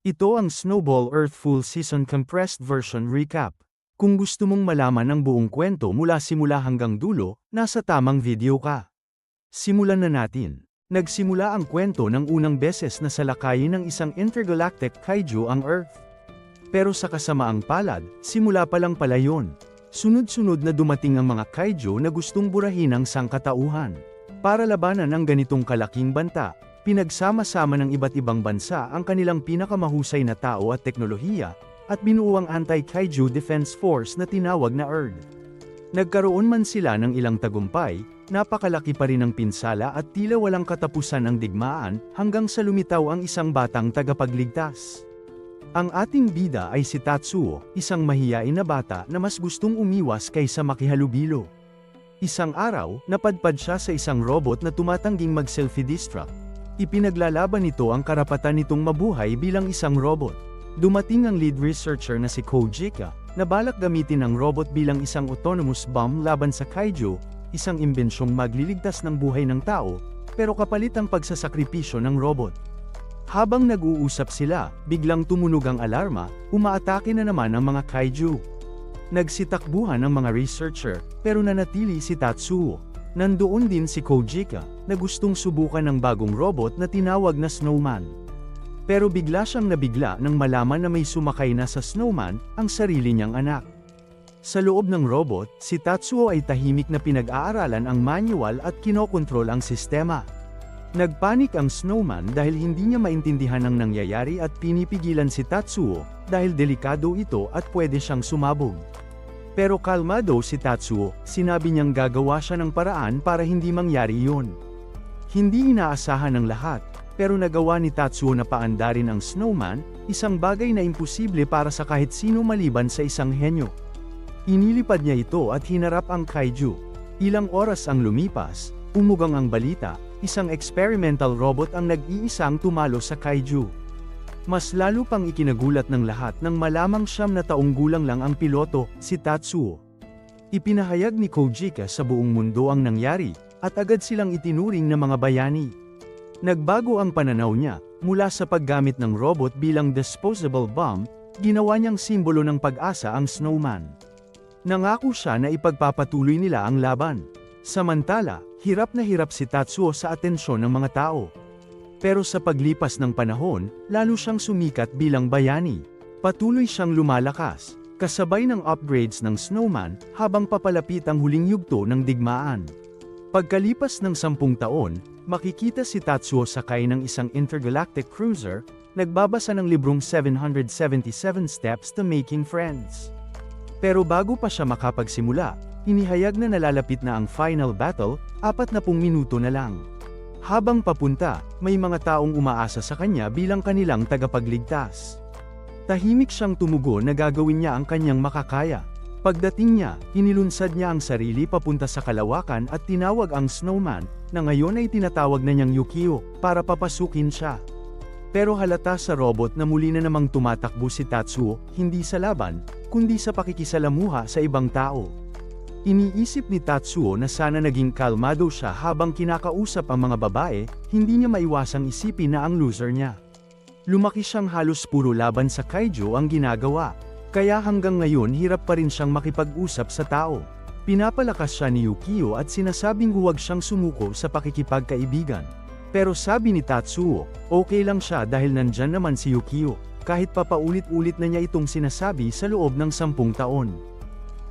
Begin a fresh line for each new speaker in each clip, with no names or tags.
Ito ang Snowball Earth Full Season Compressed Version Recap. Kung gusto mong malaman ang buong kwento mula simula hanggang dulo, nasa tamang video ka. Simulan na natin. Nagsimula ang kwento ng unang beses na salakayin ng isang intergalactic kaiju ang Earth. Pero sa kasamaang palad, simula pa lang pala yun. Sunod-sunod na dumating ang mga kaiju na gustong burahin ang sangkatauhan. Para labanan ang ganitong kalaking banta, pinagsama-sama ng iba't ibang bansa ang kanilang pinakamahusay na tao at teknolohiya, at binuo ang Anti-Kaiju Defense Force na tinawag na ERD. Nagkaroon man sila ng ilang tagumpay, napakalaki pa rin ang pinsala at tila walang katapusan ang digmaan, hanggang sa lumitaw ang isang batang tagapagligtas. Ang ating bida ay si Tatsuo, isang mahiyain na bata na mas gustong umiwas kaysa makihalubilo. Isang araw, napadpad siya sa isang robot na tumatangging mag-selfie-destruct. Ipinaglalaban nito ang karapatan nitong mabuhay bilang isang robot. Dumating ang lead researcher na si Kojika, na balak gamitin ang robot bilang isang autonomous bomb laban sa kaiju, isang imbensyong magliligtas ng buhay ng tao, pero kapalit ang pagsasakripisyo ng robot. Habang nag-uusap sila, biglang tumunog ang alarma, umaatake na naman ang mga kaiju. Nagsitakbuhan ang mga researcher, pero nanatili si Tatsuo. Nandoon din si Kojika, na gustong subukan ng bagong robot na tinawag na Snowman. Pero bigla siyang nabigla nang malaman na may sumakay na sa Snowman, ang sarili niyang anak. Sa loob ng robot, si Tatsuo ay tahimik na pinag-aaralan ang manual at kinokontrol ang sistema. Nagpanik ang Snowman dahil hindi niya maintindihan ang nangyayari at pinipigilan si Tatsuo, dahil delikado ito at pwede siyang sumabog. Pero kalmado si Tatsuo, sinabi niyang gagawa siya ng paraan para hindi mangyari yun. Hindi inaasahan ng lahat, pero nagawa ni Tatsuo na paandarin ang Snowman, isang bagay na imposible para sa kahit sino maliban sa isang henyo. Inilipad niya ito at hinarap ang kaiju. Ilang oras ang lumipas, umugang ang balita, isang experimental robot ang nag-iisang tumalo sa kaiju. Mas lalo pang ikinagulat ng lahat nang malamang 9 na taong gulang lang ang piloto, si Tatsuo. Ipinahayag ni Kojika sa buong mundo ang nangyari, at agad silang itinuring na mga bayani. Nagbago ang pananaw niya, mula sa paggamit ng robot bilang disposable bomb, ginawa niyang simbolo ng pag-asa ang Snowman. Nangako siya na ipagpapatuloy nila ang laban. Samantala, hirap na hirap si Tatsuo sa atensyon ng mga tao. Pero sa paglipas ng panahon, lalo siyang sumikat bilang bayani. Patuloy siyang lumalakas, kasabay ng upgrades ng Snowman, habang papalapit ang huling yugto ng digmaan. Pagkalipas ng 10 taon, makikita si Tatsuo sakay ng isang intergalactic cruiser, nagbabasa ng librong 777 Steps to Making Friends. Pero bago pa siya makapagsimula, inihayag na nalalapit na ang final battle, 40 minuto na lang. Habang papunta, may mga taong umaasa sa kanya bilang kanilang tagapagligtas. Tahimik siyang tumugon na gagawin niya ang kanyang makakaya. Pagdating niya, inilunsad niya ang sarili papunta sa kalawakan at tinawag ang Snowman, na ngayon ay tinatawag na niyang Yukio, para papasukin siya. Pero halata sa robot na muli na namang tumatakbo si Tatsuo, hindi sa laban, kundi sa pakikisalamuha sa ibang tao. Iniisip ni Tatsuo na sana naging kalmado siya habang kinakausap ang mga babae, hindi niya maiwasang isipin na ang loser niya. Lumaki siyang halos puro laban sa kaiju ang ginagawa, kaya hanggang ngayon hirap pa rin siyang makipag-usap sa tao. Pinapalakas siya ni Yukio at sinasabing huwag siyang sumuko sa pakikipagkaibigan. Pero sabi ni Tatsuo, okay lang siya dahil nandyan naman si Yukio, kahit papaulit-ulit na niya itong sinasabi sa loob ng 10 taon.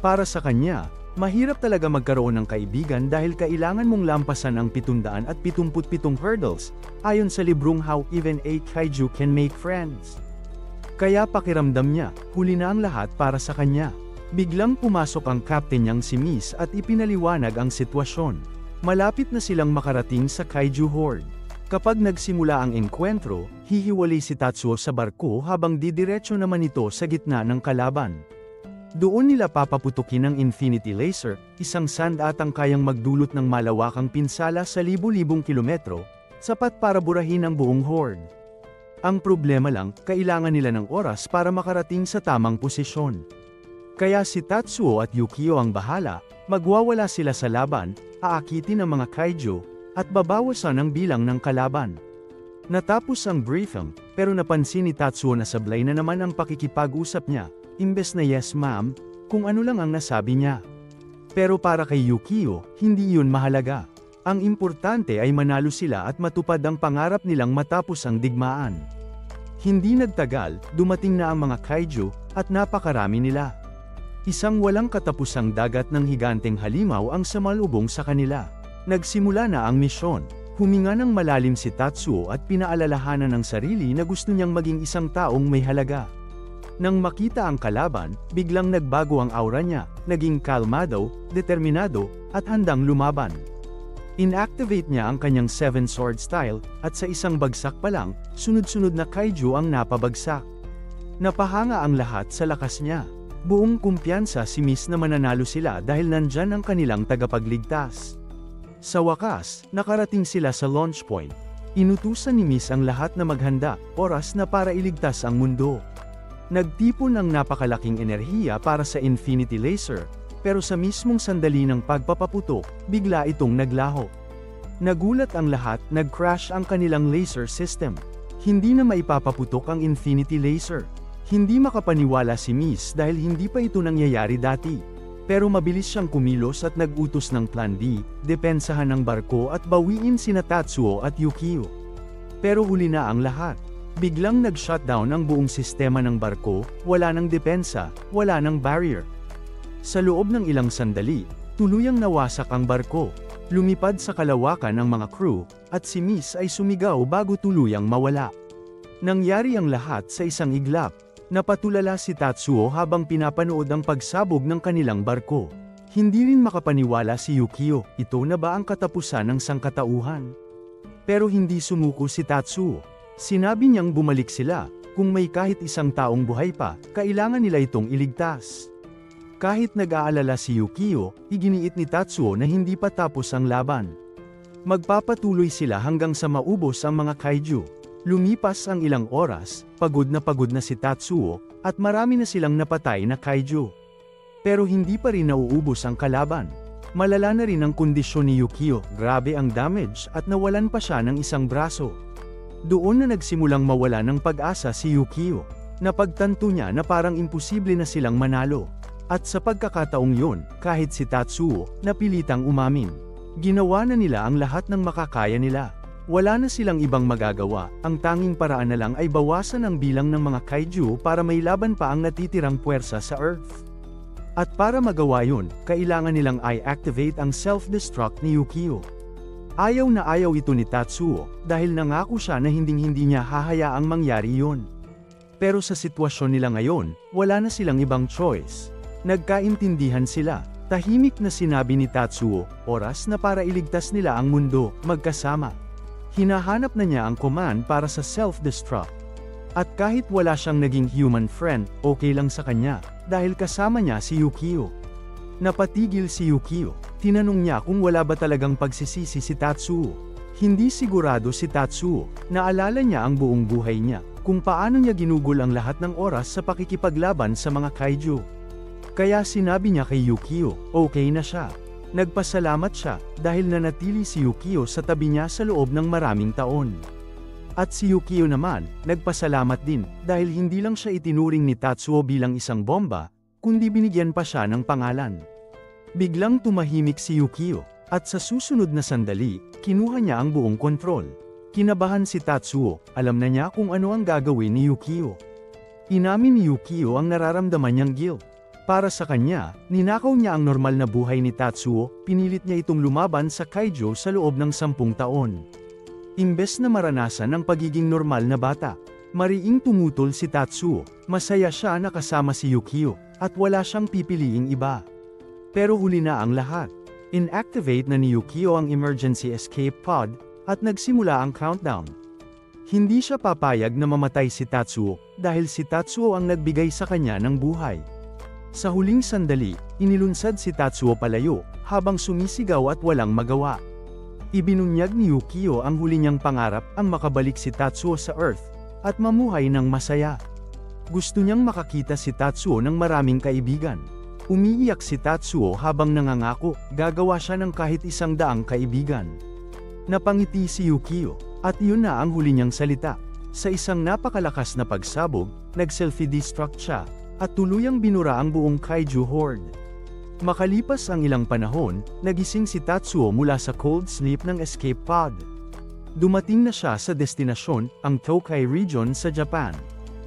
Para sa kanya, mahirap talaga magkaroon ng kaibigan dahil kailangan mong lampasan ang 777 hurdles, ayon sa librong How Even a Kaiju Can Make Friends. Kaya pakiramdam niya, huli na ang lahat para sa kanya. Biglang pumasok ang captain niyang si Miss at ipinaliwanag ang sitwasyon. Malapit na silang makarating sa kaiju horde. Kapag nagsimula ang enkwentro, hihiwalay si Tatsuo sa barko habang didiretso naman ito sa gitna ng kalaban. Doon nila papaputukin ang Infinity Laser, isang sandatang kayang magdulot ng malawakang pinsala sa libu-libong kilometro, sapat para burahin ang buong horde. Ang problema lang, kailangan nila ng oras para makarating sa tamang posisyon. Kaya si Tatsuo at Yukio ang bahala, magwawala sila sa laban, aakitin ang mga kaiju, at babawasan ang bilang ng kalaban. Natapos ang briefing, pero napansin ni Tatsuo na sablay na naman ang pakikipag-usap niya, imbes na yes ma'am, kung ano lang ang nasabi niya. Pero para kay Yukio, hindi yun mahalaga. Ang importante ay manalo sila at matupad ang pangarap nilang matapos ang digmaan. Hindi nagtagal, dumating na ang mga kaiju, at napakarami nila. Isang walang katapusang dagat ng higanteng halimaw ang sumalubong sa kanila. Nagsimula na ang misyon. Huminga ng malalim si Tatsuo at pinaalalahanan ng sarili na gusto niyang maging isang taong may halaga. Nang makita ang kalaban, biglang nagbago ang aura niya, naging kalmado, determinado, at handang lumaban. Inactivate niya ang kanyang Seven Sword style, at sa isang bagsak pa lang, sunod-sunod na kaiju ang napabagsak. Napahanga ang lahat sa lakas niya. Buong kumpiyansa si Miss na mananalo sila dahil nandyan ang kanilang tagapagligtas. Sa wakas, nakarating sila sa launch point. Inutusan ni Miss ang lahat na maghanda, oras na para iligtas ang mundo. Nagtipon ang napakalaking enerhiya para sa Infinity Laser, pero sa mismong sandali ng pagpapaputok, bigla itong naglaho. Nagulat ang lahat, nag-crash ang kanilang laser system. Hindi na maipapaputok ang Infinity Laser. Hindi makapaniwala si Miss dahil hindi pa ito nangyayari dati. Pero mabilis siyang kumilos at nag-utos ng Plan B, depensahan ng barko at bawiin sina Tatsuo at Yukio. Pero huli na ang lahat. Biglang nag-shutdown ang buong sistema ng barko, wala ng depensa, wala ng barrier. Sa loob ng ilang sandali, tuluyang nawasak ang barko. Lumipad sa kalawakan ang mga crew, at si Miss ay sumigaw bago tuluyang mawala. Nangyari ang lahat sa isang iglap. Napatulala si Tatsuo habang pinapanood ang pagsabog ng kanilang barko. Hindi rin makapaniwala si Yukio, ito na ba ang katapusan ng sangkatauhan? Pero hindi sumuko si Tatsuo. Sinabi niyang bumalik sila, kung may kahit isang taong buhay pa, kailangan nila itong iligtas. Kahit nag-aalala si Yukio, iginiit ni Tatsuo na hindi pa tapos ang laban. Magpapatuloy sila hanggang sa maubos ang mga kaiju. Lumipas ang ilang oras, pagod na si Tatsuo, at marami na silang napatay na kaiju. Pero hindi pa rin nauubos ang kalaban. Malala na rin ang kondisyon ni Yukio, grabe ang damage at nawalan pa siya ng isang braso. Doon na nagsimulang mawala ng pag-asa si Yukio. Napagtanto niya na parang imposible na silang manalo. At sa pagkakataong yun, kahit si Tatsuo, napilitang umamin. Ginawa na nila ang lahat ng makakaya nila. Wala na silang ibang magagawa, ang tanging paraan na lang ay bawasan ang bilang ng mga kaiju para may laban pa ang natitirang puwersa sa Earth. At para magawa yun, kailangan nilang i-activate ang self-destruct ni Yukio. Ayaw na ayaw ito ni Tatsuo, dahil nangako siya na hinding-hindi niya hahayaang mangyari yun. Pero sa sitwasyon nila ngayon, wala na silang ibang choice. Nagkaintindihan sila, tahimik na sinabi ni Tatsuo, oras na para iligtas nila ang mundo, magkasama. Hinahanap na niya ang command para sa self-destruct. At kahit wala siyang naging human friend, okay lang sa kanya, dahil kasama niya si Yukio. Napatigil si Yukio, tinanong niya kung wala ba talagang pagsisisi si Tatsuo. Hindi sigurado si Tatsuo, naalala niya ang buong buhay niya, kung paano niya ginugol ang lahat ng oras sa pakikipaglaban sa mga kaiju. Kaya sinabi niya kay Yukio, okay na siya. Nagpasalamat siya, dahil nanatili si Yukio sa tabi niya sa loob ng maraming taon. At si Yukio naman, nagpasalamat din, dahil hindi lang siya itinuring ni Tatsuo bilang isang bomba, kundi binigyan pa siya ng pangalan. Biglang tumahimik si Yukio, at sa susunod na sandali, kinuha niya ang buong kontrol. Kinabahan si Tatsuo, alam na niya kung ano ang gagawin ni Yukio. Inamin ni Yukio ang nararamdaman niyang guilt. Para sa kanya, ninakaw niya ang normal na buhay ni Tatsuo, pinilit niya itong lumaban sa kaiju sa loob ng 10 taon. Imbes na maranasan ang pagiging normal na bata, mariing tumutol si Tatsuo, masaya siya na kasama si Yukio, at wala siyang pipiliing iba. Pero huli na ang lahat. Inactivate na ni Yukio ang emergency escape pod, at nagsimula ang countdown. Hindi siya papayag na mamatay si Tatsuo, dahil si Tatsuo ang nagbigay sa kanya ng buhay. Sa huling sandali, inilunsad si Tatsuo palayo, habang sumisigaw at walang magawa. Ibinunyag ni Yukio ang huli niyang pangarap, ang makabalik si Tatsuo sa Earth, at mamuhay ng masaya. Gusto niyang makakita si Tatsuo ng maraming kaibigan. Umiiyak si Tatsuo habang nangangako, gagawa siya ng kahit 100 kaibigan. Napangiti si Yukio, At yun na ang huli niyang salita. Sa isang napakalakas na pagsabog, nag-selfie-destruct siya, at tuluyang binura ang buong kaiju horde. Makalipas ang ilang panahon, nagising si Tatsuo mula sa cold sleep ng escape pod. Dumating na siya sa destinasyon, ang Tokai region sa Japan.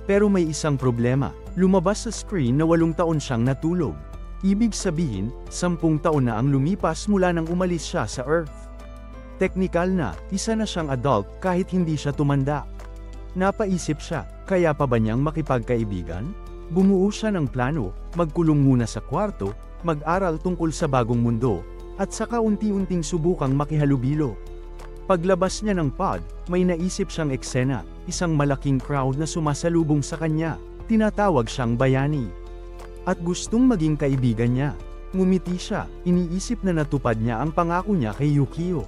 Pero may isang problema, lumabas sa screen na 8 taon siyang natulog. Ibig sabihin, 10 taon na ang lumipas mula nang umalis siya sa Earth. Teknikal na, isa na siyang adult kahit hindi siya tumanda. Napaisip siya, kaya pa ba niyang makipagkaibigan? Bumuo siya ng plano, magkulong muna sa kwarto, mag-aral tungkol sa bagong mundo, at saka unti-unting subukang makihalubilo. Paglabas niya ng pod, may naisip siyang eksena, isang malaking crowd na sumasalubong sa kanya, tinatawag siyang bayani. At gustong maging kaibigan niya. Ngumiti siya, iniisip na natupad niya ang pangako niya kay Yukio.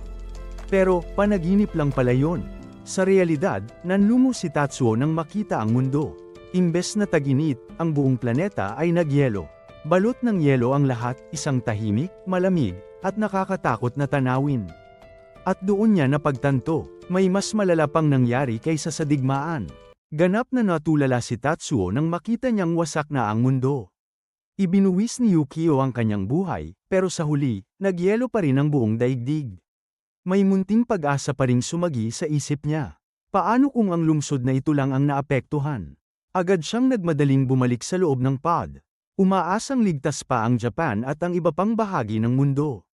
Pero, panaginip lang pala yon. Sa realidad, nanlumo si Tatsuo nang makita ang mundo. Imbes na tag-init, ang buong planeta ay nagyelo. Balot ng yelo ang lahat, isang tahimik, malamig, at nakakatakot na tanawin. At doon niya napagtanto, may mas malala pang nangyari kaysa sa digmaan. Ganap na natulala si Tatsuo nang makita niyang wasak na ang mundo. Ibinuwis ni Yukio ang kanyang buhay, pero sa huli, nagyelo pa rin ang buong daigdig. May munting pag-asa pa ring sumagi sa isip niya. Paano kung ang lungsod na ito lang ang naapektuhan? Agad siyang nagmadaling bumalik sa loob ng pod. Umaasang ligtas pa ang Japan at ang iba pang bahagi ng mundo.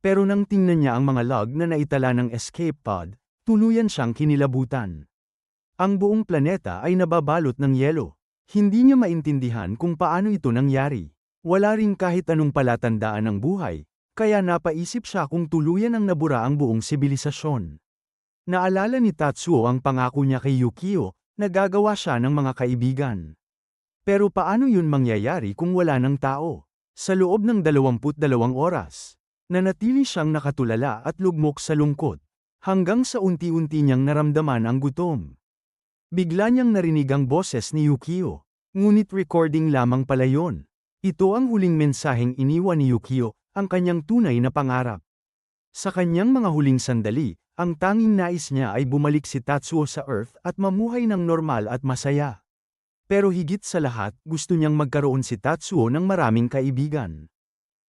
Pero nang tingnan niya ang mga log na naitala ng escape pod, tuluyan siyang kinilabutan. Ang buong planeta ay nababalot ng yelo. Hindi niya maintindihan kung paano ito nangyari. Wala ring kahit anong palatandaan ng buhay. Kaya napaisip siya kung tuluyan ang nabura ang buong sibilisasyon. Naalala ni Tatsuo ang pangako niya kay Yukio, na gagawa siya ng mga kaibigan. Pero paano yun mangyayari kung wala ng tao? Sa loob ng 22 oras, nanatili siyang nakatulala at lugmok sa lungkot, hanggang sa unti-unti niyang naramdaman ang gutom. Bigla niyang narinig ang boses ni Yukio, ngunit recording lamang pala yon. Ito ang huling mensaheng iniwan ni Yukio, ang kanyang tunay na pangarap. Sa kanyang mga huling sandali, ang tanging nais niya ay bumalik si Tatsuo sa Earth at mamuhay ng normal at masaya. Pero higit sa lahat, gusto niyang magkaroon si Tatsuo ng maraming kaibigan.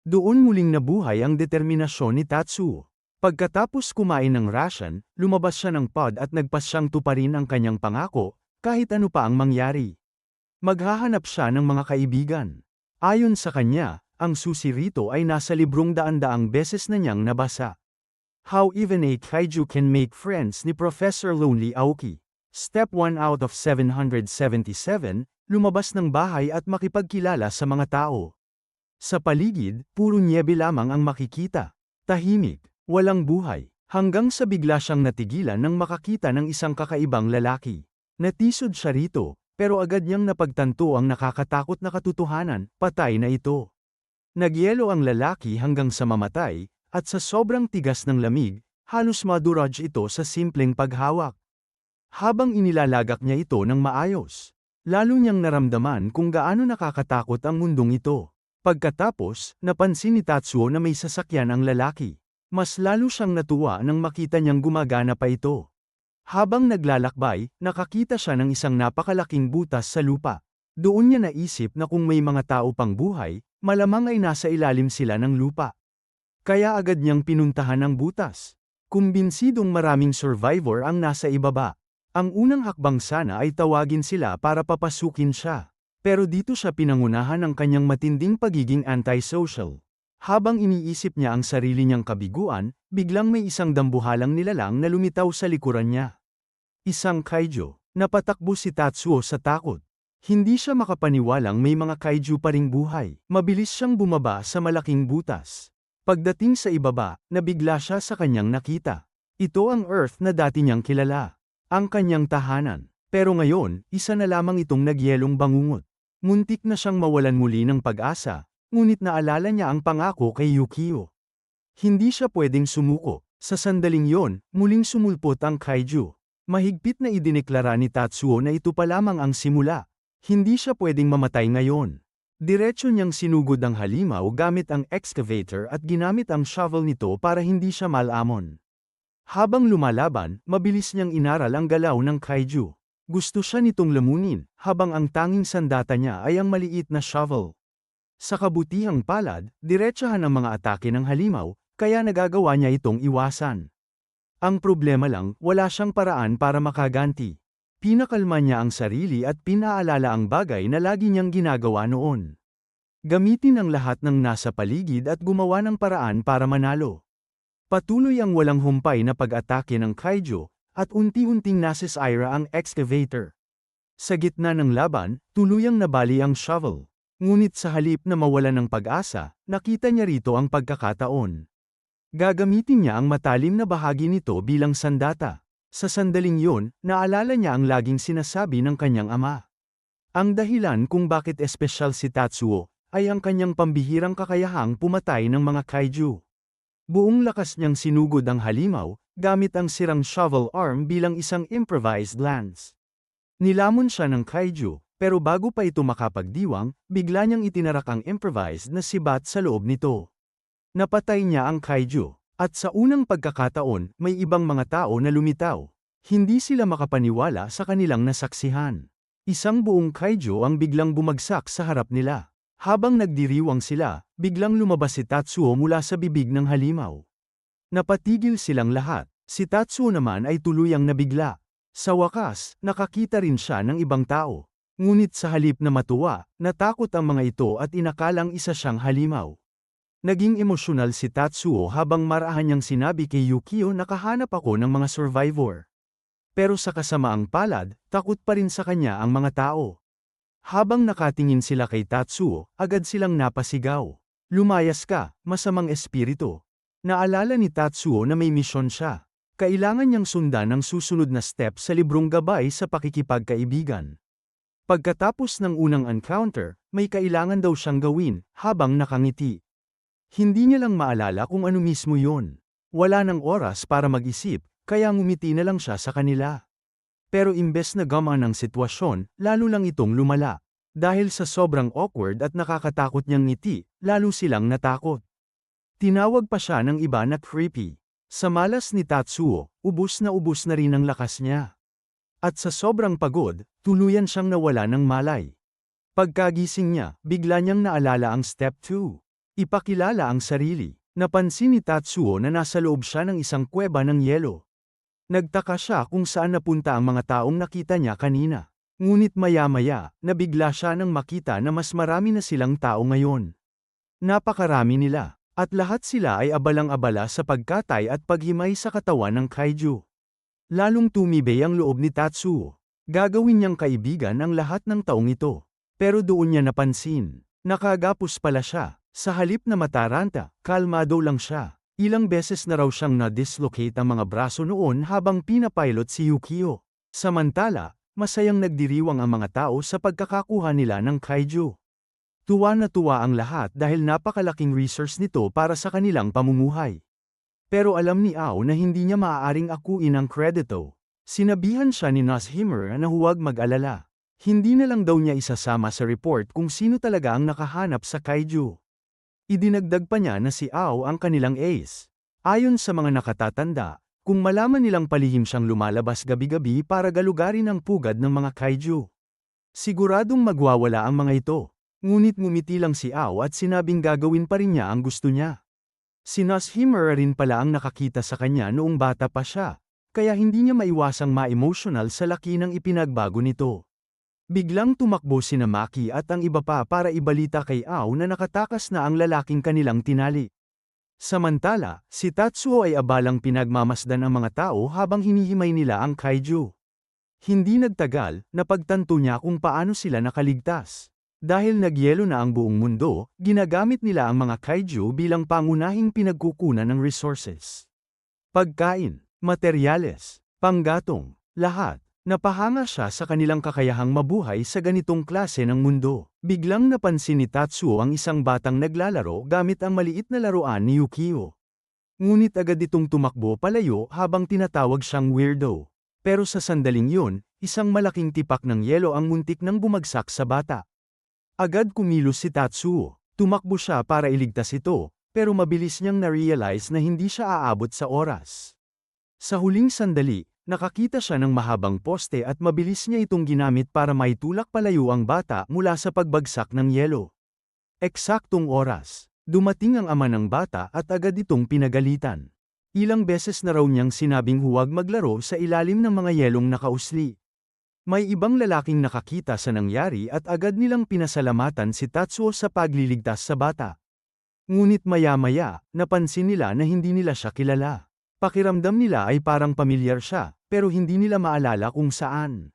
Doon muling nabuhay ang determinasyon ni Tatsuo. Pagkatapos kumain ng ration, lumabas siya ng pod at nagpasyang tuparin ang kanyang pangako, kahit ano pa ang mangyari. Maghahanap siya ng mga kaibigan. Ayon sa kanya, ang susi rito ay nasa librong daan-daang beses na niyang nabasa. How Even a Kaiju Can Make Friends ni Professor Lonely Aoki. Step 1 out of 777, lumabas ng bahay at makipagkilala sa mga tao. Sa paligid, puro niebe lamang ang makikita. Tahimik, walang buhay, hanggang sa bigla siyang natigilan nang makakita ng isang kakaibang lalaki. Natisod siya rito, pero agad niyang napagtanto ang nakakatakot na katotohanan, patay na ito. Nagyelo ang lalaki hanggang sa mamatay, at sa sobrang tigas ng lamig, halos maduraj ito sa simpleng paghawak. Habang inilalagak niya ito ng maayos, lalo niyang naramdaman kung gaano nakakatakot ang mundong ito. Pagkatapos, napansin ni Tatsuo na may sasakyan ang lalaki. Mas lalo siyang natuwa nang makita niyang gumagana pa ito. Habang naglalakbay, nakakita siya ng isang napakalaking butas sa lupa. Doon niya naisip na kung may mga tao pang buhay, malamang ay nasa ilalim sila ng lupa. Kaya agad niyang pinuntahan ang butas. Kumbinsidong maraming survivor ang nasa ibaba. Ang unang hakbang sana ay tawagin sila para papasukin siya. Pero dito siya pinangunahan ng kanyang matinding pagiging antisocial. Habang iniisip niya ang sarili niyang kabiguan, biglang may isang dambuhalang nilalang na lumitaw sa likuran niya. Isang kaiju. Napatakbo si Tatsuo sa takot. Hindi siya makapaniwalang may mga kaiju pa ring buhay. Mabilis siyang bumaba sa malaking butas. Pagdating sa ibaba, nabigla siya sa kanyang nakita. Ito ang Earth na dati niyang kilala. Ang kanyang tahanan. Pero ngayon, isa na lamang itong nagyelong bangungot. Muntik na siyang mawalan muli ng pag-asa, ngunit naalala niya ang pangako kay Yukio. Hindi siya pwedeng sumuko. Sa sandaling yon, muling sumulpot ang kaiju. Mahigpit na idineklara ni Tatsuo na ito pa lamang ang simula. Hindi siya pwedeng mamatay ngayon. Diretso niyang sinugod ang halimaw gamit ang excavator at ginamit ang shovel nito para hindi siya malamon. Habang lumalaban, mabilis niyang inaral ang galaw ng kaiju. Gusto siya nitong lamunin, habang ang tanging sandata niya ay ang maliit na shovel. Sa kabutihang palad, diretsahan ang mga atake ng halimaw, kaya nagagawa niya itong iwasan. Ang problema lang, wala siyang paraan para makaganti. Pinakalma niya ang sarili at pinaalala ang bagay na lagi niyang ginagawa noon. Gamitin ang lahat ng nasa paligid at gumawa ng paraan para manalo. Patuloy ang walang humpay na pag-atake ng kaiju, at unti-unting nasisira ang excavator. Sa gitna ng laban, tuluyang nabali ang shovel. Ngunit sa halip na mawala ng pag-asa, nakita niya rito ang pagkakataon. Gagamitin niya ang matalim na bahagi nito bilang sandata. Sa sandaling yun, naalala niya ang laging sinasabi ng kanyang ama. Ang dahilan kung bakit espesyal si Tatsuo, ay ang kanyang pambihirang kakayahang pumatay ng mga kaiju. Buong lakas niyang sinugod ang halimaw, gamit ang sirang shovel arm bilang isang improvised lance. Nilamon siya ng kaiju, pero bago pa ito makapagdiwang, bigla niyang itinarak ang improvised na sibat sa loob nito. Napatay niya ang kaiju, at sa unang pagkakataon, may ibang mga tao na lumitaw. Hindi sila makapaniwala sa kanilang nasaksihan. Isang buong kaiju ang biglang bumagsak sa harap nila. Habang nagdiriwang sila, biglang lumabas si Tatsuo mula sa bibig ng halimaw. Napatigil silang lahat. Si Tatsuo naman ay tuluyang nabigla. Sa wakas, nakakita rin siya ng ibang tao. Ngunit sa halip na matuwa, natakot ang mga ito at inakalang isa siyang halimaw. Naging emosyonal si Tatsuo habang marahan niyang sinabi kay Yukio na kahanap ako ng mga survivor. Pero sa kasamaang palad, takot pa rin sa kanya ang mga tao. Habang nakatingin sila kay Tatsuo, agad silang napasigaw. Lumayas ka, masamang espiritu. Naalala ni Tatsuo na may misyon siya. Kailangan niyang sundan ang susunod na step sa librong gabay sa pakikipagkaibigan. Pagkatapos ng unang encounter, may kailangan daw siyang gawin, habang nakangiti. Hindi niya lang maalala kung ano mismo yon. Wala ng oras para mag-isip, kaya ngumiti na lang siya sa kanila. Pero imbes na gamaan ang sitwasyon, lalo lang itong lumala. Dahil sa sobrang awkward at nakakatakot niyang ngiti, lalo silang natakot. Tinawag pa siya ng iba na creepy. Sa malas ni Tatsuo, ubus na rin ang lakas niya. At sa sobrang pagod, tuluyan siyang nawala ng malay. Pagkagising niya, bigla niyang naalala ang step 2. Ipakilala ang sarili. Napansin ni Tatsuo na nasa loob siya ng isang kuweba ng yelo. Nagtaka siya kung saan napunta ang mga taong nakita niya kanina. Ngunit maya-maya, nabigla siya nang makita na mas marami na silang tao ngayon. Napakarami nila, at lahat sila ay abalang-abala sa pagkatay at paghimay sa katawan ng kaiju. Lalong tumibay ang loob ni Tatsuo. Gagawin niyang kaibigan ang lahat ng taong ito. Pero doon niya napansin. Nakagapos pala siya. Sa halip na mataranta, kalmado lang siya. Ilang beses na raw siyang na-dislocate ang mga braso noon habang pinapilot si Yukio. Samantala, masayang nagdiriwang ang mga tao sa pagkakakuha nila ng kaiju. Tuwa na tuwa ang lahat dahil napakalaking resource nito para sa kanilang pamumuhay. Pero alam ni Ao na hindi niya maaaring akuin ang kredito. Sinabihan siya ni Nashimura na huwag mag-alala. Hindi na lang daw niya isasama sa report kung sino talaga ang nakahanap sa kaiju. Idinagdag pa niya na si Ao ang kanilang ace. Ayon sa mga nakatatanda, kung malaman nilang palihim siyang lumalabas gabi-gabi para galugarin ang pugad ng mga kaiju, siguradong magwawala ang mga ito. Ngunit ngumiti lang si Ao at sinabing gagawin pa rin niya ang gusto niya. Si Nashimura rin pala ang nakakita sa kanya noong bata pa siya, kaya hindi niya maiwasang ma-emotional sa laki ng ipinagbago nito. Biglang tumakbo sina Maki at ang iba pa para ibalita kay Ao na nakatakas na ang lalaking kanilang tinali. Samantala, si Tatsuo ay abalang pinagmamasdan ang mga tao habang hinihimay nila ang kaiju. Hindi nagtagal, napagtanto niya kung paano sila nakaligtas. Dahil nagyelo na ang buong mundo, ginagamit nila ang mga kaiju bilang pangunahing pinagkukunan ng resources. Pagkain, materyales, panggatong, lahat. Napahanga siya sa kanilang kakayahang mabuhay sa ganitong klase ng mundo. Biglang napansin ni Tatsuo ang isang batang naglalaro gamit ang maliit na laruan ni Yukio. Ngunit agad itong tumakbo palayo habang tinatawag siyang weirdo. Pero sa sandaling yun, isang malaking tipak ng yelo ang muntik nang bumagsak sa bata. Agad kumilos si Tatsuo. Tumakbo siya para iligtas ito, pero mabilis niyang na-realize na hindi siya aabot sa oras. Sa huling sandali, nakakita siya ng mahabang poste at mabilis niya itong ginamit para maitulak palayo ang bata mula sa pagbagsak ng yelo. Eksaktong oras. Dumating ang ama ng bata at agad itong pinagalitan. Ilang beses na raw niyang sinabing huwag maglaro sa ilalim ng mga yelong nakausli. May ibang lalaking nakakita sa nangyari at agad nilang pinasalamatan si Tatsuo sa pagliligtas sa bata. Ngunit maya-maya, napansin nila na hindi nila siya kilala. Pakiramdam nila ay parang pamilyar siya, pero hindi nila maalala kung saan.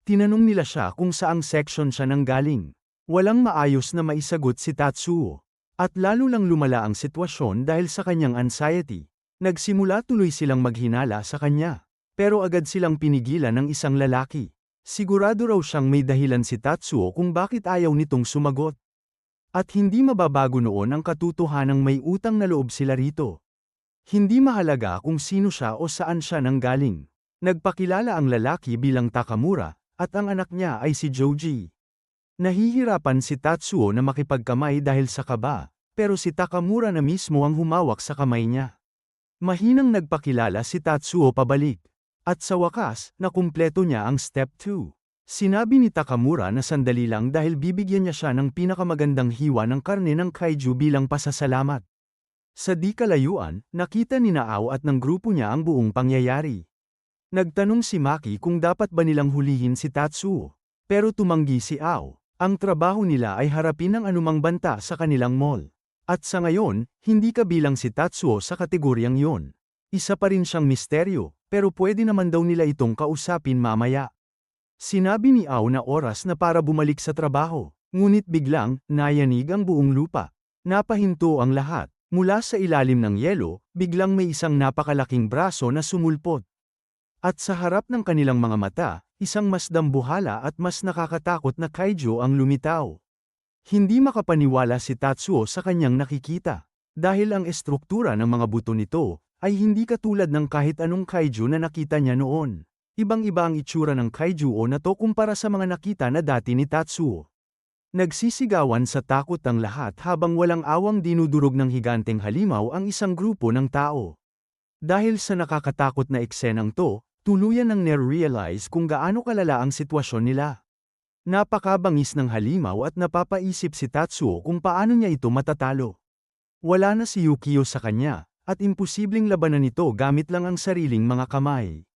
Tinanong nila siya kung saang section siya nanggaling. Walang maayos na maisagot si Tatsuo. At lalo lang lumala ang sitwasyon dahil sa kanyang anxiety. Nagsimula tuloy silang maghinala sa kanya. Pero agad silang pinigilan ng isang lalaki. Sigurado raw siyang may dahilan si Tatsuo kung bakit ayaw nitong sumagot. At hindi mababago noon ang katotohanang may utang na loob sila rito. Hindi mahalaga kung sino siya o saan siya nanggaling. Nagpakilala ang lalaki bilang Takamura, at ang anak niya ay si Joji. Nahihirapan si Tatsuo na makipagkamay dahil sa kaba, pero si Takamura na mismo ang humawak sa kamay niya. Mahinang nagpakilala si Tatsuo pabalik. At sa wakas, nakumpleto niya ang Step 2. Sinabi ni Takamura na sandali lang dahil bibigyan niya siya ng pinakamagandang hiwa ng karne ng kaiju bilang pasasalamat. Sa di kalayuan, nakita ni Naao at ng grupo niya ang buong pangyayari. Nagtanong si Maki kung dapat ba nilang hulihin si Tatsuo. Pero tumanggi si Ao. Ang trabaho nila ay harapin ang anumang banta sa kanilang mall. At sa ngayon, hindi kabilang si Tatsuo sa kategoryang yon. Isa pa rin siyang misteryo, pero pwede naman daw nila itong kausapin mamaya. Sinabi ni Ao na oras na para bumalik sa trabaho, ngunit biglang, nayanig ang buong lupa. Napahinto ang lahat. Mula sa ilalim ng yelo, biglang may isang napakalaking braso na sumulpot. At sa harap ng kanilang mga mata, isang mas dambuhala at mas nakakatakot na kaiju ang lumitaw. Hindi makapaniwala si Tatsuo sa kanyang nakikita. Dahil ang estruktura ng mga buto nito, ay hindi katulad ng kahit anong kaiju na nakita niya noon. Ibang-iba ang itsura ng kaiju na to kumpara sa mga nakita na dati ni Tatsuo. Nagsisigawan sa takot ang lahat habang walang awang dinudurog ng higanteng halimaw ang isang grupo ng tao. Dahil sa nakakatakot na eksenang to, tuluyan nang nerealize kung gaano kalala ang sitwasyon nila. Napakabangis ng halimaw at napapaisip si Tatsuo kung paano niya ito matatalo. Wala na si Yukio sa kanya, at imposibleng labanan ito gamit lang ang sariling mga kamay.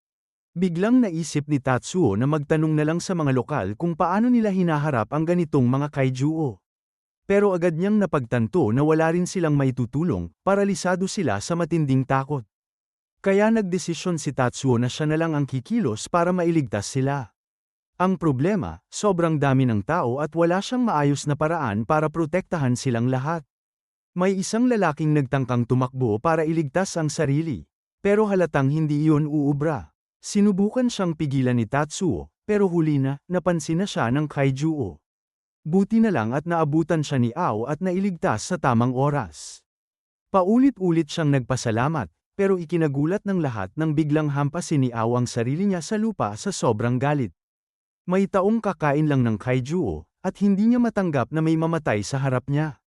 Biglang naisip ni Tatsuo na magtanong na lang sa mga lokal kung paano nila hinaharap ang ganitong mga kaiju. Pero agad niyang napagtanto na wala rin silang maitutulong, paralisado sila sa matinding takot. Kaya nagdesisyon si Tatsuo na siya na lang ang kikilos para mailigtas sila. Ang problema, sobrang dami ng tao at wala siyang maayos na paraan para protektahan silang lahat. May isang lalaking nagtangkang tumakbo para iligtas ang sarili. Pero halatang hindi iyon uubra. Sinubukan siyang pigilan ni Tatsuo, pero huli na, napansin na siya ng kaiju. Buti na lang at naabutan siya ni Ao at nailigtas sa tamang oras. Paulit-ulit siyang nagpasalamat, pero ikinagulat ng lahat nang biglang hampasin ni Ao ang sarili niya sa lupa sa sobrang galit. May taong kakain lang ng kaiju, at hindi niya matanggap na may mamatay sa harap niya.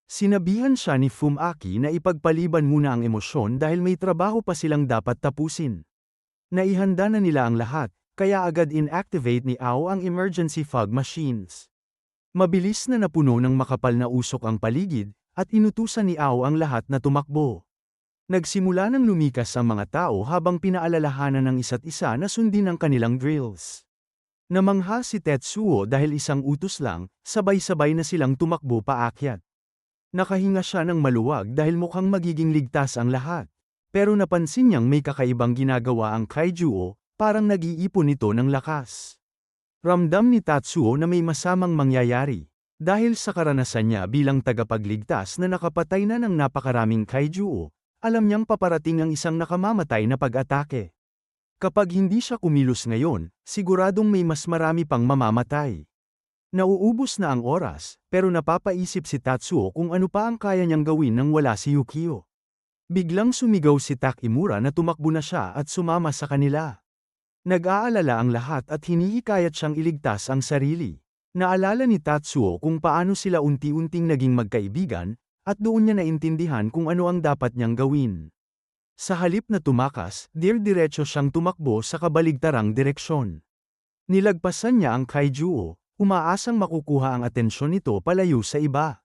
Sinabihan siya ni Fumaki na ipagpaliban muna ang emosyon dahil may trabaho pa silang dapat tapusin. Naihanda na nila ang lahat, kaya agad inactivate ni Ao ang emergency fog machines. Mabilis na napuno ng makapal na usok ang paligid, at inutusan ni Ao ang lahat na tumakbo. Nagsimula ng lumikas ang mga tao habang pinaalalahanan ng isa't isa na sundin ang kanilang drills. Namangha si Tetsuo dahil isang utos lang, sabay-sabay na silang tumakbo paakyat. Nakahinga siya ng maluwag dahil mukhang magiging ligtas ang lahat. Pero napansin niyang may kakaibang ginagawa ang kaiju, parang nag-iipon ito ng lakas. Ramdam ni Tatsuo na may masamang mangyayari. Dahil sa karanasan niya bilang tagapagligtas na nakapatay na ng napakaraming kaiju, alam niyang paparating ang isang nakamamatay na pag-atake. Kapag hindi siya kumilos ngayon, siguradong may mas marami pang mamamatay. Nauubos na ang oras, pero napapaisip si Tatsuo kung ano pa ang kaya niyang gawin nang wala si Yukio. Biglang sumigaw si Takimura na tumakbo na siya at sumama sa kanila. Nag-aalala ang lahat at hinihikayat siyang iligtas ang sarili. Naalala ni Tatsuo kung paano sila unti-unting naging magkaibigan, at doon niya naintindihan kung ano ang dapat niyang gawin. Sa halip na tumakas, diretso siyang tumakbo sa kabaligtarang direksyon. Nilagpasan niya ang kaiju, umaasang makukuha ang atensyon nito palayo sa iba.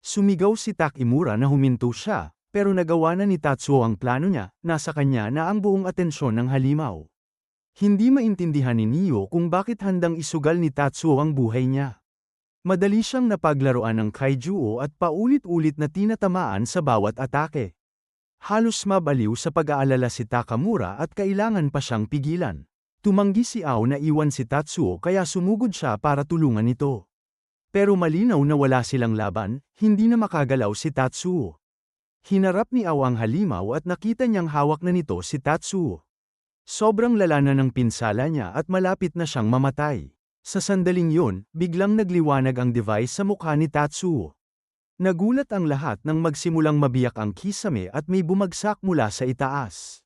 Sumigaw si Takimura na huminto siya, pero nagawa na ni Tatsuo ang plano niya, nasa kanya na ang buong atensyon ng halimaw. Hindi maintindihan ni Neo kung bakit handang isugal ni Tatsuo ang buhay niya. Madali siyang napaglaruan ng kaiju at paulit-ulit na tinatamaan sa bawat atake. Halos mabaliw sa pag-aalala si Takamura at kailangan pa siyang pigilan. Tumanggi si Ao na iwan si Tatsuo kaya sumugod siya para tulungan ito. Pero malinaw na wala silang laban, hindi na makagalaw si Tatsuo. Hinarap ni Ao ang halimaw at nakita niyang hawak na nito si Tatsuo. Sobrang lala na ng pinsala niya at malapit na siyang mamatay. Sa sandaling yun, biglang nagliwanag ang device sa mukha ni Tatsuo. Nagulat ang lahat nang magsimulang mabiyak ang kisame at may bumagsak mula sa itaas.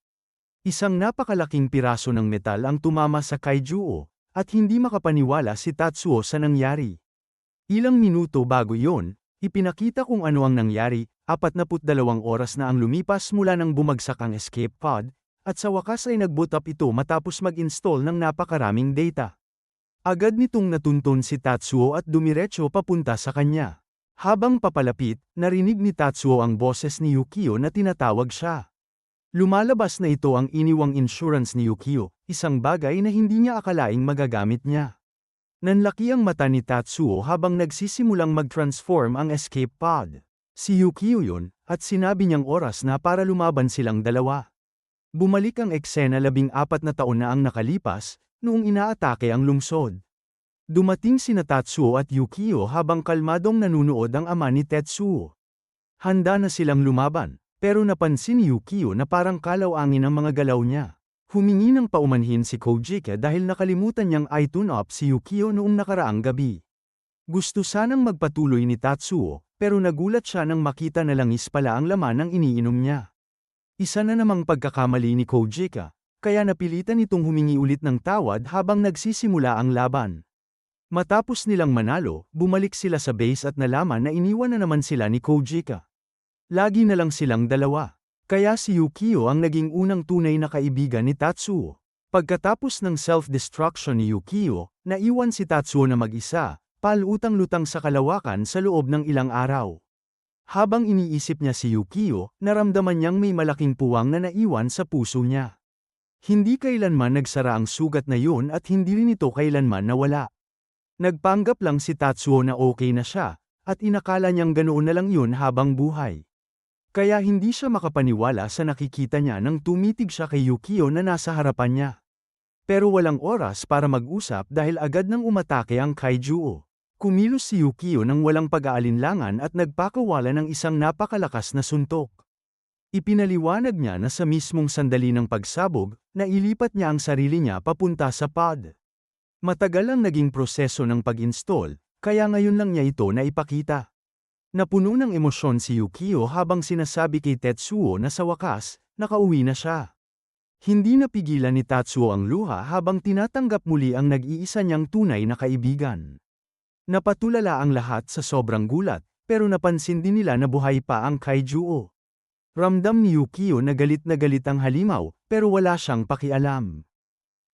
Isang napakalaking piraso ng metal ang tumama sa kaiju, at hindi makapaniwala si Tatsuo sa nangyari. Ilang minuto bago yon, ipinakita kung ano ang nangyari, 42 oras na ang lumipas mula nang bumagsak ang escape pod, at sa wakas ay nag-boot up ito matapos mag-install ng napakaraming data. Agad nitong natuntun si Tatsuo at dumiretso papunta sa kanya. Habang papalapit, narinig ni Tatsuo ang boses ni Yukio na tinatawag siya. Lumalabas na ito ang iniwang insurance ni Yukio, isang bagay na hindi niya akalaing magagamit niya. Nanlaki ang mata ni Tatsuo habang nagsisimulang mag-transform ang escape pod. Si Yukio yun, at sinabi niyang oras na para lumaban silang dalawa. Bumalik ang eksena 14 na taon na ang nakalipas, noong inaatake ang lungsod. Dumating sina Tatsuo at Yukio habang kalmadong nanunood ang ama ni Tetsuo. Handa na silang lumaban. Pero napansin ni Yukio na parang kalaw-angin ang mga galaw niya. Humingi ng paumanhin si Kojika dahil nakalimutan niyang i-tune up si Yukio noong nakaraang gabi. Gusto sanang magpatuloy ni Tatsuo, pero nagulat siya nang makita na langis pala ang laman ng iniinom niya. Isa na namang pagkakamali ni Kojika, kaya napilitan itong humingi ulit ng tawad habang nagsisimula ang laban. Matapos nilang manalo, bumalik sila sa base at nalaman na iniwan na naman sila ni Kojika. Lagi na lang silang dalawa. Kaya si Yukio ang naging unang tunay na kaibigan ni Tatsuo. Pagkatapos ng self-destruction ni Yukio, naiwan si Tatsuo na mag-isa, palutang-lutang sa kalawakan sa loob ng ilang araw. Habang iniisip niya si Yukio, naramdaman niyang may malaking puwang na naiwan sa puso niya. Hindi kailanman nagsara ang sugat na yun at hindi rin ito kailanman nawala. Nagpanggap lang si Tatsuo na okay na siya, at inakala niyang ganoon na lang yun habang buhay. Kaya hindi siya makapaniwala sa nakikita niya nang tumitig siya kay Yukio na nasa harapan niya. Pero walang oras para mag-usap dahil agad nang umatake ang kaiju. Kumilos si Yukio nang walang pag-aalinlangan at nagpakawala ng isang napakalakas na suntok. Ipinaliwanag niya na sa mismong sandali ng pagsabog, nailipat niya ang sarili niya papunta sa pod. Matagal ang naging proseso ng pag-install, kaya ngayon lang niya ito naipakita. Napuno ng emosyon si Yukio habang sinasabi kay Tetsuo na sa wakas, nakauwi na siya. Hindi napigilan ni Tatsuo ang luha habang tinatanggap muli ang nag-iisa niyang tunay na kaibigan. Napatulala ang lahat sa sobrang gulat, pero napansin din nila na buhay pa ang kaiju. Ramdam ni Yukio na galit ang halimaw, pero wala siyang pakialam.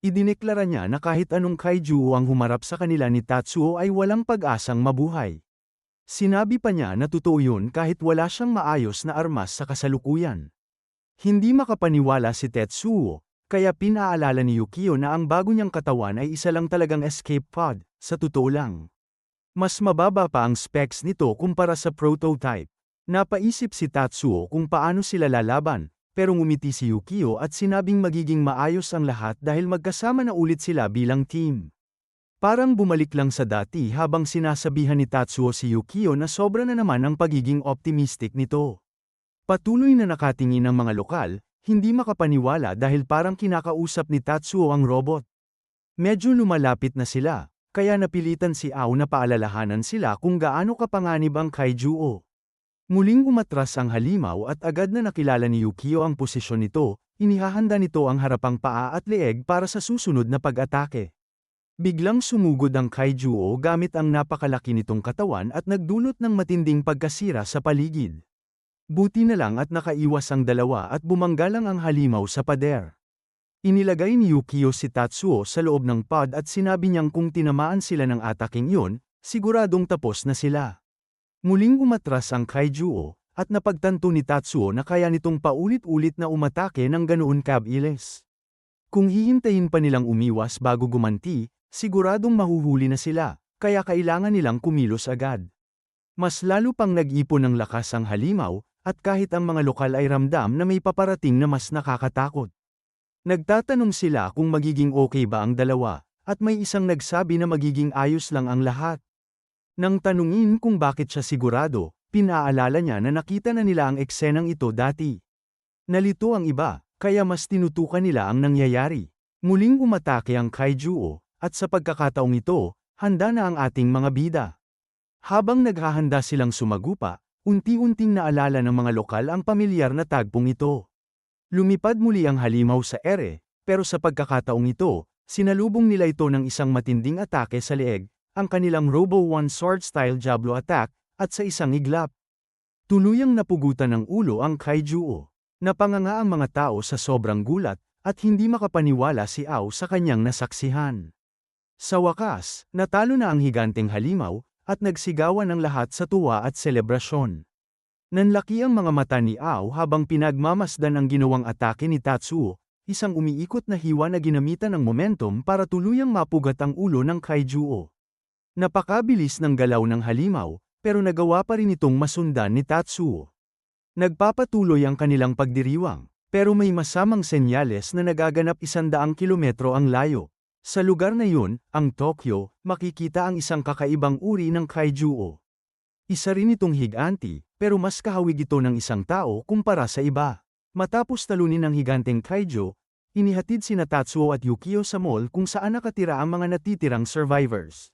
Idineklara niya na kahit anong kaiju ang humarap sa kanila ni Tatsuo ay walang pag-asang mabuhay. Sinabi pa niya na totoo yun kahit wala siyang maayos na armas sa kasalukuyan. Hindi makapaniwala si Tetsuo, kaya pinaalala ni Yukio na ang bago niyang katawan ay isa lang talagang escape pod, sa totoo lang. Mas mababa pa ang specs nito kumpara sa prototype. Napaisip si Tatsuo kung paano sila lalaban, pero ngumiti si Yukio at sinabing magiging maayos ang lahat dahil magkasama na ulit sila bilang team. Parang bumalik lang sa dati habang sinasabihan ni Tatsuo si Yukio na sobra na naman ang pagiging optimistic nito. Patuloy na nakatingin ang mga lokal, hindi makapaniwala dahil parang kinakausap ni Tatsuo ang robot. Medyo lumalapit na sila, kaya napilitan si Ao na paalalahanan sila kung gaano kapanganib ang kaiju. Muling umatras ang halimaw at agad na nakilala ni Yukio ang posisyon nito, inihahanda nito ang harapang paa at leeg para sa susunod na pag-atake. Biglang sumugod ang kaiju gamit ang napakalaki nitong katawan at nagdulot ng matinding pagkasira sa paligid. Buti na lang at nakaiwas ang dalawa at bumanggalang ang halimaw sa pader. Inilagay ni Yukio si Tatsuo sa loob ng pod at sinabi niyang kung tinamaan sila ng ataking yun, siguradong tapos na sila. Muling umatras ang Kaijuo, at napagtanto ni Tatsuo na kaya nitong paulit-ulit na umatake ng ganoon kabilis. Kung hihintayin pa nilang umiwas bago gumanti, siguradong mahuhuli na sila, kaya kailangan nilang kumilos agad. Mas lalo pang nag-ipon ng lakas ang halimaw, at kahit ang mga lokal ay ramdam na may paparating na mas nakakatakot. Nagtatanong sila kung magiging okay ba ang dalawa, at may isang nagsabi na magiging ayos lang ang lahat. Nang tanungin kung bakit siya sigurado, pinaalala niya na nakita na nila ang eksenang ito dati. Nalito ang iba, kaya mas tinutukan nila ang nangyayari. Muling umatake ang Kaijuo, at sa pagkakataong ito, handa na ang ating mga bida. Habang naghahanda silang sumagupa, unti-unting naalala ng mga lokal ang pamilyar na tagpong ito. Lumipad muli ang halimaw sa ere, pero sa pagkakataong ito, sinalubong nila ito ng isang matinding atake sa leeg, ang kanilang Robo 1 sword-style Diablo attack, at sa isang iglap. Tuluyang napugutan ng ulo ang Kaijuo. Napanganga ang mga tao sa sobrang gulat, at hindi makapaniwala si Ao sa kanyang nasaksihan. Sa wakas, natalo na ang higanteng halimaw, at nagsigawan ang lahat sa tuwa at selebrasyon. Nanlaki ang mga mata ni Ao habang pinagmamasdan ang ginawang atake ni Tatsuo, isang umiikot na hiwa na ginamitan ng momentum para tuluyang mapugat ang ulo ng Kaijuo. Napakabilis ng galaw ng halimaw, pero nagawa pa rin itong masundan ni Tatsuo. Nagpapatuloy ang kanilang pagdiriwang, pero may masamang senyales na nagaganap 100 kilometro ang layo. Sa lugar na yun, ang Tokyo, makikita ang isang kakaibang uri ng Kaijuo. Isa rin itong higanti, pero mas kahawig ito ng isang tao kumpara sa iba. Matapos talunin ang higanteng Kaijo, inihatid sina Tatsuo at Yukio sa mall kung saan nakatira ang mga natitirang survivors.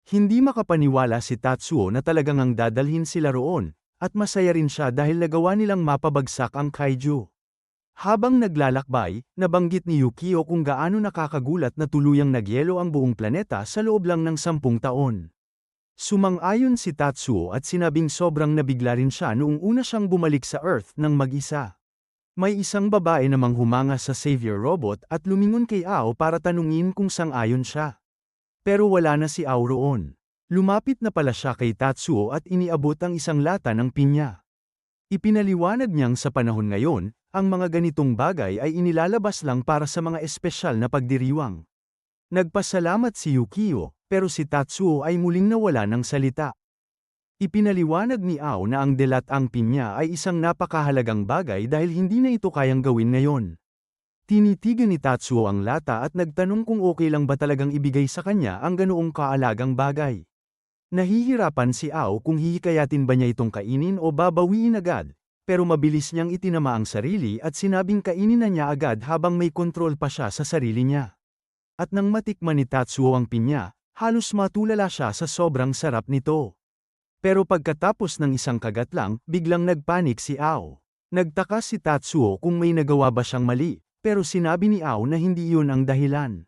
Hindi makapaniwala si Tatsuo na talagang ang dadalhin sila roon, at masaya rin siya dahil nagawa nilang mapabagsak ang Kaijo. Habang naglalakbay, nabanggit ni Yukio kung gaano nakakagulat na tuluyang nagyelo ang buong planeta sa loob lang ng 10 taon. Sumang-ayon si Tatsuo at sinabing sobrang nabigla rin siya noong una siyang bumalik sa Earth ng mag-isa. May isang babae namang humanga sa Savior Robot at lumingon kay Ao para tanungin kung sang-ayon siya. Pero wala na si Ao roon. Lumapit na pala siya kay Tatsuo at iniabot ang isang lata ng pinya. Ipinaliwanag niyang sa panahon ngayon, ang mga ganitong bagay ay inilalabas lang para sa mga espesyal na pagdiriwang. Nagpasalamat si Yukio, pero si Tatsuo ay muling nawala ng salita. Ipinaliwanag ni Ao na ang delat-ang pinya ay isang napakahalagang bagay dahil hindi na ito kayang gawin ngayon. Tinitigan ni Tatsuo ang lata at nagtanong kung okay lang ba talagang ibigay sa kanya ang ganoong kaalagang bagay. Nahihirapan si Ao kung hihikayatin ba niya itong kainin o babawiin agad, pero mabilis niyang itinama ang sarili at sinabing kainin na niya agad habang may kontrol pa siya sa sarili niya. At nang matikman ni Tatsuo ang pinya, halos matulala siya sa sobrang sarap nito. Pero pagkatapos ng isang kagat lang, biglang nagpanik si Ao. Nagtaka si Tatsuo kung may nagawa ba siyang mali, pero sinabi ni Ao na hindi iyon ang dahilan.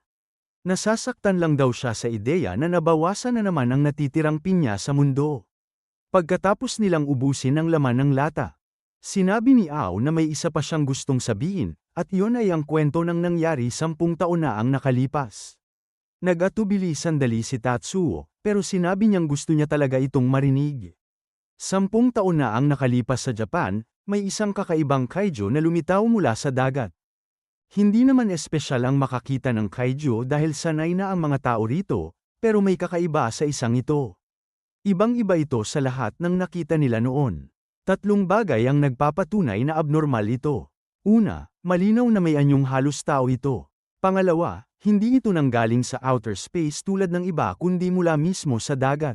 Nasasaktan lang daw siya sa ideya na nabawasan na naman ang natitirang pinya sa mundo. Pagkatapos nilang ubusin ang laman ng lata, sinabi ni Ao na may isa pa siyang gustong sabihin, at iyon ay ang kwento ng nangyari 10 taon na ang nakalipas. Nag-atubili sandali si Tatsuo, pero sinabi niyang gusto niya talaga itong marinig. 10 taon na ang nakalipas sa Japan, may isang kakaibang Kaijo na lumitaw mula sa dagat. Hindi naman espesyal ang makakita ng Kaijo dahil sanay na ang mga tao rito, pero may kakaiba sa isang ito. Ibang-iba ito sa lahat ng nakita nila noon. 3 bagay ang nagpapatunay na abnormal ito. Una, malinaw na may anyong halos tao ito. Pangalawa, hindi ito nanggaling sa outer space tulad ng iba kundi mula mismo sa dagat.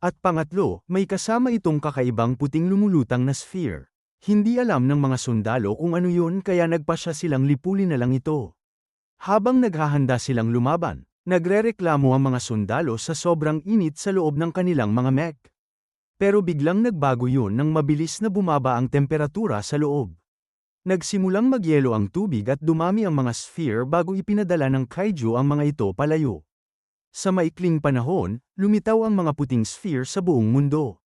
At pangatlo, may kasama itong kakaibang puting lumulutang na sphere. Hindi alam ng mga sundalo kung ano yun kaya nagpasya silang lipulin na lang ito. Habang naghahanda silang lumaban, nagrereklamo ang mga sundalo sa sobrang init sa loob ng kanilang mga mech. Pero biglang nagbago yun nang mabilis na bumaba ang temperatura sa loob. Nagsimulang magyelo ang tubig at dumami ang mga sphere bago ipinadala ng Kaijo ang mga ito palayo. Sa maikling panahon, lumitaw ang mga puting sphere sa buong mundo.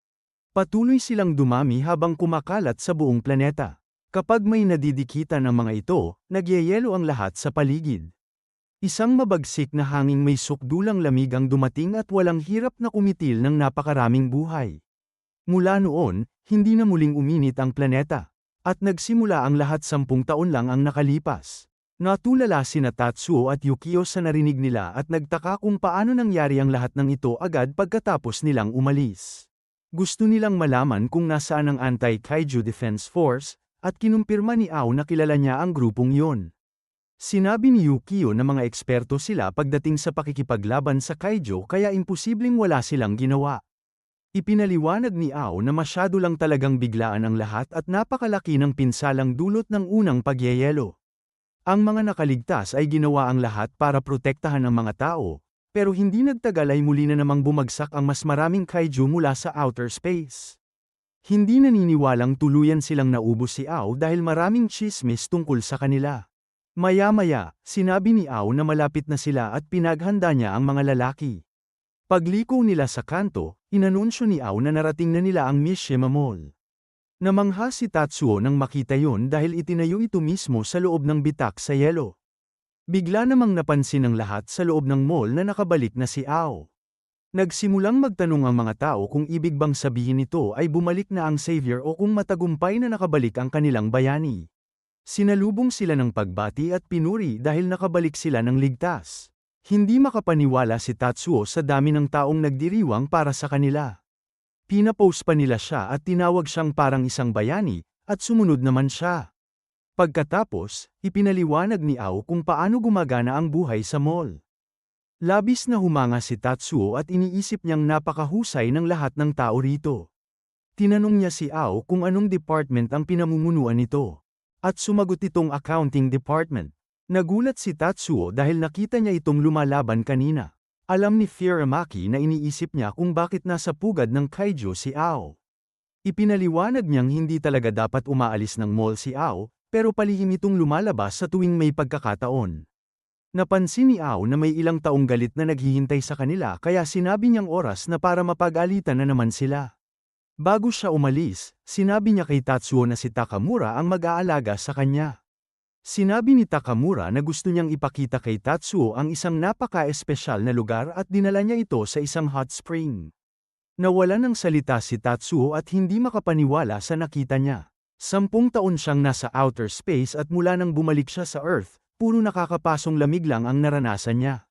Patuloy silang dumami habang kumakalat sa buong planeta. Kapag may nadidikitan ng mga ito, nagyayelo ang lahat sa paligid. Isang mabagsik na hanging may sukdulang lamig ang dumating at walang hirap na kumitil ng napakaraming buhay. Mula noon, hindi na muling uminit ang planeta. At nagsimula ang lahat 10 taon lang ang nakalipas. Natulala sina Tatsuo at Yukio sa narinig nila at nagtaka kung paano nangyari ang lahat ng ito agad pagkatapos nilang umalis. Gusto nilang malaman kung nasaan ang Anti-Kaiju Defense Force, at kinumpirma ni Ao na kilala niya ang grupong yon. Sinabi ni Yukio na mga eksperto sila pagdating sa pakikipaglaban sa kaiju kaya imposibleng wala silang ginawa. Ipinaliwanag ni Ao na masyado lang talagang biglaan ang lahat at napakalaki ng pinsalang dulot ng unang pagyeyelo. Ang mga nakaligtas ay ginawa ang lahat para protektahan ang mga tao, pero hindi nagtagal ay muli na namang bumagsak ang mas maraming kaiju mula sa outer space. Hindi naniniwalang tuluyan silang naubos si Ao dahil maraming chismis tungkol sa kanila. Maya-maya, sinabi ni Ao na malapit na sila at pinaghanda niya ang mga lalaki. Pagliko nila sa kanto, inanunsyo ni Ao na narating na nila ang Mishima Mall. Namangha si Tatsuo nang makita yon dahil itinayo ito mismo sa loob ng bitak sa yelo. Bigla namang napansin ng lahat sa loob ng mall na nakabalik na si Ao. Nagsimulang magtanong ang mga tao kung ibig bang sabihin nito ay bumalik na ang savior o kung matagumpay na nakabalik ang kanilang bayani. Sinalubong sila ng pagbati at pinuri dahil nakabalik sila ng ligtas. Hindi makapaniwala si Tatsuo sa dami ng taong nagdiriwang para sa kanila. Pinapost pa nila siya at tinawag siyang parang isang bayani, at sumunod naman siya. Pagkatapos, ipinaliwanag ni Ao kung paano gumagana ang buhay sa mall. Labis na humanga si Tatsuo at iniisip niyang napakahusay ng lahat ng tao rito. Tinanong niya si Ao kung anong department ang pinamumunuan nito. At sumagot itong accounting department. Nagulat si Tatsuo dahil nakita niya itong lumalaban kanina. Alam ni Furamaki na iniisip niya kung bakit nasa pugad ng kaiju si Ao. Ipinaliwanag niyang hindi talaga dapat umaalis ng mall si Ao, pero palihim itong lumalabas sa tuwing may pagkakataon. Napansin ni Ao na may ilang taong galit na naghihintay sa kanila kaya sinabi niyang oras na para mapag-alitan na naman sila. Bago siya umalis, sinabi niya kay Tatsuo na si Takamura ang mag-aalaga sa kanya. Sinabi ni Takamura na gusto niyang ipakita kay Tatsuo ang isang napaka-espesyal na lugar at dinala niya ito sa isang hot spring. Nawalan ng salita si Tatsuo at hindi makapaniwala sa nakita niya. 10 taon siyang nasa outer space at mula nang bumalik siya sa Earth, puro nakakapasong lamig lang ang naranasan niya.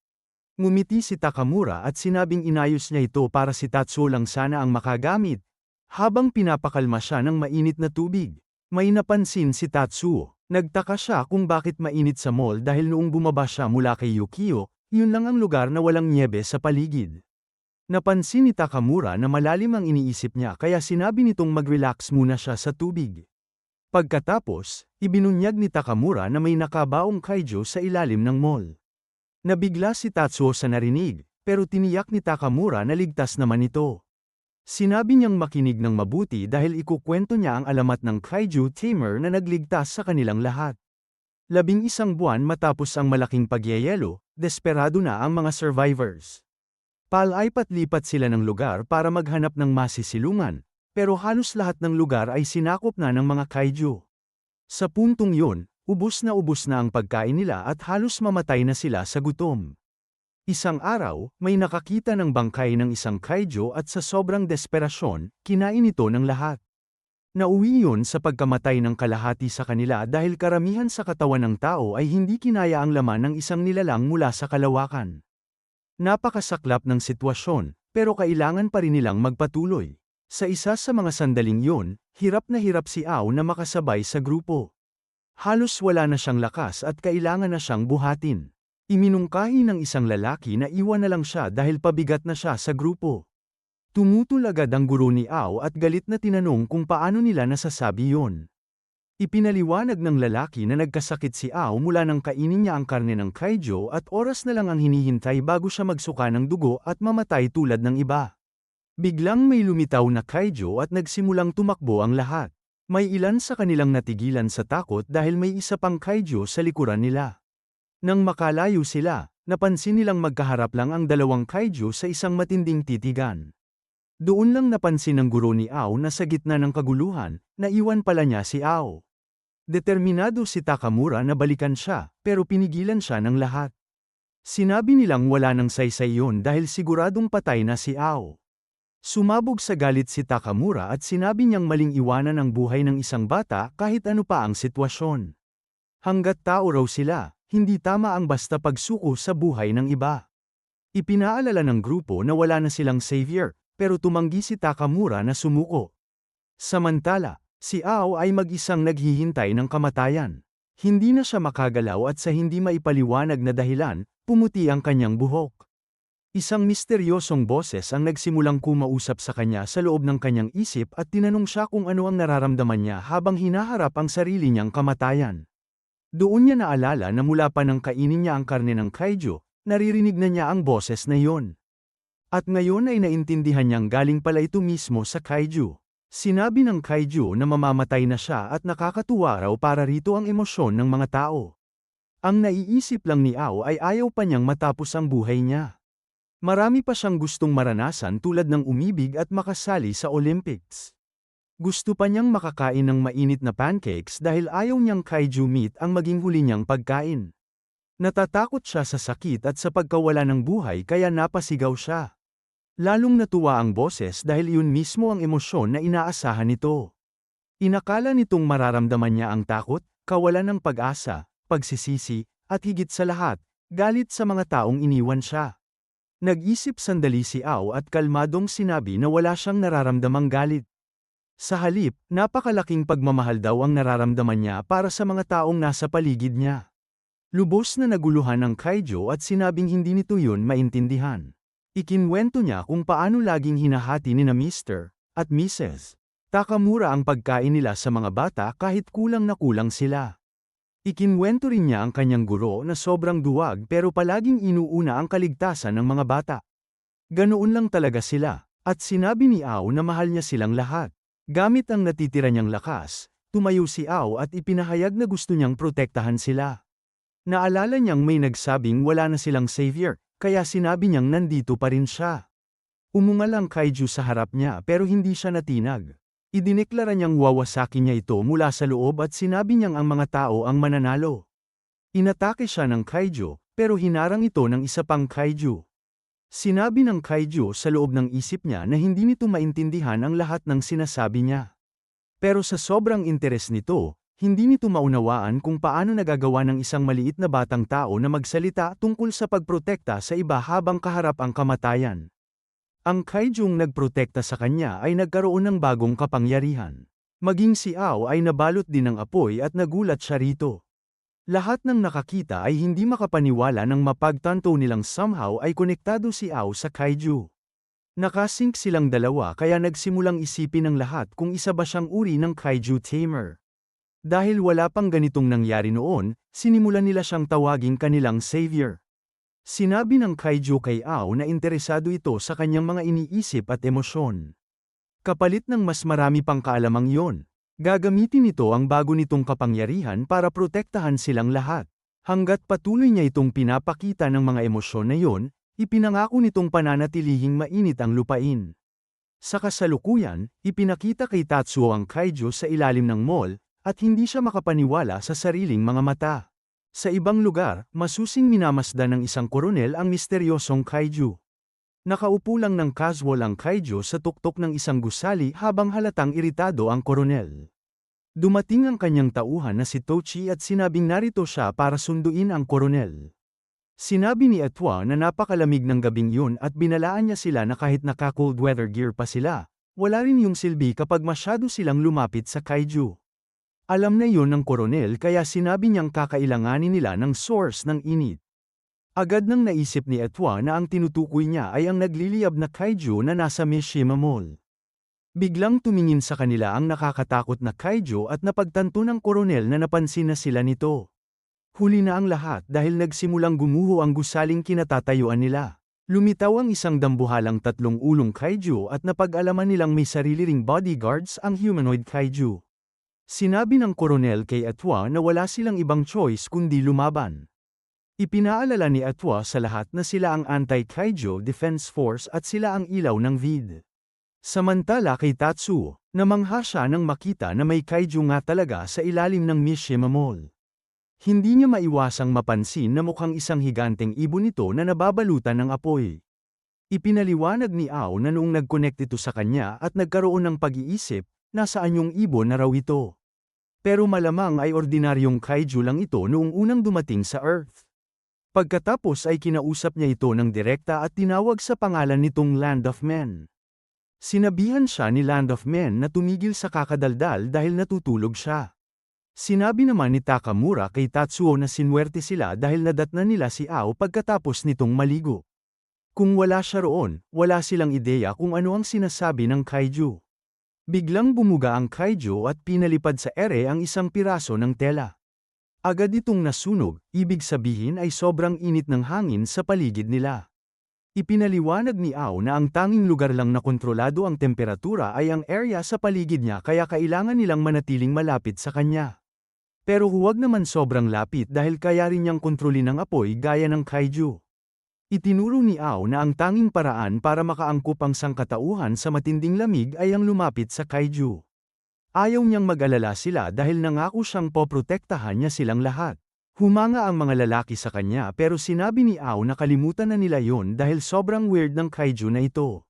Ngumiti si Takamura at sinabing inayos niya ito para si Tatsuo lang sana ang makagamit. Habang pinapakalma siya ng mainit na tubig, may napansin si Tatsuo. Nagtaka siya kung bakit mainit sa mall dahil noong bumaba siya mula kay Yukio, yun lang ang lugar na walang nyebe sa paligid. Napansin ni Takamura na malalim ang iniisip niya kaya sinabi nitong mag-relax muna siya sa tubig. Pagkatapos, ibinunyag ni Takamura na may nakabaong kaiju sa ilalim ng mall. Nabigla si Tatsuo sa narinig, pero tiniyak ni Takamura na ligtas naman ito. Sinabi niyang makinig ng mabuti dahil ikukwento niya ang alamat ng kaiju tamer na nagligtas sa kanilang lahat. 11 buwan matapos ang malaking pagyeyelo, desperado na ang mga survivors. Palaipat-lipat sila ng lugar para maghanap ng masisilungan, pero halos lahat ng lugar ay sinakop na ng mga kaiju. Sa puntong yun, ubos na ang pagkain nila at halos mamatay na sila sa gutom. Isang araw, may nakakita ng bangkay ng isang kaiju at sa sobrang desperasyon, kinain ito ng lahat. Nauwi yun sa pagkamatay ng kalahati sa kanila dahil karamihan sa katawan ng tao ay hindi kinaya ang laman ng isang nilalang mula sa kalawakan. Napakasaklap ng sitwasyon, pero kailangan pa rin nilang magpatuloy. Sa isa sa mga sandaling yun, hirap si Ao na makasabay sa grupo. Halos wala na siyang lakas at kailangan na siyang buhatin. Iminungkahi ng isang lalaki na iwan na lang siya dahil pabigat na siya sa grupo. Tumutol agad ang guro ni Ao at galit na tinanong kung paano nila nasasabi yon. Ipinaliwanag ng lalaki na nagkasakit si Ao mula nang kainin niya ang karne ng kaiju at oras na lang ang hinihintay bago siya magsuka ng dugo at mamatay tulad ng iba. Biglang may lumitaw na kaiju at nagsimulang tumakbo ang lahat. May ilan sa kanilang natigilan sa takot dahil may isa pang kaiju sa likuran nila. Nang makalayo sila, napansin nilang magkaharap lang ang dalawang kaiju sa isang matinding titigan. Doon lang napansin ng guro ni Ao na sa gitna ng kaguluhan, naiwan pala niya si Ao. Determinado si Takamura na balikan siya, pero pinigilan siya ng lahat. Sinabi nilang wala nang saysay yun dahil siguradong patay na si Ao. Sumabog sa galit si Takamura at sinabi niyang maling iwanan ang buhay ng isang bata kahit ano pa ang sitwasyon. Hangga't tao raw sila, hindi tama ang basta pagsuko sa buhay ng iba. Ipinaalala ng grupo na wala na silang savior, pero tumanggi si Takamura na sumuko. Samantala, si Ao ay mag-isang naghihintay ng kamatayan. Hindi na siya makagalaw at sa hindi maipaliwanag na dahilan, pumuti ang kanyang buhok. Isang misteryosong boses ang nagsimulang kumausap sa kanya sa loob ng kanyang isip at tinanong siya kung ano ang nararamdaman niya habang hinaharap ang sarili niyang kamatayan. Doon niya naalala na mula pa nang kainin niya ang karne ng kaiju, naririnig na niya ang boses na iyon. At ngayon ay naintindihan niyang galing pala ito mismo sa kaiju. Sinabi ng kaiju na mamamatay na siya at nakakatuwa raw para rito ang emosyon ng mga tao. Ang naiisip lang ni Ao ay ayaw pa niyang matapos ang buhay niya. Marami pa siyang gustong maranasan tulad ng umibig at makasali sa Olympics. Gusto pa niyang makakain ng mainit na pancakes dahil ayaw niyang kaiju meat ang maging huli niyang pagkain. Natatakot siya sa sakit at sa pagkawala ng buhay kaya napasigaw siya. Lalong natuwa ang boses dahil iyon mismo ang emosyon na inaasahan nito. Inakala nitong mararamdaman niya ang takot, kawalan ng pag-asa, pagsisisi, at higit sa lahat, galit sa mga taong iniwan siya. Nag-isip sandali si Ao at kalmadong sinabi na wala siyang nararamdamang galit. Sa halip, napakalaking pagmamahal daw ang nararamdaman niya para sa mga taong nasa paligid niya. Lubos na naguluhan ang kaiju at sinabing hindi nito yun maintindihan. Ikinwento niya kung paano laging hinahati ni na Mr. at Mrs. Takamura ang pagkain nila sa mga bata kahit kulang na kulang sila. Ikinwento rin niya ang kanyang guro na sobrang duwag pero palaging inuuna ang kaligtasan ng mga bata. Ganoon lang talaga sila, at sinabi ni Ao na mahal niya silang lahat. Gamit ang natitira niyang lakas, tumayo si Ao at ipinahayag na gusto niyang protektahan sila. Naalala niyang may nagsabing wala na silang savior, kaya sinabi niyang nandito pa rin siya. Umungal ang kaiju sa harap niya pero hindi siya natinag. Idineklara niyang wawasaki niya ito mula sa loob at sinabi niyang ang mga tao ang mananalo. Inatake siya ng kaiju, pero hinarang ito ng isa pang kaiju. Sinabi ng kaiju sa loob ng isip niya na hindi nito maintindihan ang lahat ng sinasabi niya. Pero sa sobrang interes nito, hindi nito maunawaan kung paano nagagawa ng isang maliit na batang tao na magsalita tungkol sa pagprotekta sa iba habang kaharap ang kamatayan. Ang kaijung nagprotekta sa kanya ay nagkaroon ng bagong kapangyarihan. Maging si Ao ay nabalot din ng apoy at nagulat siya rito. Lahat ng nakakita ay hindi makapaniwala nang mapagtanto nilang somehow ay konektado si Ao sa kaiju. Nakasync silang dalawa kaya nagsimulang isipin ng lahat kung isa ba siyang uri ng kaiju tamer. Dahil wala pang ganitong nangyari noon, sinimulan nila siyang tawaging kanilang savior. Sinabi ng kaiju kay Ao na interesado ito sa kanyang mga iniisip at emosyon. Kapalit ng mas marami pang kaalamang yon, gagamitin nito ang bago nitong kapangyarihan para protektahan silang lahat. Hanggat patuloy niya itong pinapakita ng mga emosyon na yon, ipinangako nitong pananatilihing mainit ang lupain. Sa kasalukuyan, ipinakita kay Tatsuo ang kaiju sa ilalim ng mall, at hindi siya makapaniwala sa sariling mga mata. Sa ibang lugar, masusing minamasdan ng isang koronel ang misteryosong kaiju. Nakaupo lang ng casual ang kaiju sa tuktok ng isang gusali habang halatang iritado ang koronel. Dumating ang kanyang tauhan na si Tochi at sinabing narito siya para sunduin ang koronel. Sinabi ni Atwa na napakalamig ng gabing yun at binalaan niya sila na kahit naka-cold weather gear pa sila, wala rin yung silbi kapag masyado silang lumapit sa kaiju. Alam na yun ng koronel kaya sinabi niyang kakailanganin nila ng source ng init. Agad nang naisip ni Atwa na ang tinutukoy niya ay ang nagliliyab na kaiju na nasa Mishima Mall. Biglang tumingin sa kanila ang nakakatakot na kaiju at napagtanto ng koronel na napansin na sila nito. Huli na ang lahat dahil nagsimulang gumuho ang gusaling kinatatayuan nila. Lumitaw ang isang dambuhalang tatlong ulong kaiju at napag-alaman nilang may sarili ring bodyguards ang humanoid kaiju. Sinabi ng koronel kay Atwa na wala silang ibang choice kundi lumaban. Ipinaalala ni Atwa sa lahat na sila ang Anti-Kaiju Defense Force at sila ang ilaw ng VID. Samantala kay Tatsuo, namangha siya nang makita na may kaiju nga talaga sa ilalim ng Mishima Mall. Hindi niya maiwasang mapansin na mukhang isang higanteng ibon ito na nababalutan ng apoy. Ipinaliwanag ni Ao na noong nag-connect ito sa kanya at nagkaroon ng pag-iisip, nasaan yung ibon na raw ito. Pero malamang ay ordinaryong kaiju lang ito noong unang dumating sa Earth. Pagkatapos ay kinausap niya ito ng direkta at tinawag sa pangalan nitong Land of Men. Sinabihan siya ni Land of Men na tumigil sa kakadaldal dahil natutulog siya. Sinabi naman ni Takamura kay Tatsuo na sinwerte sila dahil nadatnan nila si Ao pagkatapos nitong maligo. Kung wala siya roon, wala silang ideya kung ano ang sinasabi ng kaiju. Biglang bumuga ang kaiju at pinalipad sa ere ang isang piraso ng tela. Agad itong nasunog, ibig sabihin ay sobrang init ng hangin sa paligid nila. Ipinaliwanag ni Ao na ang tanging lugar lang na kontrolado ang temperatura ay ang area sa paligid niya kaya kailangan nilang manatiling malapit sa kanya. Pero huwag naman sobrang lapit dahil kaya rin niyang kontrolin ang apoy gaya ng kaiju. Itinuro ni Ao na ang tanging paraan para makaangkop ang sangkatauhan sa matinding lamig ay ang lumapit sa kaiju. Ayaw niyang mag-alala sila dahil nangako siyang poprotektahan niya silang lahat. Humanga ang mga lalaki sa kanya pero sinabi ni Ao na kalimutan na nila yon dahil sobrang weird ng kaiju na ito.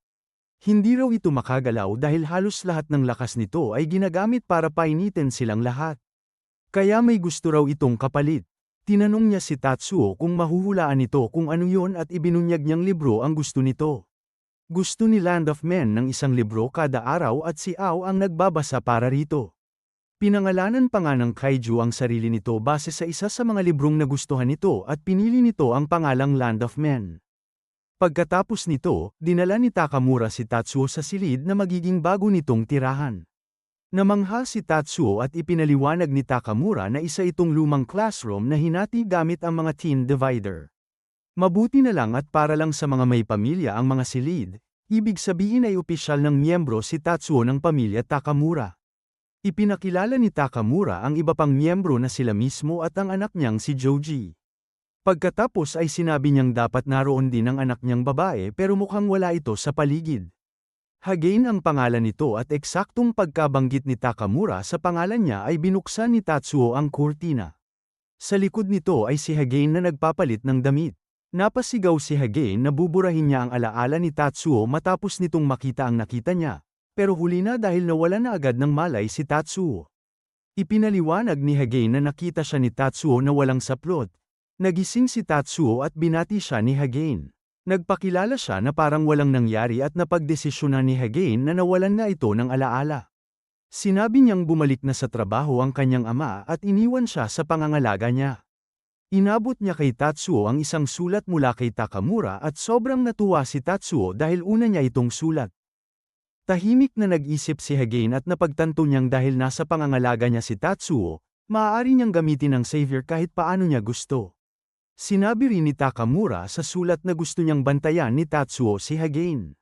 Hindi raw ito makagalaw dahil halos lahat ng lakas nito ay ginagamit para painitin silang lahat. Kaya may gusto raw itong kapalit. Tinanong niya si Tatsuo kung mahuhulaan ito kung ano yon at ibinunyag niyang libro ang gusto nito. Gusto ni Land of Men ng isang libro kada araw at si Ao ang nagbabasa para rito. Pinangalanan pa nga ng kaiju ang sarili nito base sa isa sa mga librong nagustuhan nito at pinili nito ang pangalang Land of Men. Pagkatapos nito, dinala ni Takamura si Tatsuo sa silid na magiging bago nitong tirahan. Namangha si Tatsuo at ipinaliwanag ni Takamura na isa itong lumang classroom na hinati gamit ang mga teen divider. Mabuti na lang at para lang sa mga may pamilya ang mga silid, ibig sabihin ay opisyal ng miyembro si Tatsuo ng pamilya Takamura. Ipinakilala ni Takamura ang iba pang miyembro na sila mismo at ang anak niyang si Joji. Pagkatapos ay sinabi niyang dapat naroon din ang anak niyang babae pero mukhang wala ito sa paligid. Hagane ang pangalan nito at eksaktong pagkabanggit ni Takamura sa pangalan niya ay binuksan ni Tatsuo ang kurtina. Sa likod nito ay si Hagane na nagpapalit ng damit. Napasigaw si Hagane na buburahin niya ang alaala ni Tatsuo matapos nitong makita ang nakita niya. Pero huli na dahil nawala na agad ng malay si Tatsuo. Ipinaliwanag ni Hagane na nakita siya ni Tatsuo na walang saplot. Nagising si Tatsuo at binati siya ni Hagane. Nagpakilala siya na parang walang nangyari at napagdesisyonan ni Hagane na nawalan na ito ng alaala. Sinabi niyang bumalik na sa trabaho ang kanyang ama at iniwan siya sa pangangalaga niya. Inabot niya kay Tatsuo ang isang sulat mula kay Takamura at sobrang natuwa si Tatsuo dahil una niya itong sulat. Tahimik na nag-isip si Hagane at napagtanto niyang dahil nasa pangangalaga niya si Tatsuo, maaari niyang gamitin ang savior kahit paano niya gusto. Sinabi rin ni Takamura sa sulat na gusto niyang bantayan ni Tatsuo si Hagane.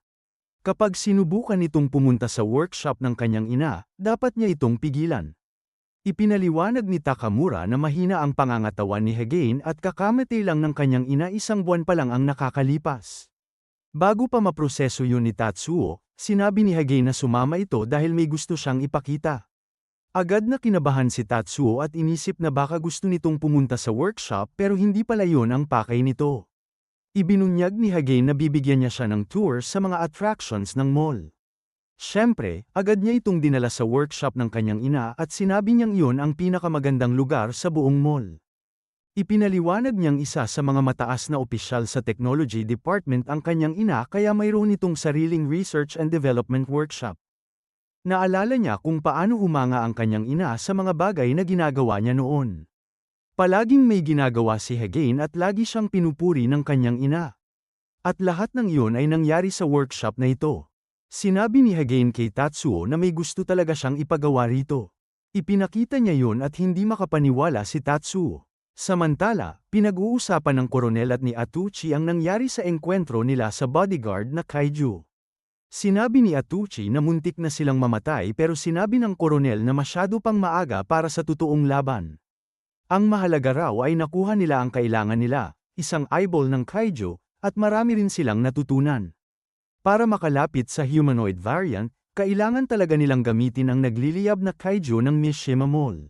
Kapag sinubukan nitong pumunta sa workshop ng kanyang ina, dapat niya itong pigilan. Ipinaliwanag ni Takamura na mahina ang pangangatawan ni Hagane at kakamatay lang ng kanyang ina 1 buwan pa lang ang nakakalipas. Bago pa maproseso yun ni Tatsuo, sinabi ni Hagane na sumama ito dahil may gusto siyang ipakita. Agad na kinabahan si Tatsuo at inisip na baka gusto nitong pumunta sa workshop pero hindi pala yun ang pakay nito. Ibinunyag ni Hagane na bibigyan niya siya ng tour sa mga attractions ng mall. Siyempre, agad niya itong dinala sa workshop ng kanyang ina at sinabi niyang iyon ang pinakamagandang lugar sa buong mall. Ipinaliwanag niyang isa sa mga mataas na opisyal sa technology department ang kanyang ina kaya mayroon itong sariling research and development workshop. Naalala niya kung paano humanga ang kanyang ina sa mga bagay na ginagawa niya noon. Palaging may ginagawa si Hagane at lagi siyang pinupuri ng kanyang ina. At lahat ng iyon ay nangyari sa workshop na ito. Sinabi ni Hagane kay Tatsuo na may gusto talaga siyang ipagawa rito. Ipinakita niya yon at hindi makapaniwala si Tatsuo. Samantala, pinag-uusapan ng koronel at ni Atuchi ang nangyari sa engkwentro nila sa bodyguard na kaiju. Sinabi ni Atuchi na muntik na silang mamatay pero sinabi ng koronel na masyado pang maaga para sa totoong laban. Ang mahalaga raw ay nakuha nila ang kailangan nila, isang eyeball ng kaiju, at marami rin silang natutunan. Para makalapit sa humanoid variant, kailangan talaga nilang gamitin ang nagliliyab na kaiju ng Mishima Mall.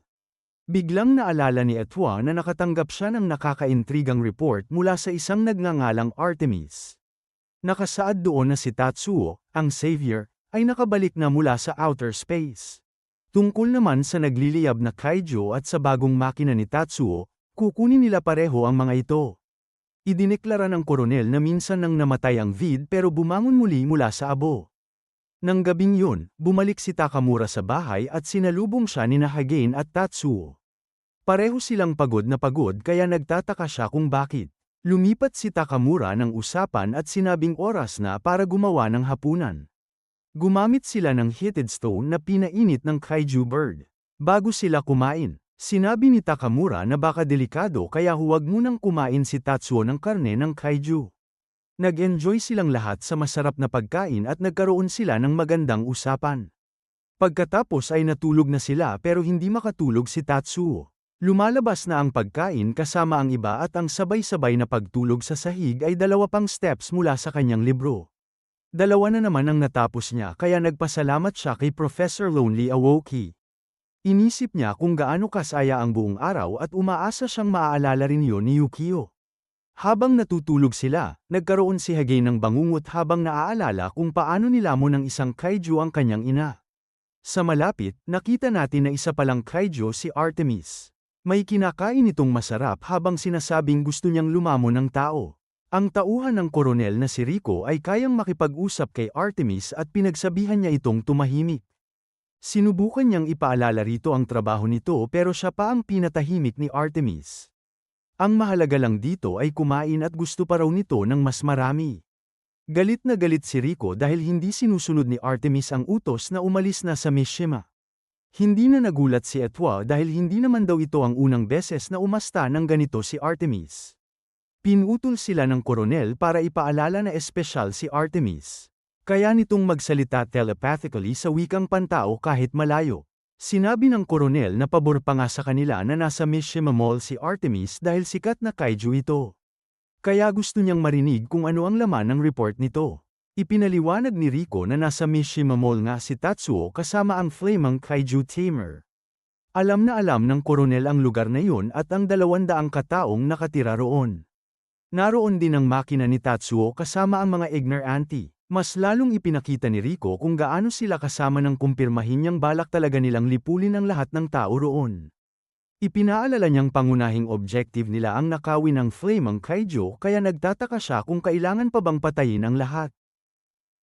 Biglang naalala ni Etwa na nakatanggap siya ng nakakaintrigang report mula sa isang nagngangalang Artemis. Nakasaad doon na si Tatsuo, ang savior, ay nakabalik na mula sa outer space. Tungkol naman sa nagliliyab na kaiju at sa bagong makina ni Tatsuo, kukunin nila pareho ang mga ito. Idineklara ng koronel na minsan nang namatay ang Vid pero bumangon muli mula sa abo. Nang gabing yun, bumalik si Takamura sa bahay at sinalubong siya ni Hagane at Tatsuo. Pareho silang pagod na pagod kaya nagtataka siya kung bakit. Lumipat si Takamura ng usapan at sinabing oras na para gumawa ng hapunan. Gumamit sila ng heated stone na pinainit ng kaiju bird. Bago sila kumain, sinabi ni Takamura na baka delikado kaya huwag munang kumain si Tatsuo ng karne ng kaiju. Nag-enjoy silang lahat sa masarap na pagkain at nagkaroon sila ng magandang usapan. Pagkatapos ay natulog na sila pero hindi makatulog si Tatsuo. Lumalabas na ang pagkain kasama ang iba at ang sabay-sabay na pagtulog sa sahig ay 2 pang steps mula sa kanyang libro. 2 na naman ang natapos niya kaya nagpasalamat siya kay Professor Lonely Awoki. Inisip niya kung gaano kasaya ang buong araw at umaasa siyang maaalala rin yun ni Yukio. Habang natutulog sila, nagkaroon si Hagane ng bangungot habang naaalala kung paano nilamon ng isang kaiju ang kanyang ina. Sa malapit, nakita natin na isa palang kaiju si Artemis. May kinakain itong masarap habang sinasabing gusto niyang lumamon ng tao. Ang tauhan ng koronel na si Rico ay kayang makipag-usap kay Artemis at pinagsabihan niya itong tumahimik. Sinubukan niyang ipaalala rito ang trabaho nito pero siya pa ang pinatahimik ni Artemis. Ang mahalaga lang dito ay kumain at gusto pa raw nito ng mas marami. Galit na galit si Rico dahil hindi sinusunod ni Artemis ang utos na umalis na sa Mishima. Hindi na nagulat si Etwa dahil hindi naman daw ito ang unang beses na umasta ng ganito si Artemis. Pinutol sila ng koronel para ipaalala na espesyal si Artemis. Kaya nitong magsalita telepathically sa wikang pantao kahit malayo. Sinabi ng koronel na pabor pa nga sa kanila na nasa Mishima Mall si Artemis dahil sikat na kaiju ito. Kaya gusto niyang marinig kung ano ang laman ng report nito. Ipinaliwanag ni Rico na nasa Mishima Mall nga si Tatsuo kasama ang Flaming Kaiju Tamer. Alam na alam ng koronel ang lugar na yun at ang 200 kataong nakatira roon. Naroon din ang makina ni Tatsuo kasama ang mga ignorante. Mas lalong ipinakita ni Rico kung gaano sila kasama ng kumpirmahin niyang balak talaga nilang lipulin ang lahat ng tao roon. Ipinaalala niyang pangunahing objective nila ang nakawin ng Flaming Kaiju kaya nagtataka siya kung kailangan pa bang patayin ang lahat.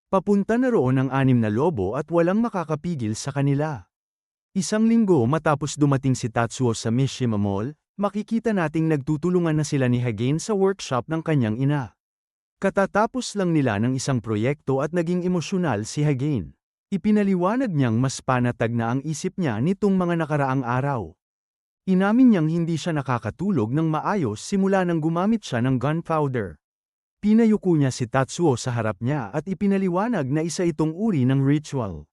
Papunta na roon ang 6 na lobo at walang makakapigil sa kanila. Isang linggo matapos dumating si Tatsuo sa Mishima Mall, makikita nating nagtutulungan na sila ni Hagane sa workshop ng kanyang ina. Katatapos lang nila ng isang proyekto at naging emosyonal si Hagane. Ipinaliwanag niyang mas panatag na ang isip niya nitong mga nakaraang araw. Inamin niyang hindi siya nakakatulog ng maayos simula nang gumamit siya ng gunpowder. Pinayuko niya si Tatsuo sa harap niya at ipinaliwanag na isa itong uri ng ritual.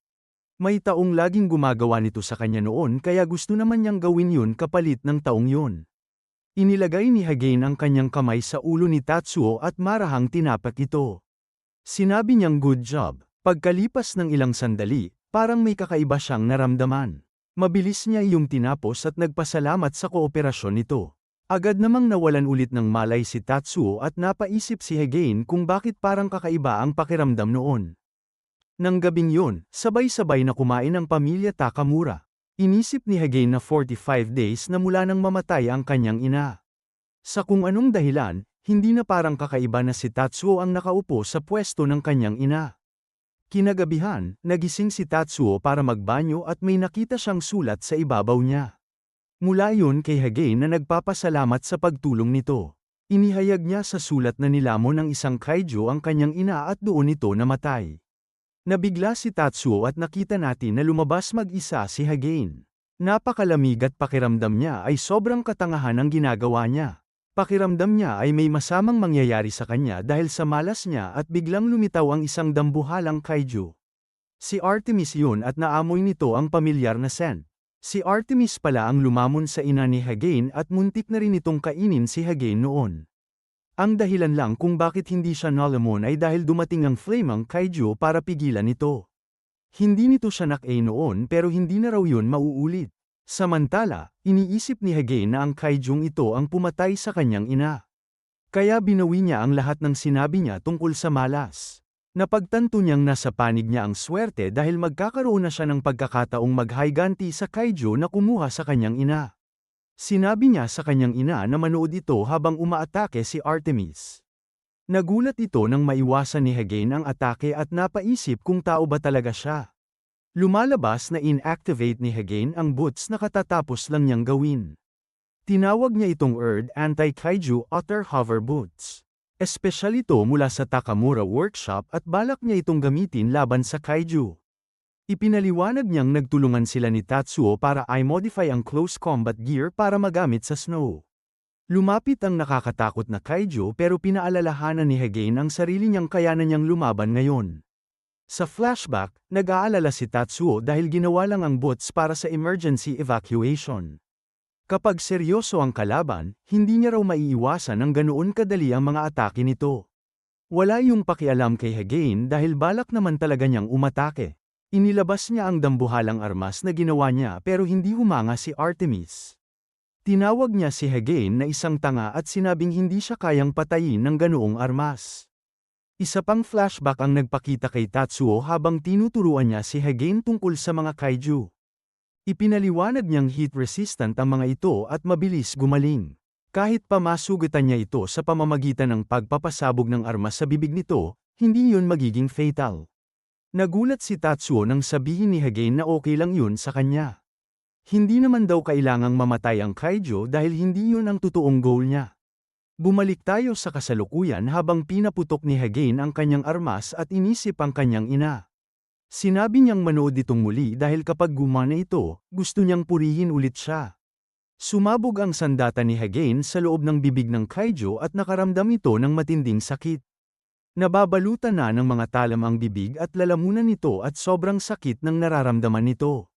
May taong laging gumagawa nito sa kanya noon kaya gusto naman niyang gawin yun kapalit ng taong yun. Inilagay ni Hagane ang kanyang kamay sa ulo ni Tatsuo at marahang tinapak ito. Sinabi niyang good job. Pagkalipas ng ilang sandali, parang may kakaiba siyang naramdaman. Mabilis niya iyong tinapos at nagpasalamat sa kooperasyon nito. Agad namang nawalan ulit ng malay si Tatsuo at napaisip si Hagane kung bakit parang kakaiba ang pakiramdam noon. Nang gabing yun, sabay-sabay na kumain ang pamilya Takamura. Inisip ni Hagane na 45 days na mula nang mamatay ang kanyang ina. Sa kung anong dahilan, hindi na parang kakaiba na si Tatsuo ang nakaupo sa pwesto ng kanyang ina. Kinagabihan, nagising si Tatsuo para magbanyo at may nakita siyang sulat sa ibabaw niya. Mula yun kay Hagane na nagpapasalamat sa pagtulong nito. Inihayag niya sa sulat na nilamon ng isang kaiju ang kanyang ina at doon ito namatay. Nabigla si Tatsuo at nakita natin na lumabas mag-isa si Hagane. Napakalamig at pakiramdam niya ay sobrang katangahan ang ginagawa niya. Pakiramdam niya ay may masamang mangyayari sa kanya dahil sa malas niya at biglang lumitaw ang isang dambuhalang kaiju. Si Artemis yun at naamoy nito ang pamilyar na scent. Si Artemis pala ang lumamon sa ina ni Hagane at muntik na rin itong kainin si Hagane noon. Ang dahilan lang kung bakit hindi siya nalamon ay dahil dumating ang Flaming Kaiju para pigilan ito. Hindi nito siya nakay noon pero hindi na raw yun mauulit. Samantala, iniisip ni Hagane na ang kaijung ito ang pumatay sa kanyang ina. Kaya binawi niya ang lahat ng sinabi niya tungkol sa malas. Napagtanto niyang nasa panig niya ang swerte dahil magkakaroon na siya ng pagkakataong maghayganti sa kaiju na kumuha sa kanyang ina. Sinabi niya sa kanyang ina na manood ito habang umaatake si Artemis. Nagulat ito nang maiwasan ni Hagane ang atake at napaisip kung tao ba talaga siya. Lumalabas na inactivate ni Hagane ang boots na katatapos lang niyang gawin. Tinawag niya itong Earth Anti-Kaiju Otter Hover Boots. Espesyal ito mula sa Takamura Workshop at balak niya itong gamitin laban sa kaiju. Ipinaliwanag niyang nagtulungan sila ni Tatsuo para i-modify ang close combat gear para magamit sa snow. Lumapit ang nakakatakot na kaiju pero pinaalalahanan ni Hagane ang sarili niyang kayanan niyang lumaban ngayon. Sa flashback, nag-aalala si Tatsuo dahil ginawa lang ang boots para sa emergency evacuation. Kapag seryoso ang kalaban, hindi niya raw maiiwasan ng ganoon kadali ang mga atake nito. Wala yung pakialam kay Hagane dahil balak naman talaga niyang umatake. Inilabas niya ang dambuhalang armas na ginawa niya pero hindi humanga si Artemis. Tinawag niya si Hagane na isang tanga at sinabing hindi siya kayang patayin ng ganoong armas. Isa pang flashback ang nagpakita kay Tatsuo habang tinuturuan niya si Hagane tungkol sa mga kaiju. Ipinaliwanag niyang heat-resistant ang mga ito at mabilis gumaling. Kahit pa masugatan niya ito sa pamamagitan ng pagpapasabog ng armas sa bibig nito, hindi yun magiging fatal. Nagulat si Tatsuo nang sabihin ni Hagane na okay lang yun sa kanya. Hindi naman daw kailangang mamatay ang kaiju dahil hindi yun ang totoong goal niya. Bumalik tayo sa kasalukuyan habang pinaputok ni Hagane ang kanyang armas at inisip ang kanyang ina. Sinabi niyang manood itong muli dahil kapag gumana ito, gusto niyang purihin ulit siya. Sumabog ang sandata ni Hagane sa loob ng bibig ng kaiju at nakaramdam ito ng matinding sakit. Nababalutan na ng mga talam ang bibig at lalamunan nito at sobrang sakit ng nararamdaman nito.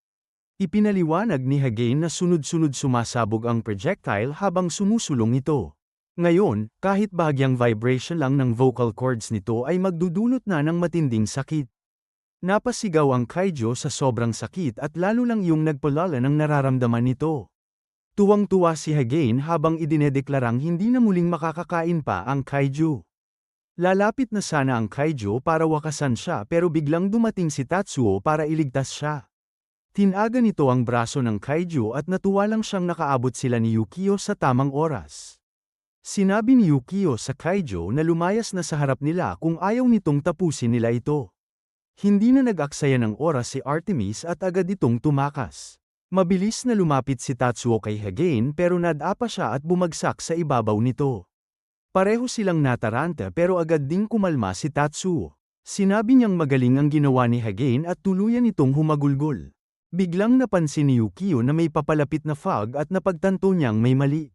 Ipinaliwanag ni Hagane na sunod-sunod sumasabog ang projectile habang sumusulong ito. Ngayon, kahit bahagyang vibration lang ng vocal cords nito ay magdudulot na ng matinding sakit. Napasigaw ang kaiju sa sobrang sakit at lalo lang yung nagpalala ng nararamdaman nito. Tuwang-tuwa si Hagane habang idinedeklarang hindi na muling makakakain pa ang kaiju. Lalapit na sana ang kaiju para wakasan siya pero biglang dumating si Tatsuo para iligtas siya. Tinaga nito ang braso ng kaiju at natuwa lang siyang nakaabot sila ni Yukio sa tamang oras. Sinabi ni Yukio sa kaiju na lumayas na sa harap nila kung ayaw nitong tapusin nila ito. Hindi na nag-aksaya ng oras si Artemis at agad itong tumakas. Mabilis na lumapit si Tatsuo kay Hagane pero nadapa siya at bumagsak sa ibabaw nito. Pareho silang nataranta pero agad ding kumalma si Tatsuo. Sinabi niyang magaling ang ginawa ni Hagane at tuluyan itong humagulgol. Biglang napansin ni Yukio na may papalapit na fog at napagtanto niyang may mali.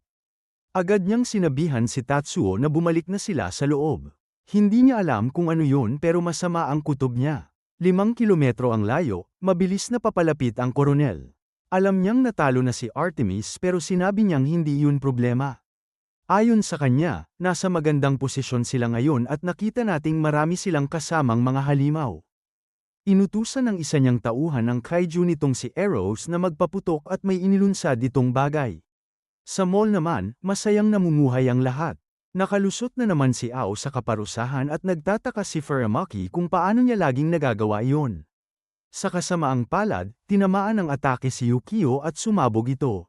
Agad niyang sinabihan si Tatsuo na bumalik na sila sa loob. Hindi niya alam kung ano yun pero masama ang kutob niya. 5 kilometro ang layo, mabilis na papalapit ang koronel. Alam niyang natalo na si Artemis pero sinabi niyang hindi yun problema. Ayon sa kanya, nasa magandang posisyon sila ngayon at nakita nating marami silang kasamang mga halimaw. Inutusan ng isa niyang tauhan ang kaiju nitong si Eros na magpaputok at may inilunsad itong bagay. Sa mall naman, masayang namumuhay ang lahat. Nakalusot na naman si Ao sa kaparusahan at nagtataka si Furamaki kung paano niya laging nagagawa iyon. Sa kasamaang palad, tinamaan ng atake si Yukio at sumabog ito.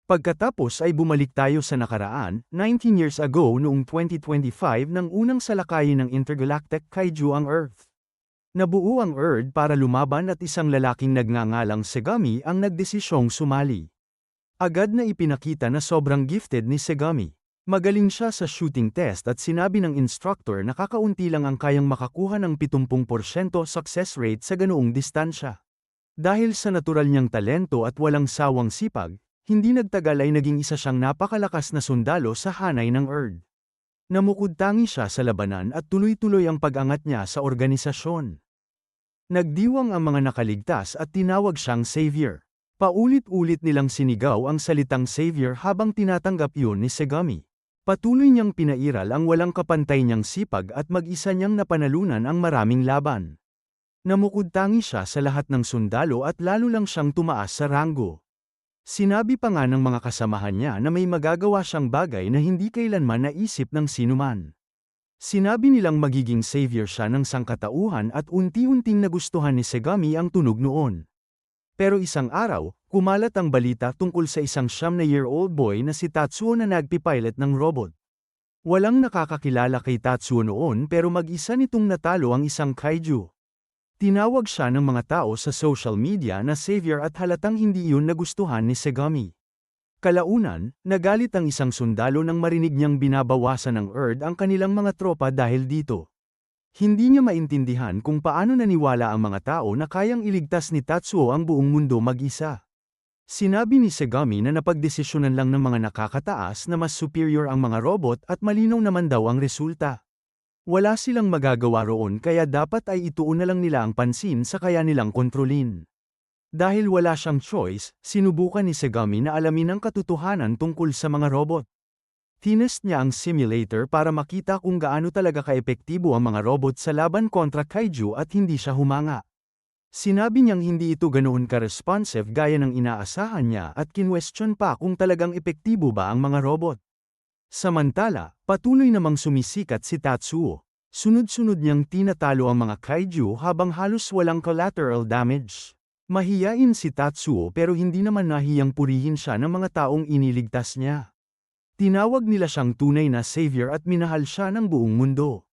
Pagkatapos ay bumalik tayo sa nakaraan, 19 years ago noong 2025 nang unang salakayin ng Intergalactic Kaiju ang Earth. Nabuo ang Earth para lumaban at isang lalaking nagngangalang Segami ang nagdesisyong sumali. Agad na ipinakita na sobrang gifted ni Segami. Magaling siya sa shooting test at sinabi ng instructor na kakaunti lang ang kayang makakuha ng 70% success rate sa ganoong distansya. Dahil sa natural niyang talento at walang sawang sipag, hindi nagtagal ay naging isa siyang napakalakas na sundalo sa hanay ng Earth. Namukod-tangi siya sa labanan at tuloy-tuloy ang pag-angat niya sa organisasyon. Nagdiwang ang mga nakaligtas at tinawag siyang savior. Paulit-ulit nilang sinigaw ang salitang savior habang tinatanggap yun ni Segami. Patuloy niyang pinairal ang walang kapantay niyang sipag at mag-isa niyang napanalunan ang maraming laban. Namukod-tangi siya sa lahat ng sundalo at lalo lang siyang tumaas sa ranggo. Sinabi pa nga ng mga kasamahan niya na may magagawa siyang bagay na hindi kailanman naisip ng sinuman. Sinabi nilang magiging savior siya ng sangkatauhan at unti-unting nagustuhan ni Segami ang tunog noon. Pero isang araw, kumalat ang balita tungkol sa isang 9-year-old boy na si Tatsuo na nagpipilot ng robot. Walang nakakakilala kay Tatsuo noon pero mag-isa nitong natalo ang isang kaiju. Tinawag siya ng mga tao sa social media na savior at halatang hindi iyon nagustuhan ni Segami. Kalaunan, nagalit ang isang sundalo nang marinig niyang binabawasan ng Earth ang kanilang mga tropa dahil dito. Hindi niya maintindihan kung paano naniwala ang mga tao na kayang iligtas ni Tatsuo ang buong mundo mag-isa. Sinabi ni Segami na napagdesisyonan lang ng mga nakakataas na mas superior ang mga robot at malinaw naman daw ang resulta. Wala silang magagawa roon kaya dapat ay ituon na lang nila ang pansin sa kaya nilang kontrolin. Dahil wala siyang choice, sinubukan ni Segami na alamin ang katotohanan tungkol sa mga robot. Tinest niya ang simulator para makita kung gaano talaga kaepektibo ang mga robot sa laban kontra kaiju at hindi siya humanga. Sinabi niyang hindi ito ganoon ka-responsive gaya ng inaasahan niya at kinwestiyon pa kung talagang epektibo ba ang mga robot. Samantala, patuloy namang sumisikat si Tatsuo. Sunod-sunod niyang tinatalo ang mga kaiju habang halos walang collateral damage. Mahiyain si Tatsuo pero hindi naman nahiyang purihin siya ng mga taong iniligtas niya. Tinawag nila siyang tunay na savior at minahal siya ng buong mundo.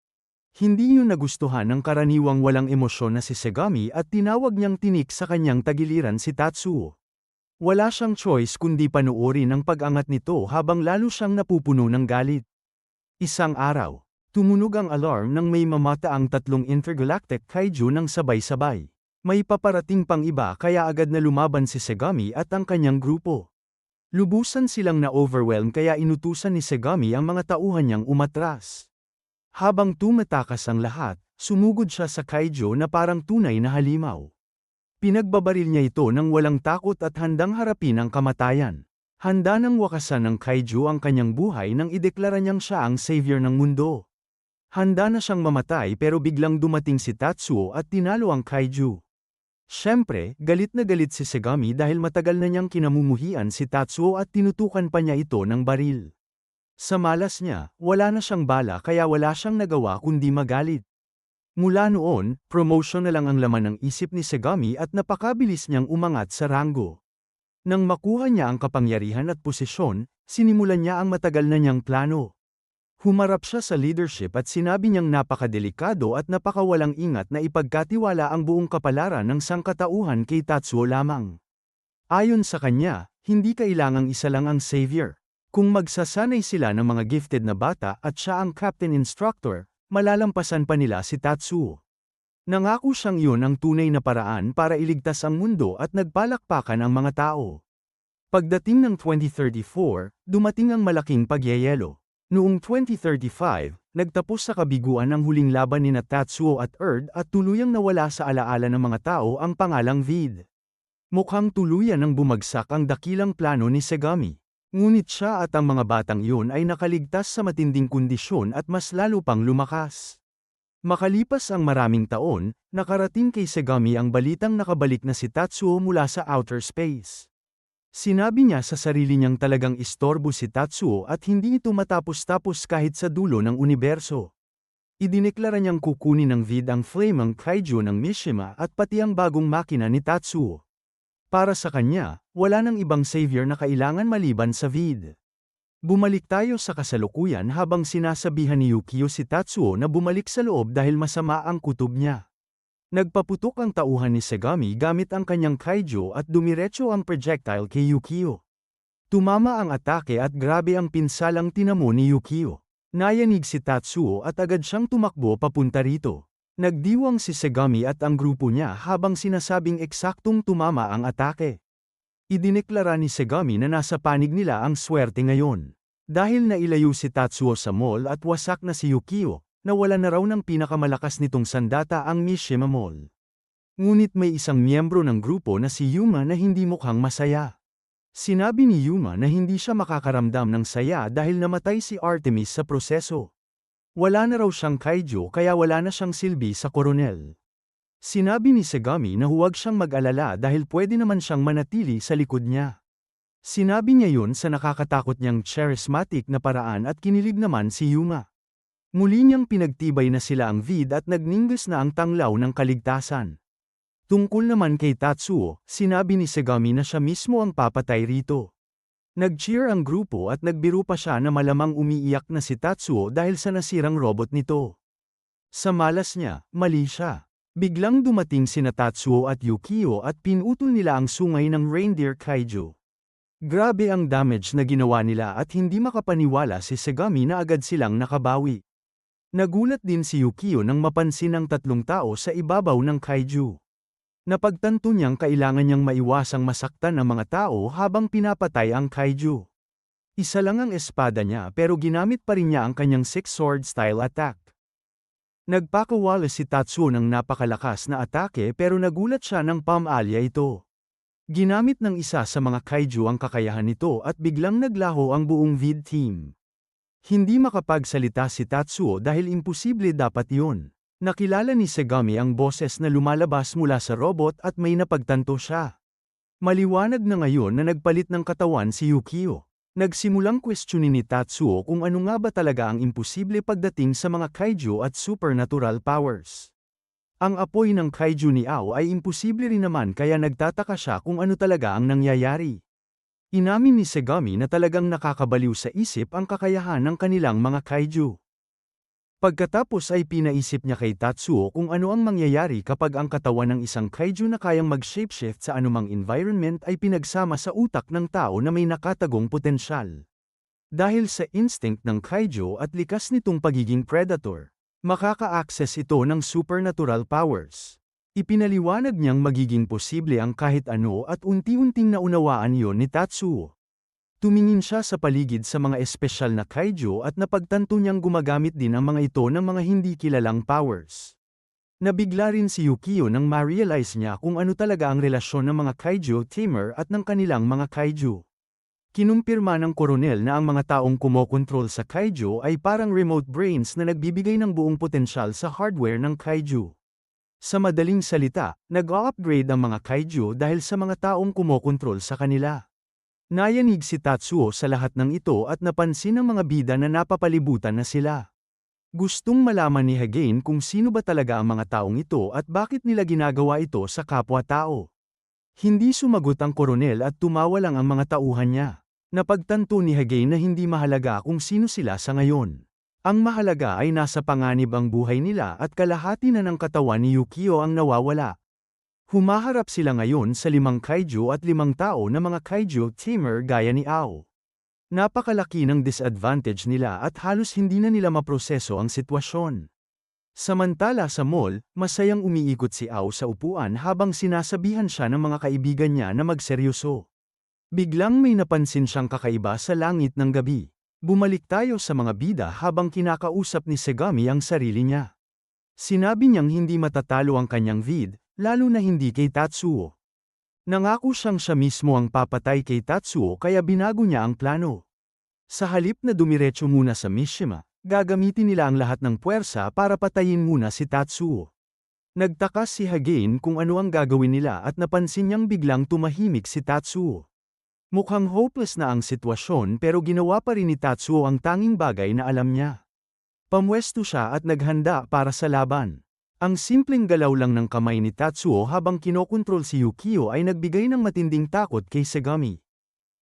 Hindi yun nagustuhan ng karaniwang walang emosyon na si Segami at tinawag niyang tinik sa kanyang tagiliran si Tatsuo. Wala siyang choice kundi panuorin ang pag-angat nito habang lalo siyang napupuno ng galit. Isang araw, tumunog ang alarm nang may mamata ang 3 intergalactic kaiju ng sabay-sabay. May paparating pang iba kaya agad na lumaban si Segami at ang kanyang grupo. Lubusan silang na-overwhelm kaya inutusan ni Segami ang mga tauhan niyang umatras. Habang tumatakas ang lahat, sumugod siya sa kaiju na parang tunay na halimaw. Pinagbabaril niya ito nang walang takot at handang harapin ang kamatayan. Handa nang wakasan ng kaiju ang kanyang buhay nang ideklara niyang siya ang savior ng mundo. Handa na siyang mamatay pero biglang dumating si Tatsuo at tinalo ang kaiju. Siyempre, galit na galit si Segami dahil matagal na niyang kinamumuhian si Tatsuo at tinutukan pa niya ito ng baril. Sa malas niya, wala na siyang bala kaya wala siyang nagawa kundi magalit. Mula noon, promotion na lang ang laman ng isip ni Segami at napakabilis niyang umangat sa ranggo. Nang makuha niya ang kapangyarihan at posisyon, sinimulan niya ang matagal na niyang plano. Humarap siya sa leadership at sinabi niyang napakadelikado at napakawalang ingat na ipagkatiwala ang buong kapalaran ng sangkatauhan kay Tatsuo lamang. Ayon sa kanya, hindi kailangang isa lang ang savior. Kung magsasanay sila ng mga gifted na bata at siya ang captain instructor, malalampasan pa nila si Tatsuo. Nangako siyang iyon ang tunay na paraan para iligtas ang mundo at nagpalakpakan ang mga tao. Pagdating ng 2034, dumating ang malaking pagyeyelo. Noong 2035, nagtapos sa kabiguan ang huling laban nina Tatsuo at Earth at tuluyang nawala sa alaala ng mga tao ang pangalang Vid. Mukhang tuluyan ang bumagsak ang dakilang plano ni Segami. Ngunit siya at ang mga batang iyon ay nakaligtas sa matinding kondisyon at mas lalo pang lumakas. Makalipas ang maraming taon, nakarating kay Segami ang balitang nakabalik na si Tatsuo mula sa outer space. Sinabi niya sa sarili niyang talagang istorbo si Tatsuo at hindi ito matapos-tapos kahit sa dulo ng universo. Idineklara niyang kukunin ng Vid ang Flaming Kaiju ng Mishima at pati ang bagong makina ni Tatsuo. Para sa kanya, wala nang ibang savior na kailangan maliban sa Vid. Bumalik tayo sa kasalukuyan habang sinasabihan ni Yukio si Tatsuo na bumalik sa loob dahil masama ang kutob niya. Nagpaputok ang tauhan ni Segami gamit ang kanyang kaiju at dumiretso ang projectile kay Yukio. Tumama ang atake at grabe ang pinsalang tinamo ni Yukio. Nayanig si Tatsuo at agad siyang tumakbo papunta rito. Nagdiwang si Segami at ang grupo niya habang sinasabing eksaktong tumama ang atake. Idineklara ni Segami na nasa panig nila ang swerte ngayon. Dahil nailayo si Tatsuo sa mall at wasak na si Yukio, nawala na raw ng pinakamalakas nitong sandata ang Mishima Mall. Ngunit may isang miyembro ng grupo na si Yuma na hindi mukhang masaya. Sinabi ni Yuma na hindi siya makakaramdam ng saya dahil namatay si Artemis sa proseso. Wala na raw siyang kaiju kaya wala na siyang silbi sa koronel. Sinabi ni Segami na huwag siyang mag-alala dahil pwede naman siyang manatili sa likod niya. Sinabi niya yun sa nakakatakot niyang charismatic na paraan at kinilig naman si Yuma. Muli niyang pinagtibay na sila ang vid at nagninggas na ang tanglaw ng kaligtasan. Tungkol naman kay Tatsuo, sinabi ni Segami na siya mismo ang papatay rito. Nag-cheer ang grupo at nagbiro pa siya na malamang umiiyak na si Tatsuo dahil sa nasirang robot nito. Sa malas niya, mali siya. Biglang dumating sina Tatsuo at Yukio at pinutol nila ang sungay ng reindeer kaiju. Grabe ang damage na ginawa nila at hindi makapaniwala si Segami na agad silang nakabawi. Nagulat din si Yukio nang mapansin ang tatlong tao sa ibabaw ng kaiju. Napagtanto niyang kailangan niyang maiwasang masaktan ang mga tao habang pinapatay ang kaiju. Isa lang ang espada niya pero ginamit pa rin niya ang kanyang six-sword style attack. Nagpakawala si Tatsuo ng napakalakas na atake pero nagulat siya ng pam-alya ito. Ginamit ng isa sa mga kaiju ang kakayahan nito at biglang naglaho ang buong vid team. Hindi makapagsalita si Tatsuo dahil imposible dapat yun. Nakilala ni Segami ang boses na lumalabas mula sa robot at may napagtanto siya. Maliwanag na ngayon na nagpalit ng katawan si Yukio. Nagsimulang questionin ni Tatsuo kung ano nga ba talaga ang imposible pagdating sa mga kaiju at supernatural powers. Ang apoy ng kaiju ni Ao ay imposible rin naman kaya nagtataka siya kung ano talaga ang nangyayari. Inamin ni Segami na talagang nakakabaliw sa isip ang kakayahan ng kanilang mga kaiju. Pagkatapos ay pinaisip niya kay Tatsuo kung ano ang mangyayari kapag ang katawan ng isang kaiju na kayang mag-shapeshift sa anumang environment ay pinagsama sa utak ng tao na may nakatagong potensyal. Dahil sa instinct ng kaiju at likas nitong pagiging predator, makaka-access ito ng supernatural powers. Ipinaliwanag niyang magiging posible ang kahit ano at unti-unting naunawaan yon ni Tatsuo. Tumingin siya sa paligid sa mga espesyal na kaiju at napagtanto niyang gumagamit din ang mga ito ng mga hindi kilalang powers. Nabigla rin si Yukio nang ma-realize niya kung ano talaga ang relasyon ng mga kaiju tamer at ng kanilang mga kaiju. Kinumpirma ng koronel na ang mga taong kumokontrol sa kaiju ay parang remote brains na nagbibigay ng buong potensyal sa hardware ng kaiju. Sa madaling salita, nag-upgrade ang mga kaiju dahil sa mga taong kumokontrol sa kanila. Nayanig si Tatsuo sa lahat ng ito at napansin ng mga bida na napapalibutan na sila. Gustong malaman ni Hagane kung sino ba talaga ang mga taong ito at bakit nila ginagawa ito sa kapwa-tao. Hindi sumagot ang koronel at tumawa lang ang mga tauhan niya. Napagtanto ni Hagane na hindi mahalaga kung sino sila sa ngayon. Ang mahalaga ay nasa panganib ang buhay nila at kalahati na ng katawan ni Yukio ang nawawala. Humaharap sila ngayon sa 5 kaiju at 5 tao na mga kaiju tamer gaya ni Ao. Napakalaki ng disadvantage nila at halos hindi na nila maproseso ang sitwasyon. Samantala sa mall, masayang umiikot si Ao sa upuan habang sinasabihan siya ng mga kaibigan niya na magseryoso. Biglang may napansin siyang kakaiba sa langit ng gabi. Bumalik tayo sa mga bida habang kinakausap ni Segami ang sarili niya. Sinabi niyang hindi matatalo ang kanyang vid, lalo na hindi kay Tatsuo. Nangako siyang siya mismo ang papatay kay Tatsuo kaya binago niya ang plano. Sa halip na dumiretso muna sa Mishima, gagamitin nila ang lahat ng puwersa para patayin muna si Tatsuo. Nagtaka si Hagane kung ano ang gagawin nila at napansin niyang biglang tumahimik si Tatsuo. Mukhang hopeless na ang sitwasyon pero ginawa pa rin ni Tatsuo ang tanging bagay na alam niya. Pamwesto siya at naghanda para sa laban. Ang simpleng galaw lang ng kamay ni Tatsuo habang kinokontrol si Yukio ay nagbigay ng matinding takot kay Segami.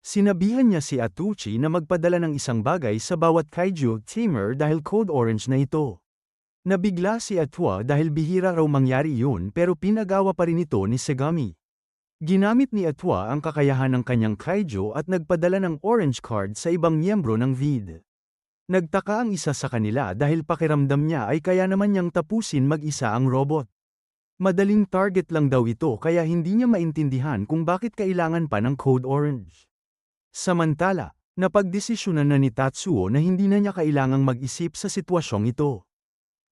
Sinabihan niya si Atuchi na magpadala ng isang bagay sa bawat kaiju tamer dahil code orange na ito. Nabigla si Atwa dahil bihira raw mangyari yun pero pinagawa pa rin ito ni Segami. Ginamit ni Atwa ang kakayahan ng kanyang kaiju at nagpadala ng orange card sa ibang miyembro ng VID. Nagtaka ang isa sa kanila dahil pakiramdam niya ay kaya naman niyang tapusin mag-isa ang robot. Madaling target lang daw ito kaya hindi niya maintindihan kung bakit kailangan pa ng code orange. Samantala, napagdesisyonan na ni Tatsuo na hindi na niya kailangang mag-isip sa sitwasyong ito.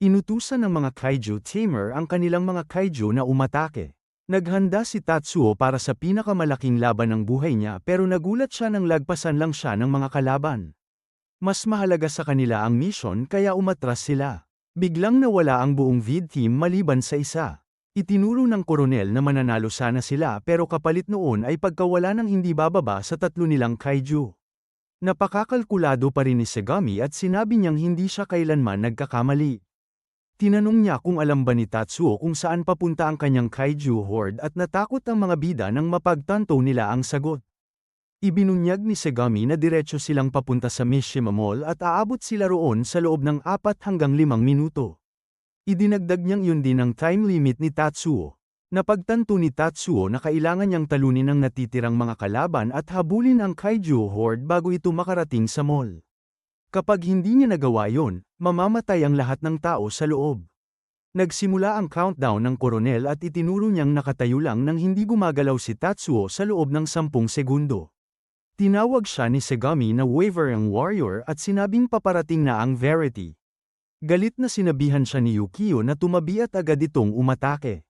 Inutusan ng mga kaiju tamer ang kanilang mga kaiju na umatake. Naghanda si Tatsuo para sa pinakamalaking laban ng buhay niya pero nagulat siya nang lagpasan lang siya ng mga kalaban. Mas mahalaga sa kanila ang mission kaya umatras sila. Biglang nawala ang buong VID team maliban sa isa. Itinuro ng koronel na mananalo sana sila pero kapalit noon ay pagkawala ng hindi bababa sa tatlo nilang kaiju. Napakakalkulado pa rin ni Segami at sinabi niyang hindi siya kailanman nagkakamali. Tinanong niya kung alam ba ni Tatsuo kung saan papunta ang kanyang kaiju horde at natakot ang mga bida nang mapagtanto nila ang sagot. Ibinunyag ni Segami na diretso silang papunta sa Mishima Mall at aabot sila roon sa loob ng 4 hanggang 5 minuto. Idinagdag niyang yun din ang time limit ni Tatsuo. Napagtanto ni Tatsuo na kailangan niyang talunin ang natitirang mga kalaban at habulin ang kaiju horde bago ito makarating sa mall. Kapag hindi niya nagawa yon, mamamatay ang lahat ng tao sa loob. Nagsimula ang countdown ng koronel at itinuro niyang nakatayo lang nang hindi gumagalaw si Tatsuo sa loob ng 10 segundo. Tinawag siya ni Segami na Wavering Warrior at sinabing paparating na ang Verity. Galit na sinabihan siya ni Yukio na tumabi at agad itong umatake.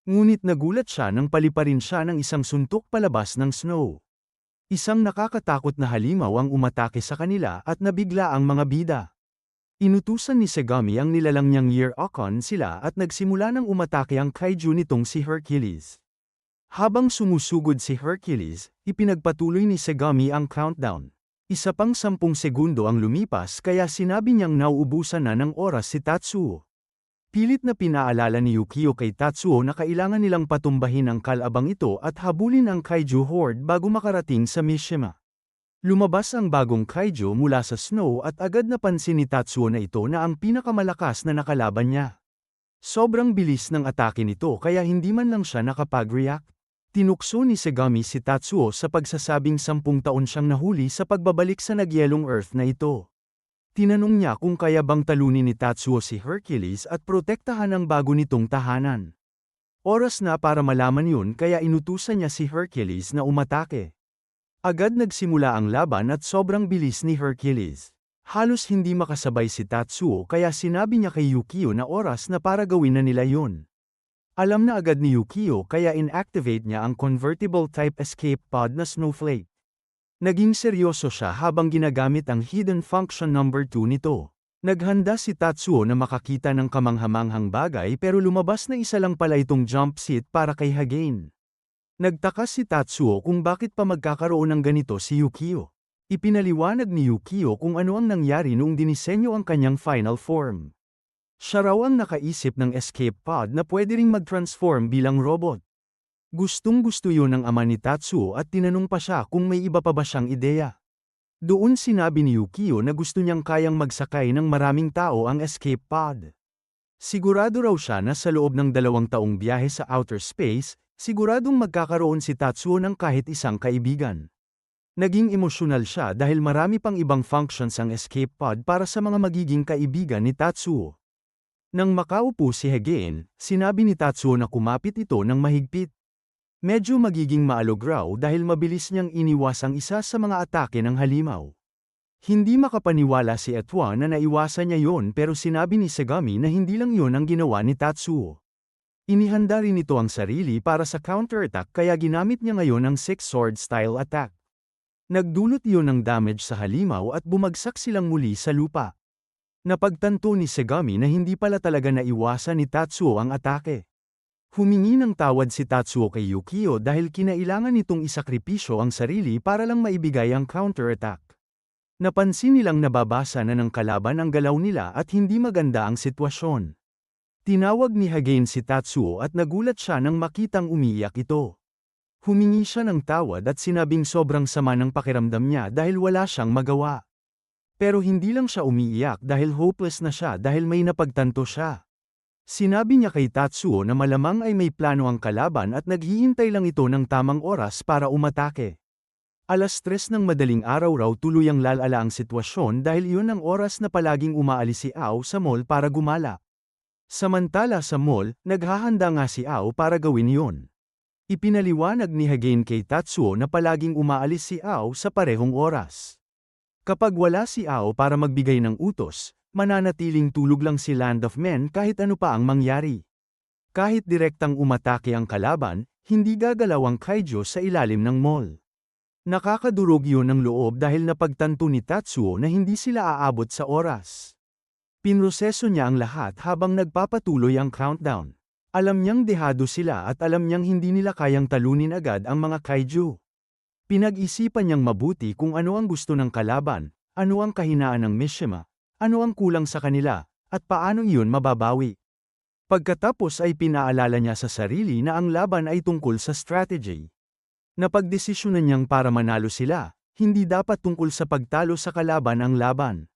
Ngunit nagulat siya nang paliparin siya ng isang suntok palabas ng snow. Isang nakakatakot na halimaw ang umatake sa kanila at nabigla ang mga bida. Inutusan ni Segami ang nilalang niyang Year-Akon sila at nagsimula ng umatake ang kaiju nitong si Hercules. Habang sumusugod si Hercules, ipinagpatuloy ni Segami ang countdown. Isa pang 10 segundo ang lumipas kaya sinabi niyang nauubusan na ng oras si Tatsuo. Pilit na pinaalala ni Yukio kay Tatsuo na kailangan nilang patumbahin ang kalabang ito at habulin ang kaiju horde bago makarating sa Mishima. Lumabas ang bagong kaiju mula sa snow at agad napansin ni Tatsuo na ito na ang pinakamalakas na nakalaban niya. Sobrang bilis ng atake nito kaya hindi man lang siya nakapag-react. Tinukso ni Segami si Tatsuo sa pagsasabing 10 taon siyang nahuli sa pagbabalik sa nagyelong Earth na ito. Tinanong niya kung kaya bang talunin ni Tatsuo si Hercules at protektahan ang bago nitong tahanan. Oras na para malaman yun kaya inutusan niya si Hercules na umatake. Agad nagsimula ang laban at sobrang bilis ni Hercules. Halos hindi makasabay si Tatsuo kaya sinabi niya kay Yukio na oras na para gawin na nila yun. Alam na agad ni Yukio kaya inactivate niya ang convertible type escape pod na Snowflake. Naging seryoso siya habang ginagamit ang hidden function number 2 nito. Naghanda si Tatsuo na makakita ng kamanghamanghang bagay pero lumabas na isa lang pala itong jump seat para kay Hagane. Nagtaka si Tatsuo kung bakit pa magkakaroon ng ganito si Yukio. Ipinaliwanag ni Yukio kung ano ang nangyari noong dinisenyo ang kanyang final form. Siya raw ang nakaisip ng escape pod na pwede ring mag-transform bilang robot. Gustong-gusto yun ng ama ni Tatsuo at tinanong pa siya kung may iba pa ba siyang ideya. Doon sinabi ni Yukio na gusto niyang kayang magsakay ng maraming tao ang escape pod. Sigurado raw siya na sa loob ng 2 taong biyahe sa outer space, siguradong magkakaroon si Tatsuo ng kahit isang kaibigan. Naging emosyonal siya dahil marami pang ibang functions ang escape pod para sa mga magiging kaibigan ni Tatsuo. Nang makaupo si Hagane, sinabi ni Tatsuo na kumapit ito ng mahigpit. Medyo magiging maalog raw dahil mabilis niyang iniwas ang isa sa mga atake ng halimaw. Hindi makapaniwala si Etwa na naiwasan niya yon pero sinabi ni Segami na hindi lang yon ang ginawa ni Tatsuo. Inihanda rin ito ang sarili para sa counterattack kaya ginamit niya ngayon ang Six Sword style attack. Nagdulot iyon ng damage sa halimaw at bumagsak silang muli sa lupa. Napagtanto ni Segami na hindi pala talaga naiwasan ni Tatsuo ang atake. Humingi ng tawad si Tatsuo kay Yukio dahil kinailangan nitong isakripisyo ang sarili para lang maibigay ang counterattack. Napansin nilang nababasa na ng kalaban ang galaw nila at hindi maganda ang sitwasyon. Tinawag ni Hagane si Tatsuo at nagulat siya nang makitang umiiyak ito. Humingi siya ng tawad at sinabing sobrang sama ng pakiramdam niya dahil wala siyang magawa. Pero hindi lang siya umiiyak dahil hopeless na siya dahil may napagtanto siya. Sinabi niya kay Tatsuo na malamang ay may plano ang kalaban at naghihintay lang ito ng tamang oras para umatake. 3:00 ng madaling araw raw tuluyang lalala ang sitwasyon dahil iyon ang oras na palaging umaalis si Ao sa mall para gumala. Samantala sa mall, naghahanda nga si Ao para gawin iyon. Ipinaliwanag ni Hagane kay Tatsuo na palaging umaalis si Ao sa parehong oras. Kapag wala si Ao para magbigay ng utos, mananatiling tulog lang si Land of Men kahit ano pa ang mangyari. Kahit direktang umatake ang kalaban, hindi gagalaw ang kaiju sa ilalim ng mall. Nakakadurog yun ng loob dahil napagtanto ni Tatsuo na hindi sila aabot sa oras. Pinroseso niya ang lahat habang nagpapatuloy ang countdown. Alam niyang dehado sila at alam niyang hindi nila kayang talunin agad ang mga kaiju. Pinag-isipan niyang mabuti kung ano ang gusto ng kalaban, ano ang kahinaan ng Mishima, ano ang kulang sa kanila, at paano iyon mababawi. Pagkatapos ay pinaalala niya sa sarili na ang laban ay tungkol sa strategy. Napagdesisyonan niyang para manalo sila, hindi dapat tungkol sa pagtalo sa kalaban ang laban.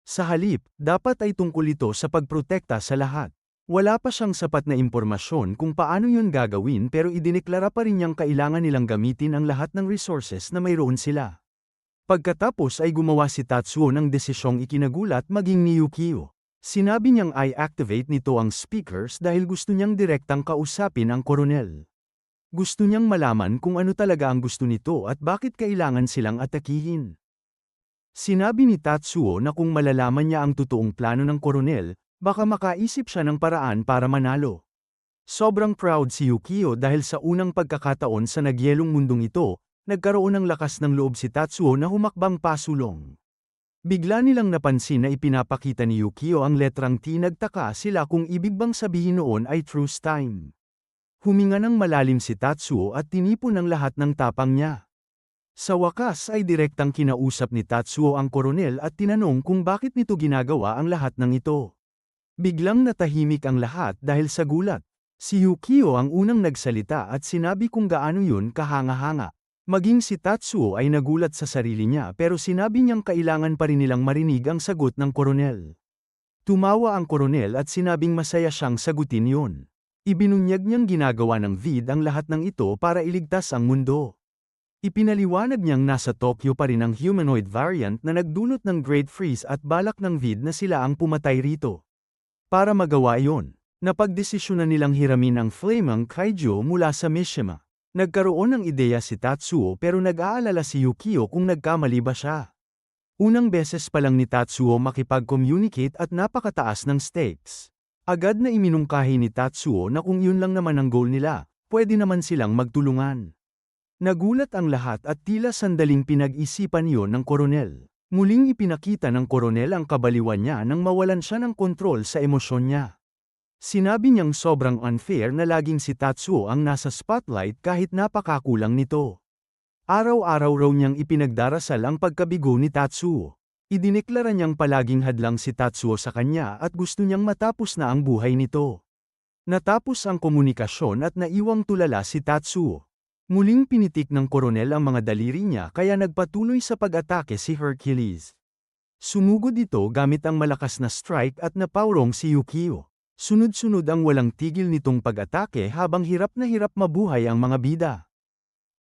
Sa halip, dapat ay tungkol ito sa pagprotekta sa lahat. Wala pa siyang sapat na impormasyon kung paano yun gagawin pero idineklara pa rin niyang kailangan nilang gamitin ang lahat ng resources na mayroon sila. Pagkatapos ay gumawa si Tatsuo ng desisyong ikinagulat maging ni Yukio. Sinabi niyang i-activate nito ang speakers dahil gusto niyang direktang kausapin ang koronel. Gusto niyang malaman kung ano talaga ang gusto nito at bakit kailangan silang atakihin. Sinabi ni Tatsuo na kung malalaman niya ang totoong plano ng koronel, baka makaisip siya ng paraan para manalo. Sobrang proud si Yukio dahil sa unang pagkakataon sa nagyelong mundong ito, nagkaroon ng lakas ng loob si Tatsuo na humakbang pasulong. Bigla nilang napansin na ipinapakita ni Yukio ang letrang T. Nagtaka sila kung ibig bang sabihin noon ay truce time. Huminga ng malalim si Tatsuo at tinipon ang lahat ng tapang niya. Sa wakas ay direktang kinausap ni Tatsuo ang koronel at tinanong kung bakit nito ginagawa ang lahat ng ito. Biglang natahimik ang lahat dahil sa gulat. Si Yukio ang unang nagsalita at sinabi kung gaano yun kahanga-hanga. Maging si Tatsuo ay nagulat sa sarili niya pero sinabi niyang kailangan pa rin nilang marinig ang sagot ng koronel. Tumawa ang koronel at sinabing masaya siyang sagutin yun. Ibinunyag niyang ginagawa ng VID ang lahat ng ito para iligtas ang mundo. Ipinaliwanag niyang nasa Tokyo pa rin ang humanoid variant na nagdulot ng Great Freeze at balak ng VID na sila ang pumatay rito. Para magawa iyon, napagdesisyonan nilang hiramin ang Flaming Kaiju mula sa Mishima. Nagkaroon ng ideya si Tatsuo pero nag-aalala si Yukio kung nagkamali ba siya. Unang beses pa lang ni Tatsuo makipag-communicate at napakataas ng stakes. Agad na iminungkahi ni Tatsuo na kung yun lang naman ang goal nila, pwede naman silang magtulungan. Nagulat ang lahat at tila sandaling pinag-isipan iyon ng koronel. Muling ipinakita ng koronel ang kabaliwan niya nang mawalan siya ng kontrol sa emosyon niya. Sinabi niyang sobrang unfair na laging si Tatsuo ang nasa spotlight kahit napakakulang nito. Araw-araw raw niyang ipinagdarasal ang pagkabigo ni Tatsuo. Idineklara niyang palaging hadlang si Tatsuo sa kanya at gusto niyang matapos na ang buhay nito. Natapos ang komunikasyon at naiwang tulala si Tatsuo. Muling pinitik ng koronel ang mga daliri niya kaya nagpatuloy sa pag-atake si Hercules. Sumugod ito gamit ang malakas na strike at napaurong si Yukio. Sunod-sunod ang walang tigil nitong pag-atake habang hirap na hirap mabuhay ang mga bida.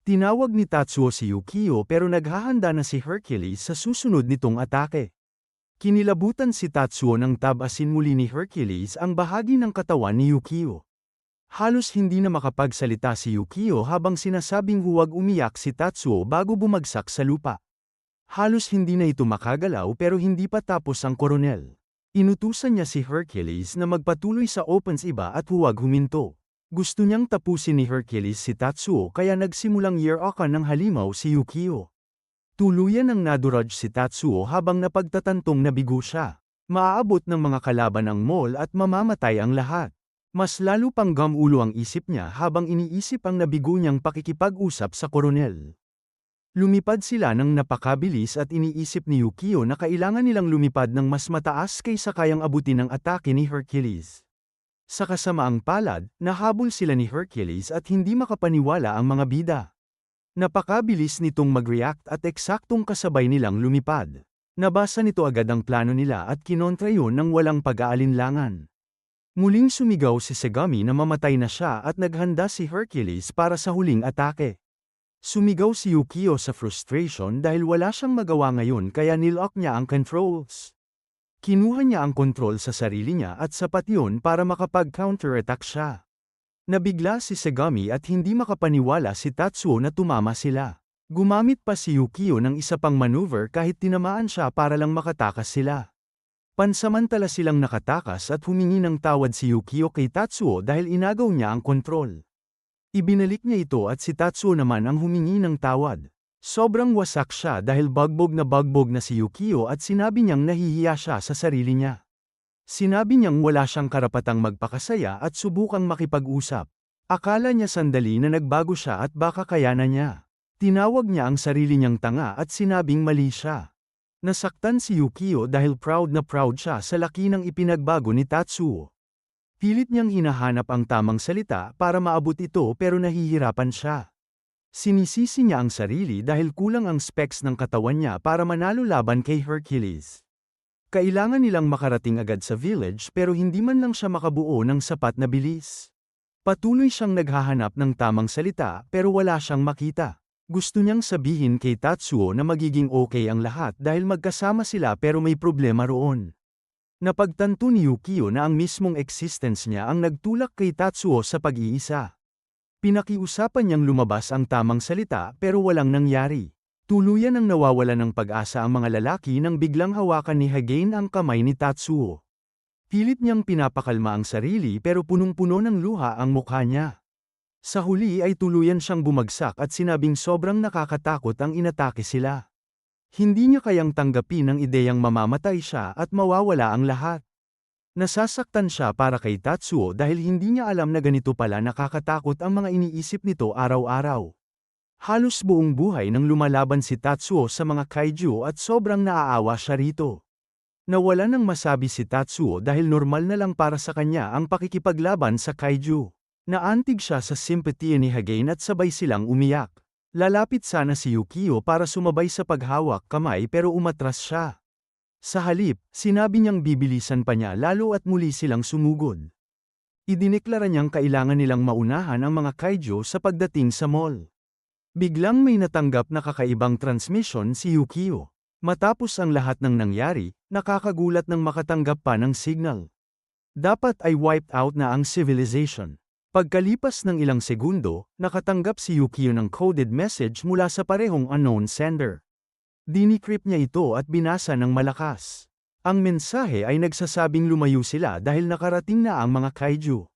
Tinawag ni Tatsuo si Yukio pero naghahanda na si Hercules sa susunod nitong atake. Kinilabutan si Tatsuo nang tabasin muli ni Hercules ang bahagi ng katawan ni Yukio. Halos hindi na makapagsalita si Yukio habang sinasabing huwag umiyak si Tatsuo bago bumagsak sa lupa. Halos hindi na ito makagalaw pero hindi pa tapos ang koronel. Inutusan niya si Hercules na magpatuloy sa opens iba at huwag huminto. Gusto niyang tapusin ni Hercules si Tatsuo kaya nagsimulang year-okan ng halimaw si Yukio. Tuluyan ang naduraj si Tatsuo habang napagtatantong nabigo siya. Maaabot ng mga kalaban ang mall at mamamatay ang lahat. Mas lalo pang gamulo ang isip niya habang iniisip ang nabigo niyang pakikipag-usap sa koronel. Lumipad sila ng napakabilis at iniisip ni Yukio na kailangan nilang lumipad ng mas mataas kaysa kayang abutin ng atake ni Hercules. Sa kasamaang palad, nahabol sila ni Hercules at hindi makapaniwala ang mga bida. Napakabilis nitong mag-react at eksaktong kasabay nilang lumipad. Nabasa nito agad ang plano nila at kinontra yun ng walang pag-aalinlangan. Muling sumigaw si Segami na mamatay na siya at naghanda si Hercules para sa huling atake. Sumigaw si Yukio sa frustration dahil wala siyang magawa ngayon kaya nilock niya ang controls. Kinuha niya ang kontrol sa sarili niya at sapat yun para makapag-counterattack siya. Nabigla si Segami at hindi makapaniwala si Tatsuo na tumama sila. Gumamit pa si Yukio ng isa pang maneuver kahit tinamaan siya para lang makatakas sila. Pansamantala silang nakatakas at humingi ng tawad si Yukio kay Tatsuo dahil inagaw niya ang kontrol. Ibinalik niya ito at si Tatsuo naman ang humingi ng tawad. Sobrang wasak siya dahil bagbog na si Yukio at sinabi niyang nahihiya siya sa sarili niya. Sinabi niyang wala siyang karapatang magpakasaya at subukang makipag-usap. Akala niya sandali na nagbago siya at baka kayanan niya. Tinawag niya ang sarili niyang tanga at sinabing mali siya. Nasaktan si Yukio dahil proud na proud siya sa laki ng ipinagbago ni Tatsuo. Pilit niyang hinahanap ang tamang salita para maabot ito pero nahihirapan siya. Sinisisi niya ang sarili dahil kulang ang specs ng katawan niya para manalo laban kay Hercules. Kailangan nilang makarating agad sa village pero hindi man lang siya makabuo ng sapat na bilis. Patuloy siyang naghahanap ng tamang salita pero wala siyang makita. Gusto niyang sabihin kay Tatsuo na magiging okay ang lahat dahil magkasama sila pero may problema roon. Napagtanto ni Yukio na ang mismong existence niya ang nagtulak kay Tatsuo sa pag-iisa. Pinakiusapan niyang lumabas ang tamang salita pero walang nangyari. Tuluyan ang nawawala ng pag-asa ang mga lalaki nang biglang hawakan ni Hagane ang kamay ni Tatsuo. Pilit niyang pinapakalma ang sarili pero punong-puno ng luha ang mukha niya. Sa huli ay tuluyan siyang bumagsak at sinabing sobrang nakakatakot ang inatake sila. Hindi niya kayang tanggapin ang ideyang mamamatay siya at mawawala ang lahat. Nasasaktan siya para kay Tatsuo dahil hindi niya alam na ganito pala nakakatakot ang mga iniisip nito araw-araw. Halos buong buhay nang lumalaban si Tatsuo sa mga kaiju at sobrang naaawa siya rito. Nawala nang masabi si Tatsuo dahil normal na lang para sa kanya ang pakikipaglaban sa kaiju. Naantig siya sa simpatiya ni Hagane at sabay silang umiyak. Lalapit sana si Yukio para sumabay sa paghawak kamay pero umatras siya. Sa halip, sinabi niyang bibilisan pa niya lalo at muli silang sumugod. Idineklara niyang kailangan nilang maunahan ang mga kaiju sa pagdating sa mall. Biglang may natanggap na kakaibang transmission si Yukio. Matapos ang lahat ng nangyari, nakakagulat nang makatanggap pa ng signal. Dapat ay wiped out na ang civilization. Pagkalipas ng ilang segundo, nakatanggap si Yukio ng coded message mula sa parehong unknown sender. Dinikrypt niya ito at binasa ng malakas. Ang mensahe ay nagsasabing lumayo sila dahil nakarating na ang mga kaiju.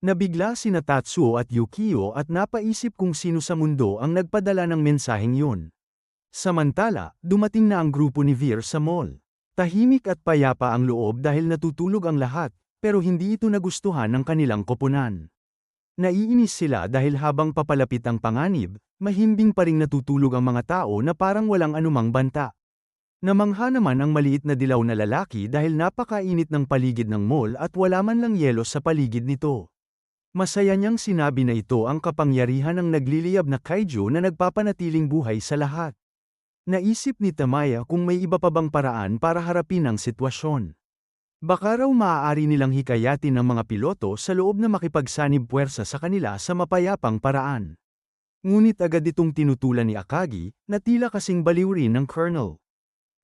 Nabigla sina Tatsuo at Yukio at napaisip kung sino sa mundo ang nagpadala ng mensaheng yun. Samantala, dumating na ang grupo ni Veer sa mall. Tahimik at payapa ang loob dahil natutulog ang lahat, pero hindi ito nagustuhan ng kanilang koponan. Naiinis sila dahil habang papalapit ang panganib, mahimbing pa ring natutulog ang mga tao na parang walang anumang banta. Namangha naman ang maliit na dilaw na lalaki dahil napakainit ng paligid ng mall at wala man lang yelo sa paligid nito. Masaya niyang sinabi na ito ang kapangyarihan ng nagliliyab na kaiju na nagpapanatiling buhay sa lahat. Naisip ni Tamaya kung may iba pa bang paraan para harapin ang sitwasyon. Baka raw maaari nilang hikayatin ng mga piloto sa loob na makipagsanib puwersa sa kanila sa mapayapang paraan. Ngunit agad itong tinutulan ni Akagi, na tila kasing baliw rin ng Colonel.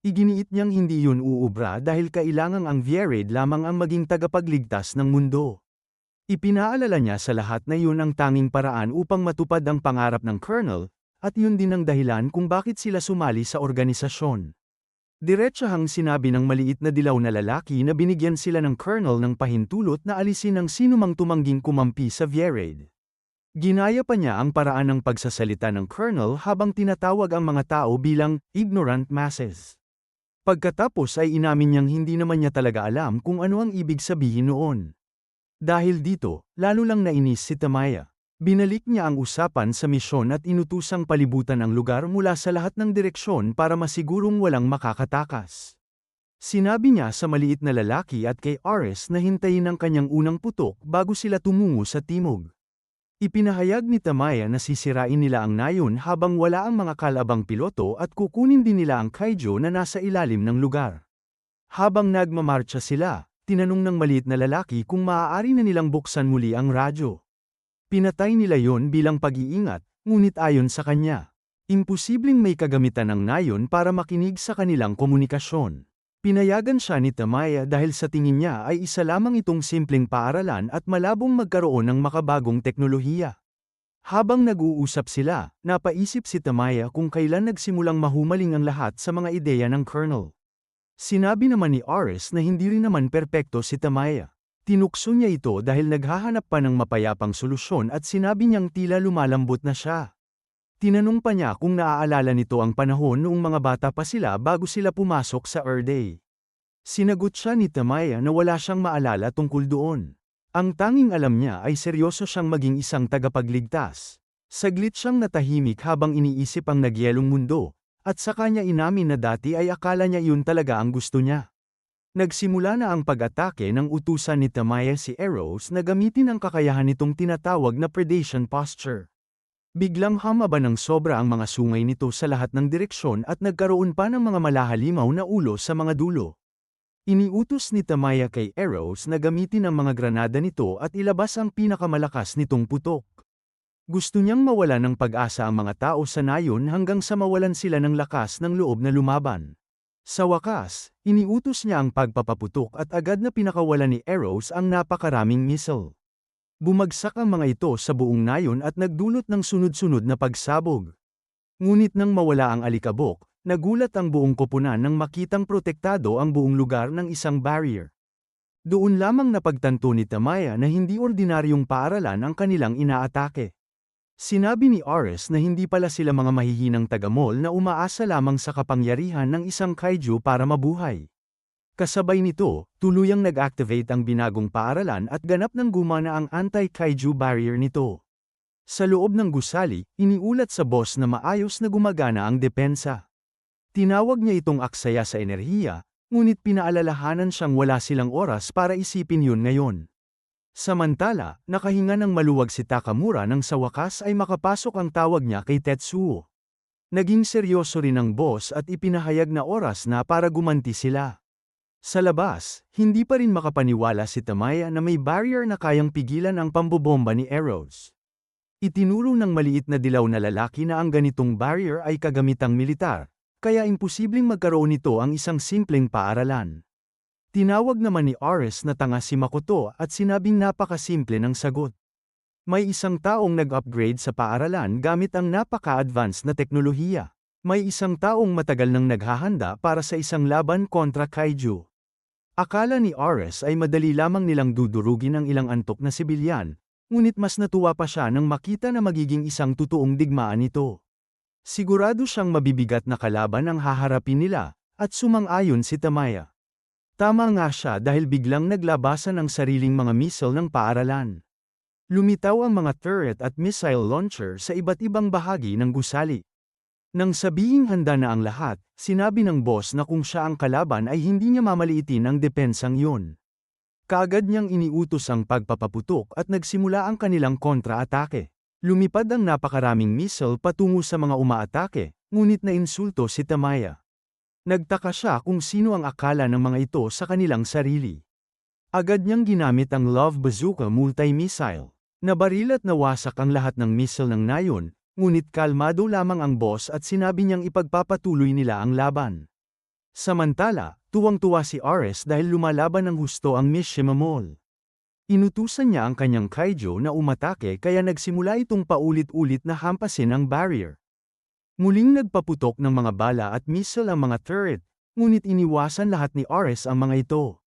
Iginiit niyang hindi yun uubra dahil kailangang ang Vierade lamang ang maging tagapagligtas ng mundo. Ipinaalala niya sa lahat na yun ang tanging paraan upang matupad ang pangarap ng Colonel, at yun din ang dahilan kung bakit sila sumali sa organisasyon. Diretsahang sinabi ng maliit na dilaw na lalaki na binigyan sila ng Colonel ng pahintulot na alisin ang sinumang tumangging kumampi sa Vierade. Ginaya pa niya ang paraan ng pagsasalita ng Colonel habang tinatawag ang mga tao bilang ignorant masses. Pagkatapos ay inamin niyang hindi naman niya talaga alam kung ano ang ibig sabihin noon. Dahil dito, lalo lang nainis si Tamaya. Binalik niya ang usapan sa misyon at inutusang palibutan ang lugar mula sa lahat ng direksyon para masigurong walang makakatakas. Sinabi niya sa maliit na lalaki at kay Ares na hintayin ang kanyang unang putok bago sila tumungo sa timog. Ipinahayag ni Tamaya na sisirain nila ang nayon habang wala ang mga kalabang piloto at kukunin din nila ang kaiju na nasa ilalim ng lugar. Habang nagmamarcha sila, tinanong ng maliit na lalaki kung maaari na nilang buksan muli ang radyo. Pinatay nila yon bilang pag-iingat, ngunit ayon sa kanya, imposibleng may kagamitan ng nayon para makinig sa kanilang komunikasyon. Pinayagan siya ni Tamaya dahil sa tingin niya ay isa lamang itong simpleng paaralan at malabong magkaroon ng makabagong teknolohiya. Habang nag-uusap sila, napaisip si Tamaya kung kailan nagsimulang mahumaling ang lahat sa mga ideya ng Colonel. Sinabi naman ni Ares na hindi rin naman perpekto si Tamaya. Tinukso niya ito dahil naghahanap pa ng mapayapang solusyon at sinabi niyang tila lumalambot na siya. Tinanong pa niya kung naaalala nito ang panahon noong mga bata pa sila bago sila pumasok sa Earthday. Sinagot siya ni Tamaya na wala siyang maalala tungkol doon. Ang tanging alam niya ay seryoso siyang maging isang tagapagligtas. Saglit siyang natahimik habang iniisip ang nagyelong mundo, at sa kanya inamin na dati ay akala niya iyon talaga ang gusto niya. Nagsimula na ang pag-atake ng utusan ni Tamaya si Eros na gamitin ang kakayahan nitong tinatawag na predation posture. Biglang humaba ng sobra ang mga sungay nito sa lahat ng direksyon at nagkaroon pa ng mga malahalimaw na ulo sa mga dulo. Iniutos ni Tamaya kay Eros na gamitin ang mga granada nito at ilabas ang pinakamalakas nitong putok. Gusto niyang mawala ng pag-asa ang mga tao sa nayon hanggang sa mawalan sila ng lakas ng loob na lumaban. Sa wakas, iniutos niya ang pagpapaputok at agad na pinakawalan ni Eros ang napakaraming missile. Bumagsak ang mga ito sa buong nayon at nagdulot ng sunod-sunod na pagsabog. Ngunit nang mawala ang alikabok, nagulat ang buong koponan nang makitang protektado ang buong lugar ng isang barrier. Doon lamang napagtanto ni Tamaya na hindi ordinaryong paaralan ang kanilang inaatake. Sinabi ni Ares na hindi pala sila mga mahihinang tagamol na umaasa lamang sa kapangyarihan ng isang kaiju para mabuhay. Kasabay nito, tuluyang nag-activate ang binagong paaralan at ganap ng gumana ang anti-kaiju barrier nito. Sa loob ng gusali, iniulat sa boss na maayos na gumagana ang depensa. Tinawag niya itong aksaya sa enerhiya, ngunit pinaalalahanan siyang wala silang oras para isipin yun ngayon. Samantala, nakahinga ng maluwag si Takamura nang sa wakas ay makapasok ang tawag niya kay Tetsuo. Naging seryoso rin ang boss at ipinahayag na oras na para gumanti sila. Sa labas, hindi pa rin makapaniwala si Tamaya na may barrier na kayang pigilan ang pambobomba ni Eros. Itinuro ng maliit na dilaw na lalaki na ang ganitong barrier ay kagamitang militar, kaya imposibleng magkaroon nito ang isang simpleng paaralan. Tinawag naman ni Ares na tanga si Makoto at sinabing napakasimple ng sagot. May isang taong nag-upgrade sa paaralan gamit ang napaka-advanced na teknolohiya. May isang taong matagal nang naghahanda para sa isang laban kontra kaiju. Akala ni Ares ay madali lamang nilang dudurugin ang ilang antok na sibilyan, ngunit mas natuwa pa siya nang makita na magiging isang totoong digmaan ito. Sigurado siyang mabibigat na kalaban ang haharapin nila, at sumang-ayon si Tamaya. Tama nga siya dahil biglang naglabasan ang sariling mga missile ng paaralan. Lumitaw ang mga turret at missile launcher sa iba't ibang bahagi ng gusali. Nang sabihing handa na ang lahat, sinabi ng boss na kung siya ang kalaban ay hindi niya mamaliitin ang depensang yun. Kaagad niyang iniutos ang pagpapaputok at nagsimula ang kanilang kontra-atake. Lumipad ang napakaraming missile patungo sa mga umaatake, ngunit nainsulto si Tamaya. Nagtaka siya kung sino ang akala ng mga ito sa kanilang sarili. Agad niyang ginamit ang Love Bazooka multi-missile. Nabaril at nawasak ang lahat ng missile ng nayon, ngunit kalmado lamang ang boss at sinabi niyang ipagpapatuloy nila ang laban. Samantala, tuwang-tuwa si Ares dahil lumalaban ng husto ang Miss Shimamol. Inutusan niya ang kanyang kaiju na umatake kaya nagsimula itong paulit-ulit na hampasin ang barrier. Muling nagpaputok ng mga bala at missile ang mga turret, ngunit iniwasan lahat ni Ares ang mga ito.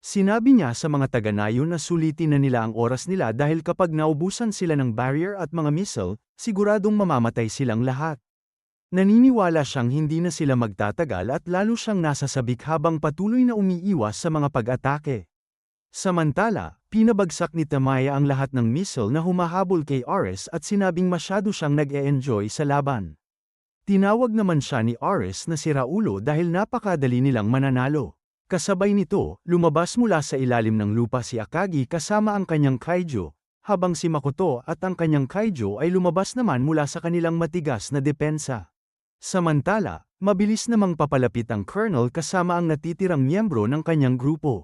Sinabi niya sa mga taga-nayon na sulitin na nila ang oras nila dahil kapag naubusan sila ng barrier at mga missile, siguradong mamamatay silang lahat. Naniniwala siyang hindi na sila magtatagal at lalo siyang nasasabik habang patuloy na umiiwas sa mga pag-atake. Samantala, pinabagsak ni Tamaya ang lahat ng missile na humahabol kay Ares at sinabing masyado siyang nag-e-enjoy sa laban. Tinawag naman siya ni Ares na si Raulo dahil napakadali nilang mananalo. Kasabay nito, lumabas mula sa ilalim ng lupa si Akagi kasama ang kanyang kaiju, habang si Makoto at ang kanyang kaiju ay lumabas naman mula sa kanilang matigas na depensa. Samantala, mabilis namang papalapit ang Colonel kasama ang natitirang miyembro ng kanyang grupo.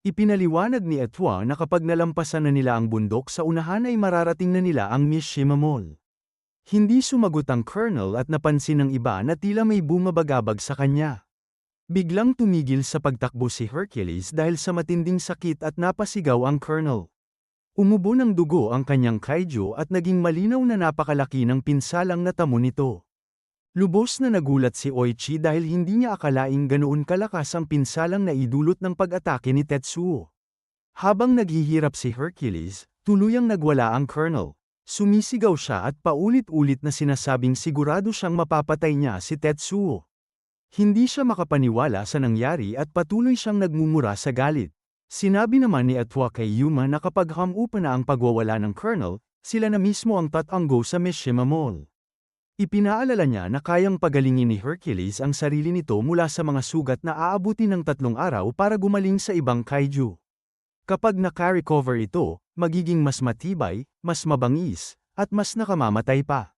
Ipinaliwanag ni Etwa na kapag nalampasan na nila ang bundok sa unahan ay mararating na nila ang Miss Shimamol. Hindi sumagot ang Colonel at napansin ng iba na tila may bumabagabag sa kanya. Biglang tumigil sa pagtakbo si Hercules dahil sa matinding sakit at napasigaw ang Colonel. Umubo ng dugo ang kanyang kaiju at naging malinaw na napakalaki ng pinsalang natamo nito. Lubos na nagulat si Oichi dahil hindi niya akalaing ganoon kalakas ang pinsalang naidulot ng pag-atake ni Tetsuo. Habang naghihirap si Hercules, tuluyang nagwala ang Colonel. Sumisigaw siya at paulit-ulit na sinasabing sigurado siyang mapapatay niya si Tetsuo. Hindi siya makapaniwala sa nangyari at patuloy siyang nagmumura sa galit. Sinabi naman ni Atwa kay Yuma na kapag hamupa na ang pagwawala ng Colonel, sila na mismo ang tatanggo sa Mishima Mall. Ipinaalala niya na kayang pagalingin ni Hercules ang sarili nito mula sa mga sugat na aabutin ng 3 araw para gumaling sa ibang kaiju. Kapag naka-recover ito, magiging mas matibay, mas mabangis, at mas nakamamatay pa.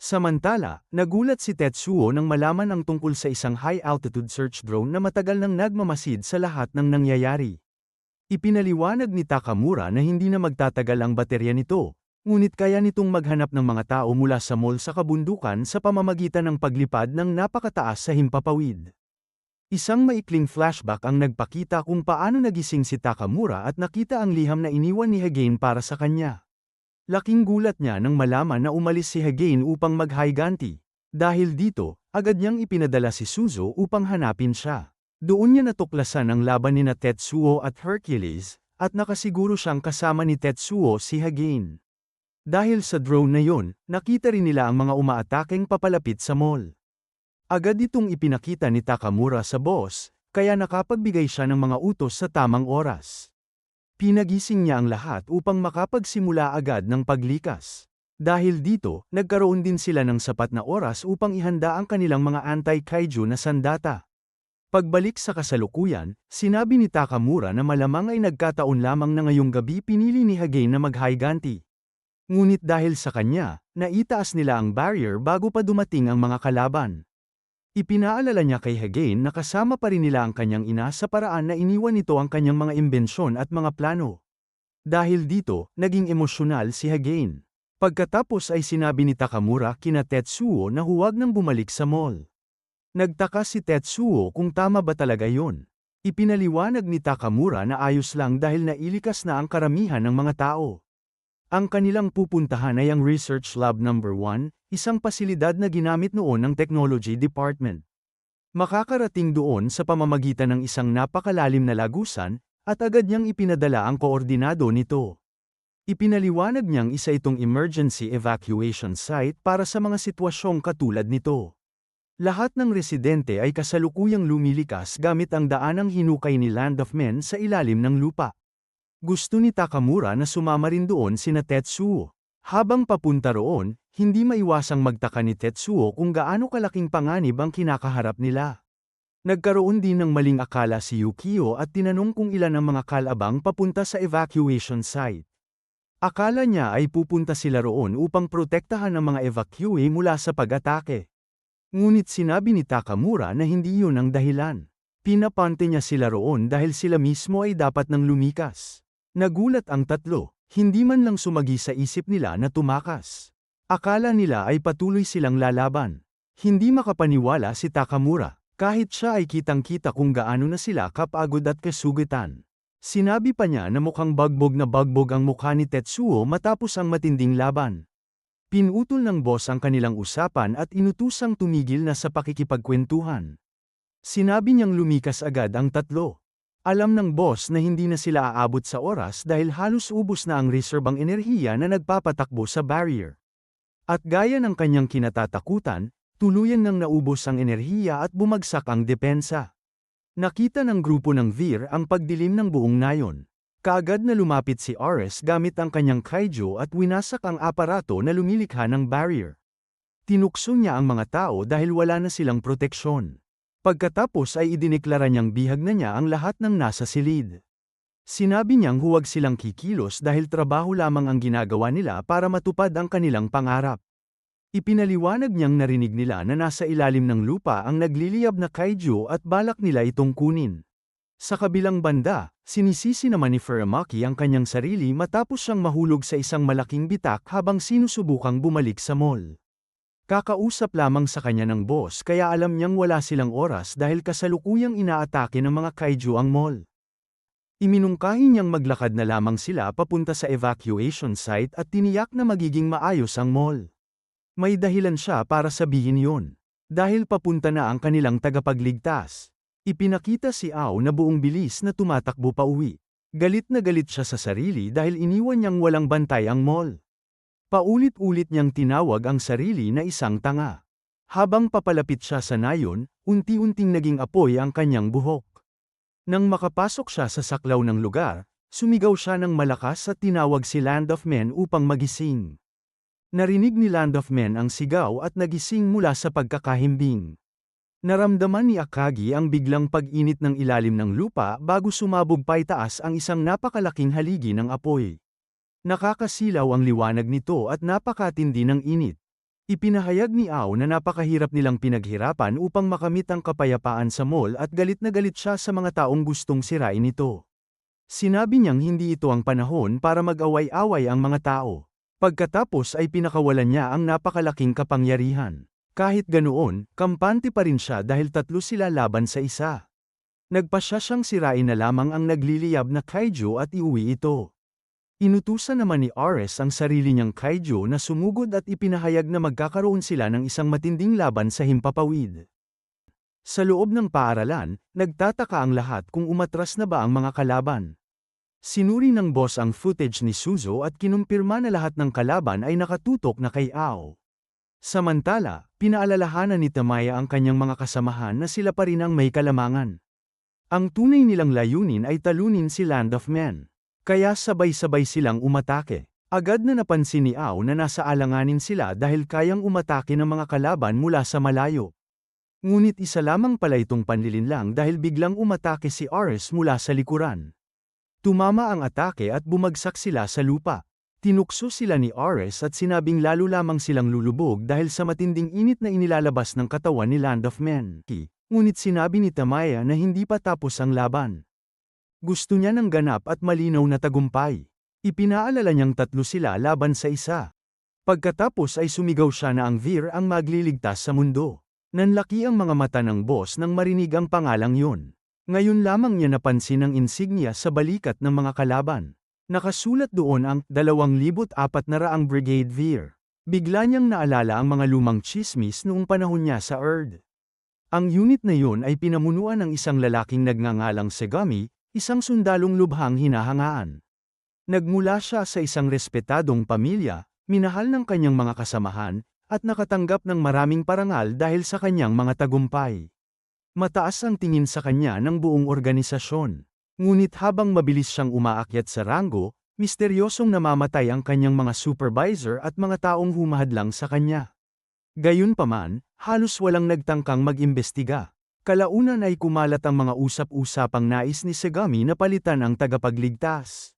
Samantala, nagulat si Tetsuo nang malaman ang tungkol sa isang high-altitude search drone na matagal nang nagmamasid sa lahat ng nangyayari. Ipinaliwanag ni Takamura na hindi na magtatagal ang baterya nito, ngunit kaya nitong maghanap ng mga tao mula sa mall sa kabundukan sa pamamagitan ng paglipad ng napakataas sa himpapawid. Isang maikling flashback ang nagpakita kung paano nagising si Takamura at nakita ang liham na iniwan ni Hagane para sa kanya. Laking gulat niya nang malaman na umalis si Hagane upang mag-higanti. Dahil dito, agad niyang ipinadala si Suzo upang hanapin siya. Doon niya natuklasan ang laban ni Tetsuo at Hercules, at nakasiguro siyang kasama ni Tetsuo si Hagane. Dahil sa drone na yon, nakita rin nila ang mga umaatakeng papalapit sa mall. Agad itong ipinakita ni Takamura sa boss, kaya nakapagbigay siya ng mga utos sa tamang oras. Pinagising niya ang lahat upang makapagsimula agad ng paglikas. Dahil dito, nagkaroon din sila ng sapat na oras upang ihanda ang kanilang mga anti-kaiju na sandata. Pagbalik sa kasalukuyan, sinabi ni Takamura na malamang ay nagkataon lamang na ngayong gabi pinili ni Hagane na mag-higanti. Ngunit dahil sa kanya, naitaas nila ang barrier bago pa dumating ang mga kalaban. Ipinaalala niya kay Hagane na kasama pa rin nila ang kanyang ina sa paraan na iniwan nito ang kanyang mga imbensyon at mga plano. Dahil dito, naging emosyonal si Hagane. Pagkatapos ay sinabi ni Takamura kina Tetsuo na huwag nang bumalik sa mall. Nagtaka si Tetsuo kung tama ba talaga yon. Ipinaliwanag ni Takamura na ayos lang dahil nailikas na ang karamihan ng mga tao. Ang kanilang pupuntahan ay ang Research Lab No. 1, isang pasilidad na ginamit noon ng Technology Department. Makakarating doon sa pamamagitan ng isang napakalalim na lagusan, at agad niyang ipinadala ang koordinado nito. Ipinaliwanag niyang isa itong emergency evacuation site para sa mga sitwasyong katulad nito. Lahat ng residente ay kasalukuyang lumilikas gamit ang daanang hinukay ni Land of Men sa ilalim ng lupa. Gusto ni Takamura na sumama rin doon sina Tetsuo. Habang papunta roon, hindi maiwasang magtaka ni Tetsuo kung gaano kalaking panganib ang kinakaharap nila. Nagkaroon din ng maling akala si Yukio at tinanong kung ilan ang mga kalabang papunta sa evacuation site. Akala niya ay pupunta sila roon upang protektahan ang mga evacuee mula sa pag-atake. Ngunit sinabi ni Takamura na hindi yun ang dahilan. Pinapante niya sila roon dahil sila mismo ay dapat nang lumikas. Nagulat ang tatlo, hindi man lang sumagi sa isip nila na tumakas. Akala nila ay patuloy silang lalaban. Hindi makapaniwala si Takamura, kahit siya ay kitang-kita kung gaano na sila kapagod at kasugitan. Sinabi pa niya na mukhang bagbog na bagbog ang mukha ni Tetsuo matapos ang matinding laban. Pinutol ng boss ang kanilang usapan at inutusang tumigil na sa pakikipagkwentuhan. Sinabi niyang lumikas agad ang tatlo. Alam ng boss na hindi na sila aabot sa oras dahil halos ubos na ang reserbang enerhiya na nagpapatakbo sa barrier. At gaya ng kanyang kinatatakutan, tuluyan nang naubos ang enerhiya at bumagsak ang depensa. Nakita ng grupo ng Vir ang pagdilim ng buong nayon. Kaagad na lumapit si Ares gamit ang kanyang kaiju at winasak ang aparato na lumilikha ng barrier. Tinukso niya ang mga tao dahil wala na silang proteksyon. Pagkatapos ay idineklara niyang bihag na niya ang lahat ng nasa silid. Sinabi niyang huwag silang kikilos dahil trabaho lamang ang ginagawa nila para matupad ang kanilang pangarap. Ipinaliwanag niyang narinig nila na nasa ilalim ng lupa ang nagliliyab na kaiju at balak nila itong kunin. Sa kabilang banda, sinisisi naman ni Furamaki ang kanyang sarili matapos siyang mahulog sa isang malaking bitak habang sinusubukang bumalik sa mall. Kakausap lamang sa kanya ng boss kaya alam niyang wala silang oras dahil kasalukuyang inaatake ng mga kaiju ang mall. Iminungkahi niyang maglakad na lamang sila papunta sa evacuation site at tiniyak na magiging maayos ang mall. May dahilan siya para sabihin yon. Dahil papunta na ang kanilang tagapagligtas. Ipinakita si Ao na buong bilis na tumatakbo pa uwi. Galit na galit siya sa sarili dahil iniwan niyang walang bantay ang mall. Paulit-ulit niyang tinawag ang sarili na isang tanga. Habang papalapit siya sa nayon, unti-unting naging apoy ang kanyang buhok. Nang makapasok siya sa saklaw ng lugar, sumigaw siya ng malakas at tinawag si Land of Men upang magising. Narinig ni Land of Men ang sigaw at nagising mula sa pagkakahimbing. Naramdaman ni Akagi ang biglang pag-init ng ilalim ng lupa bago sumabog paitaas ang isang napakalaking haligi ng apoy. Nakakasilaw ang liwanag nito at napakatindi ng init. Ipinahayag ni Ao na napakahirap nilang pinaghirapan upang makamit ang kapayapaan sa mall at galit na galit siya sa mga taong gustong sirain ito. Sinabi niyang hindi ito ang panahon para mag-away-away ang mga tao. Pagkatapos ay pinakawalan niya ang napakalaking kapangyarihan. Kahit ganoon, kampante pa rin siya dahil tatlo sila laban sa isa. Nagpasya siyang sirain na lamang ang nagliliyab na kaiju at iuwi ito. Inutusan naman ni Ares ang sarili niyang kaiju na sumugod at ipinahayag na magkakaroon sila ng isang matinding laban sa himpapawid. Sa loob ng paaralan, nagtataka ang lahat kung umatras na ba ang mga kalaban. Sinuri ng boss ang footage ni Suzo at kinumpirma na lahat ng kalaban ay nakatutok na kay Ao. Samantala, pinaalalahanan ni Tamaya ang kanyang mga kasamahan na sila pa rin ang may kalamangan. Ang tunay nilang layunin ay talunin si Land of Men. Kaya sabay-sabay silang umatake. Agad na napansin ni Ao na nasa alanganin sila dahil kayang umatake ng mga kalaban mula sa malayo. Ngunit isa lamang pala itong panlilinlang dahil biglang umatake si Ares mula sa likuran. Tumama ang atake at bumagsak sila sa lupa. Tinukso sila ni Ares at sinabing lalo lamang silang lulubog dahil sa matinding init na inilalabas ng katawan ni Land of Men. Ngunit sinabi ni Tamaya na hindi pa tapos ang laban. Gusto niya ng ganap at malinaw na tagumpay. Ipinaalala niyang tatlo sila laban sa isa. Pagkatapos ay sumigaw siya na ang Vir ang magliligtas sa mundo. Nanlaki ang mga mata ng boss nang marinig ang pangalang yun. Ngayon lamang niya napansin ang insignia sa balikat ng mga kalaban. Nakasulat doon ang 2,400 Brigade Vir. Bigla niyang naalala ang mga lumang tsismis noong panahon niya sa Erd. Ang unit na yun ay pinamunuan ng isang lalaking nagngangalang Segami, isang sundalong lubhang hinahangaan. Nagmula siya sa isang respetadong pamilya, minahal ng kanyang mga kasamahan, at nakatanggap ng maraming parangal dahil sa kanyang mga tagumpay. Mataas ang tingin sa kanya ng buong organisasyon. Ngunit habang mabilis siyang umaakyat sa ranggo, misteryosong namamatay ang kanyang mga supervisor at mga taong humahadlang sa kanya. Gayunpaman, halos walang nagtangkang mag-imbestiga. Kalaunan ay kumalat ang mga usap-usapang nais ni Segami na palitan ang tagapagligtas.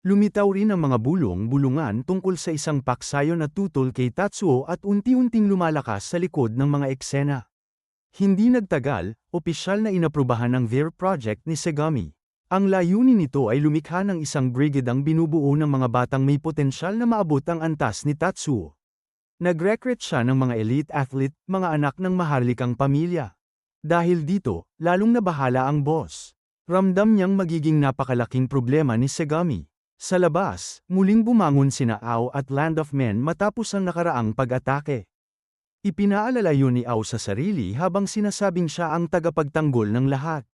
Lumitaw rin ang mga bulong-bulungan tungkol sa isang paksayo na tutol kay Tatsuo at unti-unting lumalakas sa likod ng mga eksena. Hindi nagtagal, opisyal na inaprubahan ng Vir Project ni Segami. Ang layunin nito ay lumikha ng isang brigadang binubuo ng mga batang may potensyal na maabot ang antas ni Tatsuo. Nag-recruit siya ng mga elite athlete, mga anak ng maharlikang pamilya. Dahil dito, lalong nabahala ang boss. Ramdam niyang magiging napakalaking problema ni Segami. Sa labas, muling bumangon sina Ao at Land of Men matapos ang nakaraang pag-atake. Ipinaalala yun ni Ao sa sarili habang sinasabing siya ang tagapagtanggol ng lahat.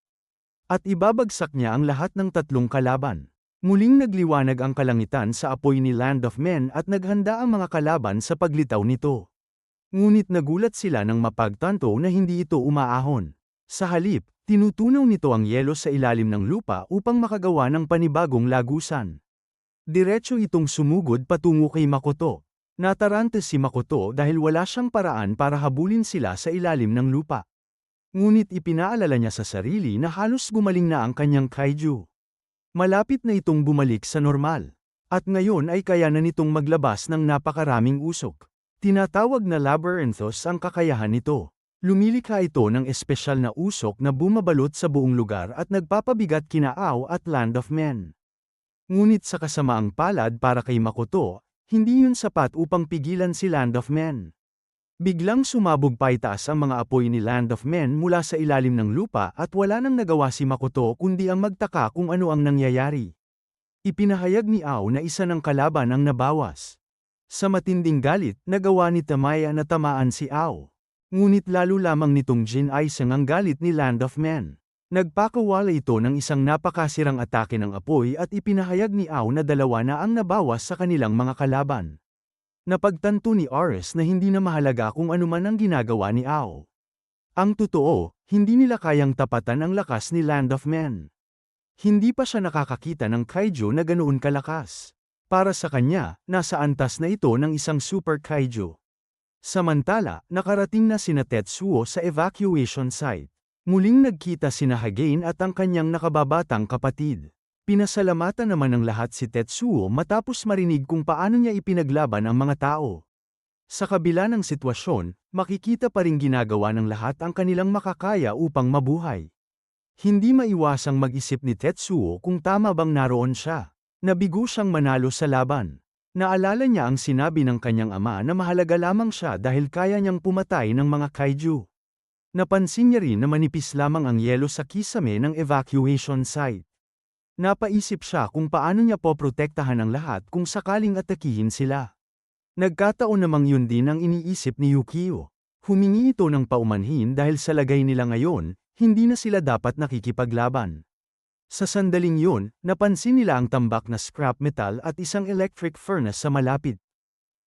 At ibabagsak niya ang lahat ng tatlong kalaban. Muling nagliwanag ang kalangitan sa apoy ni Land of Men at naghanda ang mga kalaban sa paglitaw nito. Ngunit nagulat sila nang mapagtanto na hindi ito umaahon. Sa halip, tinutunaw nito ang yelo sa ilalim ng lupa upang makagawa ng panibagong lagusan. Diretso itong sumugod patungo kay Makoto. Natarante si Makoto dahil wala siyang paraan para habulin sila sa ilalim ng lupa. Ngunit ipinaalala niya sa sarili na halos gumaling na ang kanyang kaiju. Malapit na itong bumalik sa normal. At ngayon ay kaya na nitong maglabas ng napakaraming usok. Tinatawag na Labyrinthos ang kakayahan nito. Lumilikha ito ng espesyal na usok na bumabalot sa buong lugar at nagpapabigat kina Ao at Land of Men. Ngunit sa kasamaang palad para kay Makoto, hindi yun sapat upang pigilan si Land of Men. Biglang sumabog paitaas ang mga apoy ni Land of Men mula sa ilalim ng lupa at wala nang nagawa si Makoto kundi ang magtaka kung ano ang nangyayari. Ipinahayag ni Ao na isa ng kalaban ang nabawas. Sa matinding galit, nagawa ni Tamaya na tamaan si Ao. Ngunit lalo lamang nitong Jin-aisang ang galit ni Land of Men. Nagpakawala ito ng isang napakasirang atake ng apoy at ipinahayag ni Ao na dalawa na ang nabawas sa kanilang mga kalaban. Napagtanto ni Ares na hindi na mahalaga kung anuman ang ginagawa ni Ao. Ang totoo, hindi nila kayang tapatan ang lakas ni Land of Men. Hindi pa siya nakakakita ng kaiju na ganoon kalakas. Para sa kanya, nasa antas na ito ng isang super kaiju. Samantala, nakarating na sina Tetsuo sa evacuation site. Muling nagkita sina Hagain at ang kanyang nakababatang kapatid. Pinasalamatan naman ng lahat si Tetsuo matapos marinig kung paano niya ipinaglaban ang mga tao. Sa kabila ng sitwasyon, makikita pa ring ginagawa ng lahat ang kanilang makakaya upang mabuhay. Hindi maiwasang mag-isip ni Tetsuo kung tama bang naroon siya. Nabigo siyang manalo sa laban. Naalala niya ang sinabi ng kanyang ama na mahalaga lamang siya dahil kaya niyang pumatay ng mga kaiju. Napansin niya rin na manipis lamang ang yelo sa kisame ng evacuation site. Napaisip siya kung paano niya poprotektahan ang lahat kung sakaling atakihin sila. Nagkataon namang yun din ang iniisip ni Yukio. Humingi ito ng paumanhin dahil sa lagay nila ngayon, hindi na sila dapat nakikipaglaban. Sa sandaling yun, napansin nila ang tambak na scrap metal at isang electric furnace sa malapit.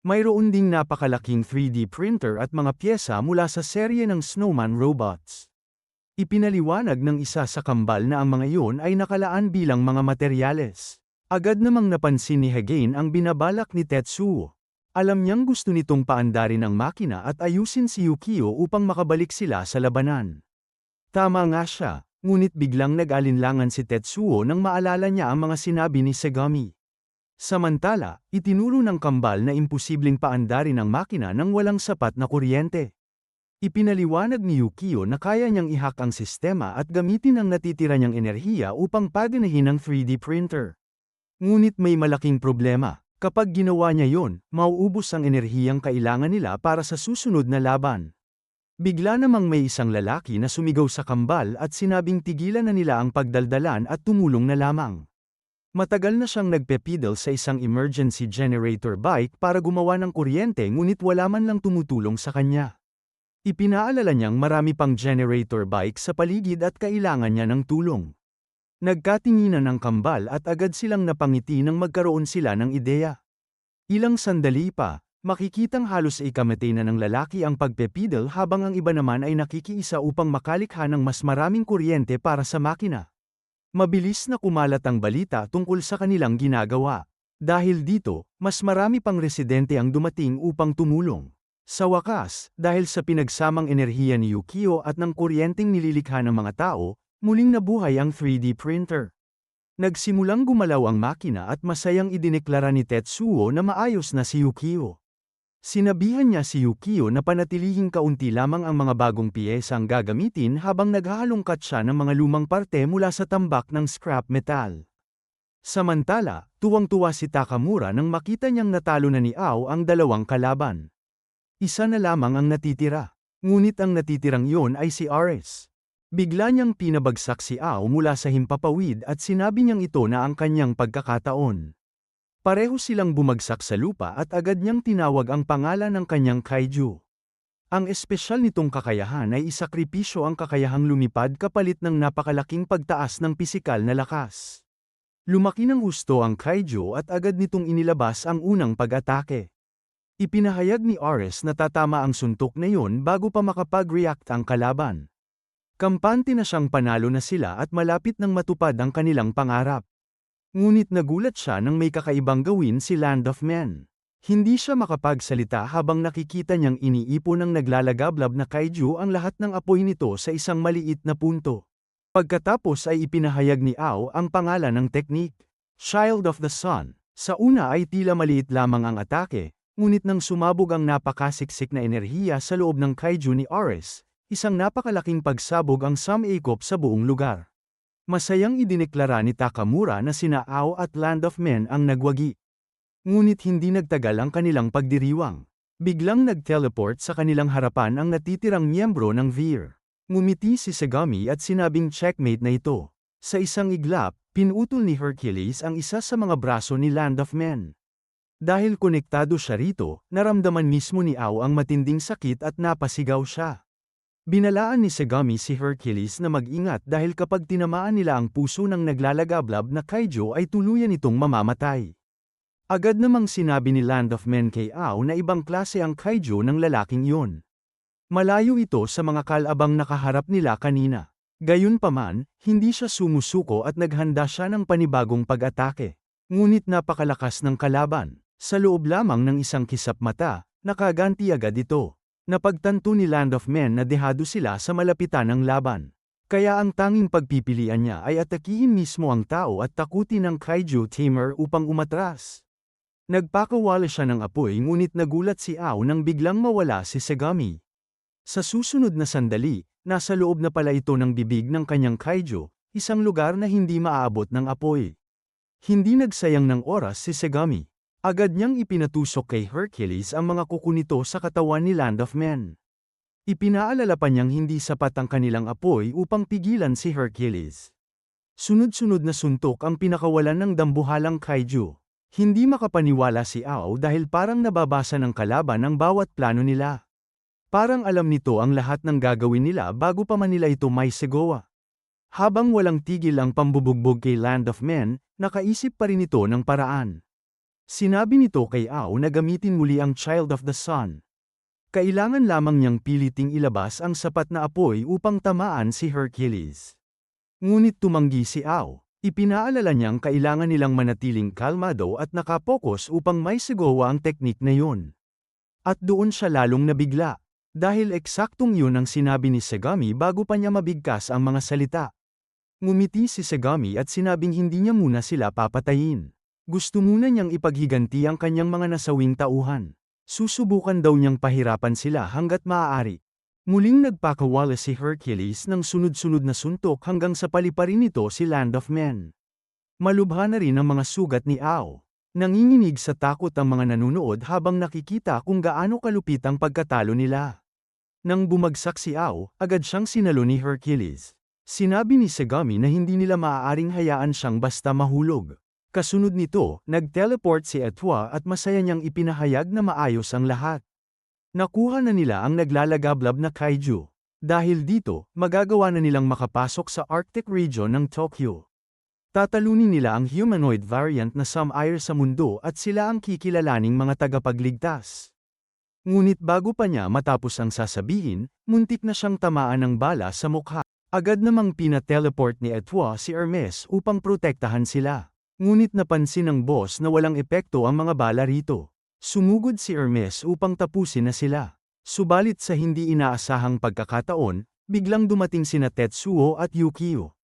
Mayroon ding napakalaking 3D printer at mga pyesa mula sa serye ng Snowman robots. Ipinaliwanag ng isa sa kambal na ang mga iyon ay nakalaan bilang mga materyales. Agad namang napansin ni Hagain ang binabalak ni Tetsuo. Alam niyang gusto nitong paandarin ang makina at ayusin si Yukio upang makabalik sila sa labanan. Tama nga siya. Ngunit biglang nag-alinlangan si Tetsuo nang maalala niya ang mga sinabi ni Segami. Samantala, itinuro ng kambal na imposibleng paandarin ang makina nang walang sapat na kuryente. Ipinaliwanag ni Yukio na kaya niyang i-hack ang sistema at gamitin ang natitira niyang enerhiya upang padinahin ang 3D printer. Ngunit may malaking problema. Kapag ginawa niya yon, mauubos ang enerhiyang kailangan nila para sa susunod na laban. Bigla namang may isang lalaki na sumigaw sa kambal at sinabing tigilan na nila ang pagdaldalan at tumulong na lamang. Matagal na siyang nagpepidal sa isang emergency generator bike para gumawa ng kuryente ngunit wala man lang tumutulong sa kanya. Ipinaalala niyang marami pang generator bike sa paligid at kailangan niya ng tulong. Nagkatinginan ang kambal at agad silang napangiti nang magkaroon sila ng ideya. Ilang sandali pa, makikitang halos ikamatay na ng lalaki ang pagpepidal habang ang iba naman ay nakikiisa upang makalikha ng mas maraming kuryente para sa makina. Mabilis na kumalat ang balita tungkol sa kanilang ginagawa. Dahil dito, mas marami pang residente ang dumating upang tumulong. Sa wakas, dahil sa pinagsamang enerhiya ni Yukio at ng kuryenteng nililikha ng mga tao, muling nabuhay ang 3D printer. Nagsimulang gumalaw ang makina at masayang idineklara ni Tetsuo na maayos na si Yukio. Sinabihan niya si Yukio na panatilihing kaunti lamang ang mga bagong piyesa ang gagamitin habang naghahalongkat siya ng mga lumang parte mula sa tambak ng scrap metal. Samantala, tuwang-tuwa si Takamura nang makita niyang natalo na ni Ao ang dalawang kalaban. Isa na lamang ang natitira. Ngunit ang natitirang yon ay si Ares. Bigla niyang pinabagsak si Ao mula sa himpapawid at sinabi niyang ito na ang kanyang pagkakataon. Pareho silang bumagsak sa lupa at agad niyang tinawag ang pangalan ng kanyang kaiju. Ang espesyal nitong kakayahan ay isakripisyo ang kakayahang lumipad kapalit ng napakalaking pagtaas ng pisikal na lakas. Lumaki ng husto ang kaiju at agad nitong inilabas ang unang pag-atake. Ipinahayag ni Ares na tatama ang suntok na yon bago pa makapag-react ang kalaban. Kampante na siyang panalo na sila at malapit nang matupad ang kanilang pangarap. Ngunit nagulat siya nang may kakaibang gawin si Land of Men. Hindi siya makapagsalita habang nakikita niyang iniipon ng naglalagablab na kaiju ang lahat ng apoy nito sa isang maliit na punto. Pagkatapos ay ipinahayag ni Ao ang pangalan ng teknik, Child of the Sun. Sa una ay tila maliit lamang ang atake, ngunit nang sumabog ang napakasiksik na enerhiya sa loob ng kaiju ni Ares, isang napakalaking pagsabog ang sumikop sa buong lugar. Masayang idineklara ni Takamura na sina Ao at Land of Men ang nagwagi. Ngunit hindi nagtagal ang kanilang pagdiriwang. Biglang nag-teleport sa kanilang harapan ang natitirang miyembro ng Veer. Ngumiti si Segami at sinabing checkmate na ito. Sa isang iglap, pinutol ni Hercules ang isa sa mga braso ni Land of Men. Dahil konektado siya rito, naramdaman mismo ni Ao ang matinding sakit at napasigaw siya. Binalaan ni Segami si Hercules na mag-ingat dahil kapag tinamaan nila ang puso ng naglalagablab na kaiju ay tuluyan itong mamamatay. Agad namang sinabi ni Land of Men kay Ao na ibang klase ang kaiju ng lalaking iyon. Malayo ito sa mga kalabang nakaharap nila kanina. Gayunpaman, hindi siya sumusuko at naghanda siya ng panibagong pag-atake. Ngunit napakalakas ng kalaban. Sa loob lamang ng isang kisap mata, nakaganti agad ito. Napagtanto ni Land of Men na dehado sila sa malapitan ng laban. Kaya ang tanging pagpipilian niya ay atakihin mismo ang tao at takutin ang kaiju tamer upang umatras. Nagpakawala siya ng apoy ngunit nagulat si Ao nang biglang mawala si Segami. Sa susunod na sandali, nasa loob na pala ito ng bibig ng kanyang kaiju, isang lugar na hindi maaabot ng apoy. Hindi nagsayang ng oras si Segami. Agad niyang ipinatusok kay Hercules ang mga kuko nito sa katawan ni Land of Men. Ipinaalala pa niyang hindi sapat ang kanilang apoy upang pigilan si Hercules. Sunod-sunod na suntok ang pinakawalan ng dambuhalang kaiju. Hindi makapaniwala si Ao dahil parang nababasa ng kalaban ang bawat plano nila. Parang alam nito ang lahat ng gagawin nila bago pa man nila ito may segowa. Habang walang tigil ang pambubugbog kay Land of Men, nakaisip pa rin ito ng paraan. Sinabi nito kay Ao na gamitin muli ang Child of the Sun. Kailangan lamang niyang piliting ilabas ang sapat na apoy upang tamaan si Hercules. Ngunit tumanggi si Ao. Ipinaalala niyang kailangan nilang manatiling kalmado at nakapokus upang may sigawa ang teknik na yun. At doon siya lalong nabigla. Dahil eksaktong yun ang sinabi ni Segami bago pa niya mabigkas ang mga salita. Ngumiti si Segami at sinabing hindi niya muna sila papatayin. Gusto muna niyang ipaghiganti ang kanyang mga nasawing tauhan. Susubukan daw niyang pahirapan sila hanggat maaari. Muling nagpakawala si Hercules ng sunod-sunod na suntok hanggang sa paliparin nito si Land of Men. Malubha na rin ang mga sugat ni Ao. Nanginginig sa takot ang mga nanunood habang nakikita kung gaano kalupit ang pagkatalo nila. Nang bumagsak si Ao, agad siyang sinalo ni Hercules. Sinabi ni Segami na hindi nila maaaring hayaan siyang basta mahulog. Kasunod nito, nag-teleport si Etwa at masaya niyang ipinahayag na maayos ang lahat. Nakuha na nila ang naglalagablab na kaiju. Dahil dito, magagawa na nilang makapasok sa Arctic region ng Tokyo. Tatalunin nila ang humanoid variant na Some-Air sa mundo at sila ang kikilalaning mga tagapagligtas. Ngunit bago pa niya matapos ang sasabihin, muntik na siyang tamaan ng bala sa mukha. Agad namang pina-teleport ni Etwa si Hermes upang protektahan sila. Ngunit napansin ng boss na walang epekto ang mga bala rito. Sumugod si Hermes upang tapusin na sila. Subalit sa hindi inaasahang pagkakataon, biglang dumating sina Tetsuo at Yukio.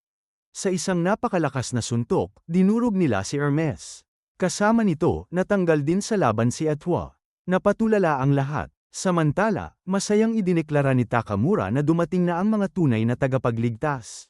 Sa isang napakalakas na suntok, dinurog nila si Hermes. Kasama nito, natanggal din sa laban si Etwa. Napatulala ang lahat. Samantala, masayang idineklara ni Takamura na dumating na ang mga tunay na tagapagligtas.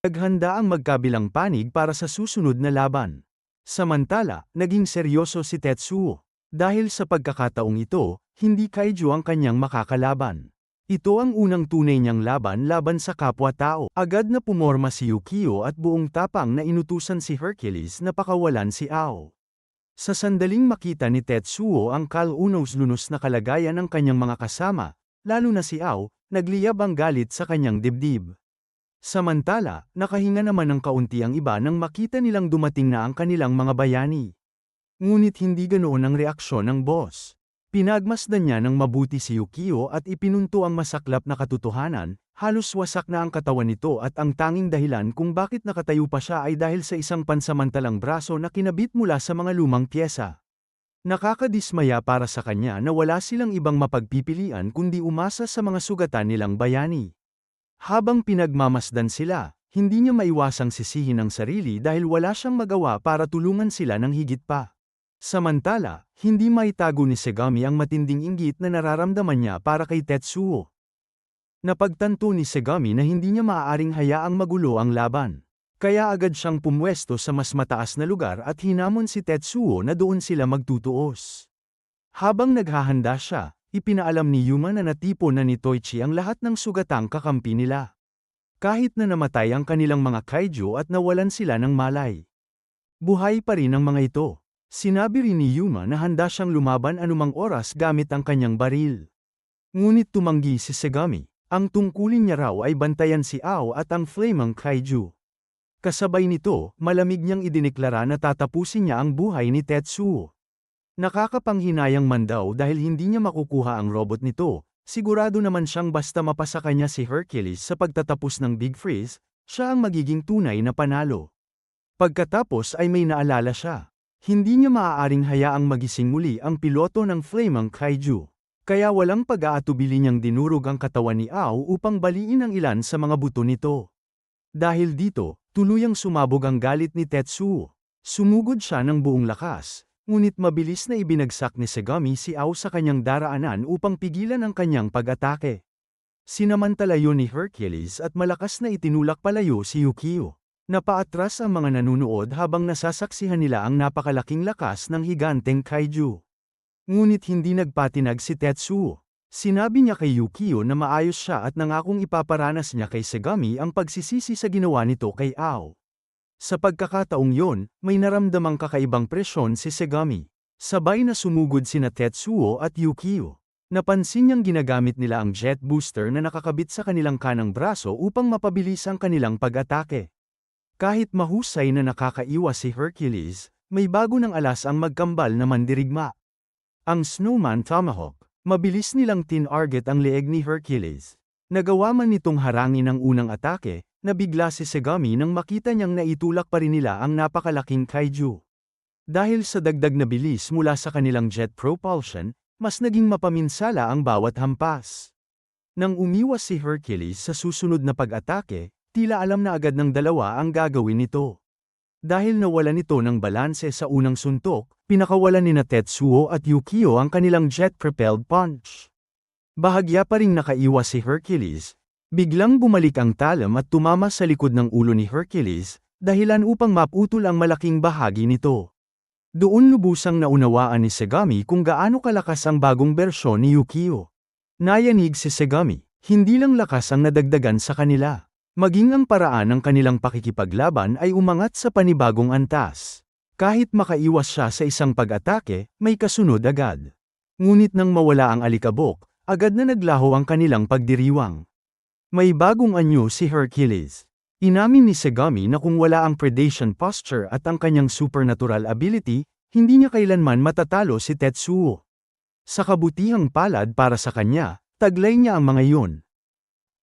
Naghanda ang magkabilang panig para sa susunod na laban. Samantala, naging seryoso si Tetsuo. Dahil sa pagkakataong ito, hindi kaiju ang kanyang makakalaban. Ito ang unang tunay niyang laban sa kapwa-tao. Agad na pumorma si Yukio at buong tapang na inutusan si Hercules na pakawalan si Ao. Sa sandaling makita ni Tetsuo ang kalunos-lunos na kalagayan ng kanyang mga kasama, lalo na si Ao, nagliyab ang galit sa kanyang dibdib. Samantala, nakahinga naman ng kaunti ang iba nang makita nilang dumating na ang kanilang mga bayani. Ngunit hindi ganoon ang reaksyon ng boss. Pinagmasdan niya ng mabuti si Yukio at ipinunto ang masaklap na katotohanan, halos wasak na ang katawan nito at ang tanging dahilan kung bakit nakatayo pa siya ay dahil sa isang pansamantalang braso na kinabit mula sa mga lumang pyesa. Nakakadismaya para sa kanya na wala silang ibang mapagpipilian kundi umasa sa mga sugatan nilang bayani. Habang pinagmamasdan sila, hindi niya maiwasang sisihin ang sarili dahil wala siyang magawa para tulungan sila ng higit pa. Samantala, hindi maitago ni Segami ang matinding inggit na nararamdaman niya para kay Tetsuo. Napagtanto ni Segami na hindi niya maaaring hayaang magulo ang laban. Kaya agad siyang pumwesto sa mas mataas na lugar at hinamon si Tetsuo na doon sila magtutuos. Habang naghahanda siya, ipinaalam ni Yuma na natipon na ni Toichi ang lahat ng sugatang kakampi nila. Kahit na namatay ang kanilang mga kaiju at nawalan sila ng malay. Buhay pa rin ang mga ito. Sinabi rin ni Yuma na handa siyang lumaban anumang oras gamit ang kanyang baril. Ngunit tumanggi si Segami. Ang tungkulin niya raw ay bantayan si Ao at ang Flaming Kaiju. Kasabay nito, malamig niyang idineklara na tatapusin niya ang buhay ni Tetsuo. Nakakapanghinayang man daw dahil hindi niya makukuha ang robot nito, sigurado naman siyang basta mapasa kanya si Hercules sa pagtatapos ng Big Freeze, siya ang magiging tunay na panalo. Pagkatapos ay may naalala siya. Hindi niya maaaring hayaang magising muli ang piloto ng Flaming Kaiju. Kaya walang pag-aatubili niyang dinurog ang katawan ni Ao upang baliin ang ilan sa mga buto nito. Dahil dito, tuluyang sumabog ang galit ni Tetsuo. Sumugod siya ng buong lakas, ngunit mabilis na ibinagsak ni Segami si Ao sa kanyang daraanan upang pigilan ang kanyang pag-atake. Sinamantala yun ni Hercules at malakas na itinulak palayo si Yukio. Napaatras ang mga nanunood habang nasasaksihan nila ang napakalaking lakas ng higanteng kaiju. Ngunit hindi nagpatinag si Tetsuo. Sinabi niya kay Yukio na maayos siya at nangakong ipaparanas niya kay Segami ang pagsisisi sa ginawa nito kay Ao. Sa pagkakataong yon, may naramdamang kakaibang presyon si Segami. Sabay na sumugod sina Tetsuo at Yukio. Napansin niyang ginagamit nila ang jet booster na nakakabit sa kanilang kanang braso upang mapabilis ang kanilang pag-atake. Kahit mahusay na nakakaiwas si Hercules, may bago ng alas ang magkambal na mandirigma. Ang Snowman Tomahawk, mabilis nilang tinarget ang leeg ni Hercules. Nagawa man nitong harangin ang unang atake, nabigla si Segami nang makita niyang naitulak pa rin nila ang napakalaking kaiju. Dahil sa dagdag na bilis mula sa kanilang jet propulsion, mas naging mapaminsala ang bawat hampas. Nang umiwas si Hercules sa susunod na pag-atake, tila alam na agad ng dalawa ang gagawin nito. Dahil nawala nito ng balanse sa unang suntok, pinakawalan ni Tetsuo at Yukio ang kanilang jet-propelled punch. Bahagya pa ring nakaiwas si Hercules. Biglang bumalik ang talam at tumama sa likod ng ulo ni Hercules, dahilan upang maputol ang malaking bahagi nito. Doon lubusang naunawaan ni Segami kung gaano kalakas ang bagong bersyon ni Yukio. Nayanig si Segami, hindi lang lakas ang nadagdagan sa kanila. Maging ang paraan ng kanilang pakikipaglaban ay umangat sa panibagong antas. Kahit makaiwas siya sa isang pag-atake, may kasunod agad. Ngunit nang mawala ang alikabok, agad na naglaho ang kanilang pagdiriwang. May bagong anyo si Hercules. Inamin ni Segami na kung wala ang predation posture at ang kanyang supernatural ability, hindi niya kailanman matatalo si Tetsuo. Sa kabutihang palad para sa kanya, taglay niya ang mga iyon.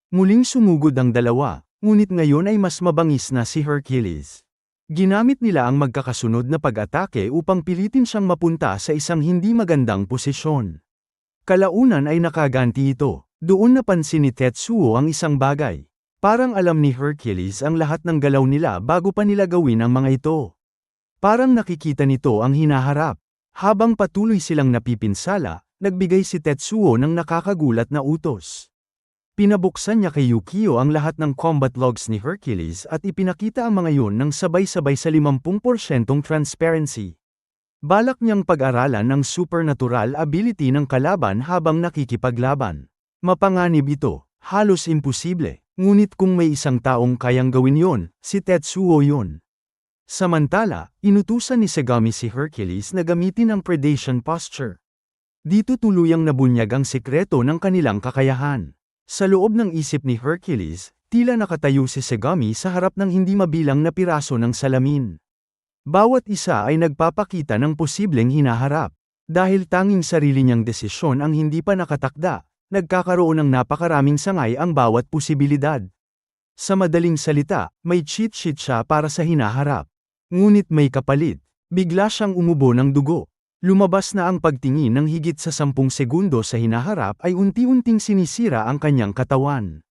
Muling sumugod ang dalawa, ngunit ngayon ay mas mabangis na si Hercules. Ginamit nila ang magkakasunod na pag-atake upang pilitin siyang mapunta sa isang hindi magandang posisyon. Kalaunan ay nakaganti ito. Doon napansin ni Tetsuo ang isang bagay. Parang alam ni Hercules ang lahat ng galaw nila bago pa nila gawin ang mga ito. Parang nakikita nito ang hinaharap. Habang patuloy silang napipinsala, nagbigay si Tetsuo ng nakakagulat na utos. Pinabuksan niya kay Yukio ang lahat ng combat logs ni Hercules at ipinakita ang mga yun ng sabay-sabay sa 50% transparency. Balak niyang pag-aralan ang supernatural ability ng kalaban habang nakikipaglaban. Mapanganib ito, halos imposible, ngunit kung may isang taong kayang gawin yon, si Tetsuo yun. Samantala, inutusan ni Segami si Hercules na gamitin ang predation posture. Dito tuluyang nabunyag ang sikreto ng kanilang kakayahan. Sa loob ng isip ni Hercules, tila nakatayo si Segami sa harap ng hindi mabilang na piraso ng salamin. Bawat isa ay nagpapakita ng posibleng hinaharap. Dahil tanging sarili niyang desisyon ang hindi pa nakatakda, nagkakaroon ng napakaraming sangay ang bawat posibilidad. Sa madaling salita, may cheat sheet siya para sa hinaharap. Ngunit may kapalit. Bigla siyang umubo ng dugo. Lumabas na ang pagtingin ng higit sa 10 segundo sa hinaharap ay unti-unting sinisira ang kanyang katawan.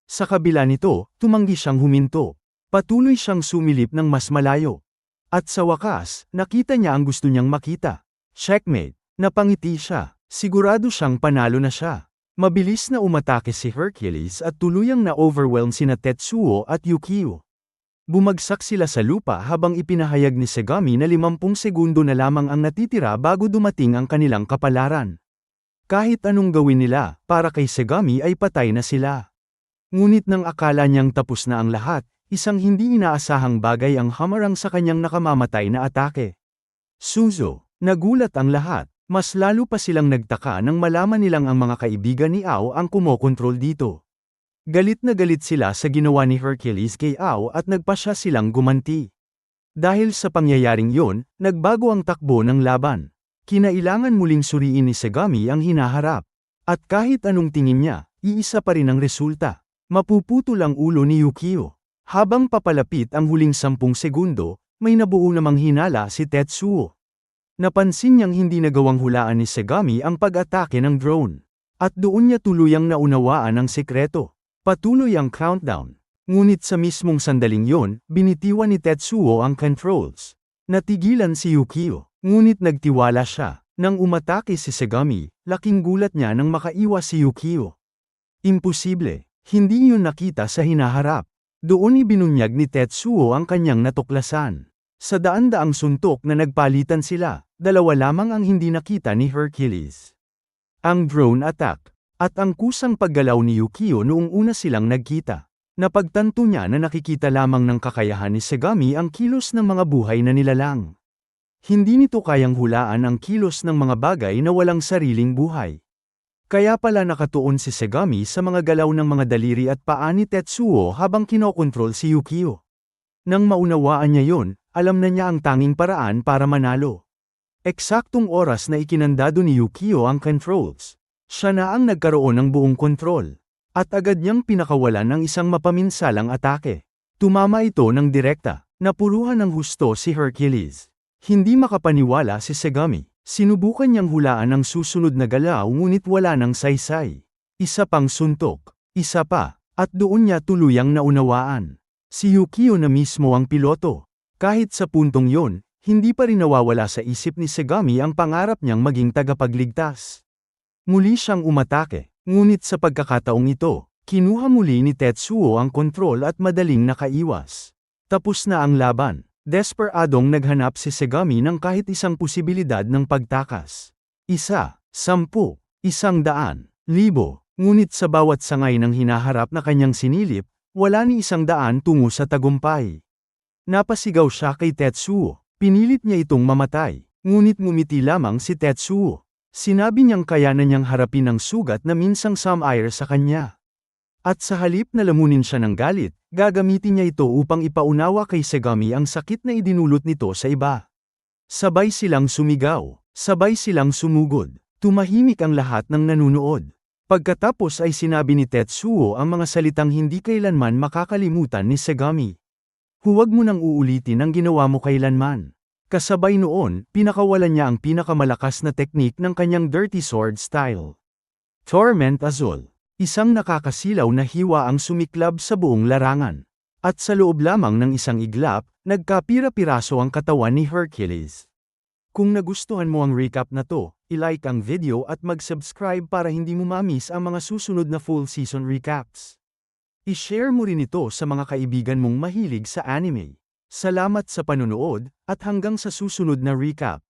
Sa kabila nito, tumanggi siyang huminto. Patuloy siyang sumilip ng mas malayo. At sa wakas, nakita niya ang gusto niyang makita. Checkmate. Napangiti siya. Sigurado siyang panalo na siya. Mabilis na umatake si Hercules at tuluyang na-overwhelm sina Tetsuo at Yukio. Bumagsak sila sa lupa habang ipinahayag ni Segami na 50 segundo na lamang ang natitira bago dumating ang kanilang kapalaran. Kahit anong gawin nila, para kay Segami ay patay na sila. Ngunit nang akala niyang tapos na ang lahat, isang hindi inaasahang bagay ang hamarang sa kanyang nakamamatay na atake. Suzo, nagulat ang lahat. Mas lalo pa silang nagtaka nang malaman nilang ang mga kaibigan ni Ao ang kumokontrol dito. Galit na galit sila sa ginawa ni Hercules kay Ao at nagpasya silang gumanti. Dahil sa pangyayaring yon, nagbago ang takbo ng laban. Kinailangan muling suriin ni Sagami ang hinaharap. At kahit anong tingin niya, iisa pa rin ang resulta. Mapuputol ang ulo ni Yukio. Habang papalapit ang huling 10 segundo, may nabuo namang hinala si Tetsuo. Napansin niyang hindi nagawang hulaan ni Sagami ang pag-atake ng drone. At doon niya tuluyang naunawaan ang sekreto. Patuloy ang countdown. Ngunit sa mismong sandaling yon, binitiwan ni Tetsuo ang controls. Natigilan si Yukio, ngunit nagtiwala siya. Nang umatake si Sagami, laking gulat niya nang makaiwas si Yukio. Imposible, hindi yun nakita sa hinaharap. Doon ibinunyag ni Tetsuo ang kanyang natuklasan. Sa daan-daang suntok na nagpalitan sila, 2 lamang ang hindi nakita ni Hercules. Ang drone attack, at ang kusang paggalaw ni Yukio noong una silang nagkita. Napagtanto niya na nakikita lamang ng kakayahan ni Sagami ang kilos ng mga buhay na nilalang. Hindi nito kayang hulaan ang kilos ng mga bagay na walang sariling buhay. Kaya pala nakatuon si Sagami sa mga galaw ng mga daliri at paa ni Tetsuo habang kinokontrol si Yukio. Nang maunawaan niya yon, alam na niya ang tanging paraan para manalo. Eksaktong oras na ikinandado ni Yukio ang controls. Siya na ang nagkaroon ng buong kontrol. At agad niyang pinakawalan ng isang mapaminsalang atake. Tumama ito ng direkta. Napuruhan ng husto si Hercules. Hindi makapaniwala si Sagami. Sinubukan niyang hulaan ang susunod na galaw ngunit wala ng saysay. Isa pang suntok. Isa pa. At doon niya tuluyang naunawaan. Si Yukio na mismo ang piloto. Kahit sa puntong yon, hindi pa rin nawawala sa isip ni Sagami ang pangarap niyang maging tagapagligtas. Muli siyang umatake, ngunit sa pagkakataong ito, kinuha muli ni Tetsuo ang kontrol at madaling nakaiwas. Tapos na ang laban. Desperadong naghanap si Sagami ng kahit isang posibilidad ng pagtakas. 1, 10, 100, 1,000, ngunit sa bawat sangay ng hinaharap na kanyang sinilip, wala ni 100 tungo sa tagumpay. Napasigaw siya kay Tetsuo. Pinilit niya itong mamatay, ngunit ngumiti lamang si Tetsuo. Sinabi niyang kaya na niyang harapin ang sugat na minsang sumire sa kanya. At sa halip na lamunin siya ng galit, gagamitin niya ito upang ipaunawa kay Sagami ang sakit na idinulot nito sa iba. Sabay silang sumigaw, sabay silang sumugod. Tumahimik ang lahat ng nanunood. Pagkatapos ay sinabi ni Tetsuo ang mga salitang hindi kailanman makakalimutan ni Sagami. Huwag mo nang uulitin ang ginawa mo kailanman. Kasabay noon, pinakawalan niya ang pinakamalakas na teknik ng kanyang dirty sword style. Torment Azul. Isang nakakasilaw na hiwa ang sumiklab sa buong larangan. At sa loob lamang ng isang iglap, nagkapira-piraso ang katawan ni Hercules. Kung nagustuhan mo ang recap na to, i-like ang video at mag-subscribe para hindi mo ma-miss ang mga susunod na full season recaps. I-share mo rin ito sa mga kaibigan mong mahilig sa anime. Salamat sa panonood, at hanggang sa susunod na recap.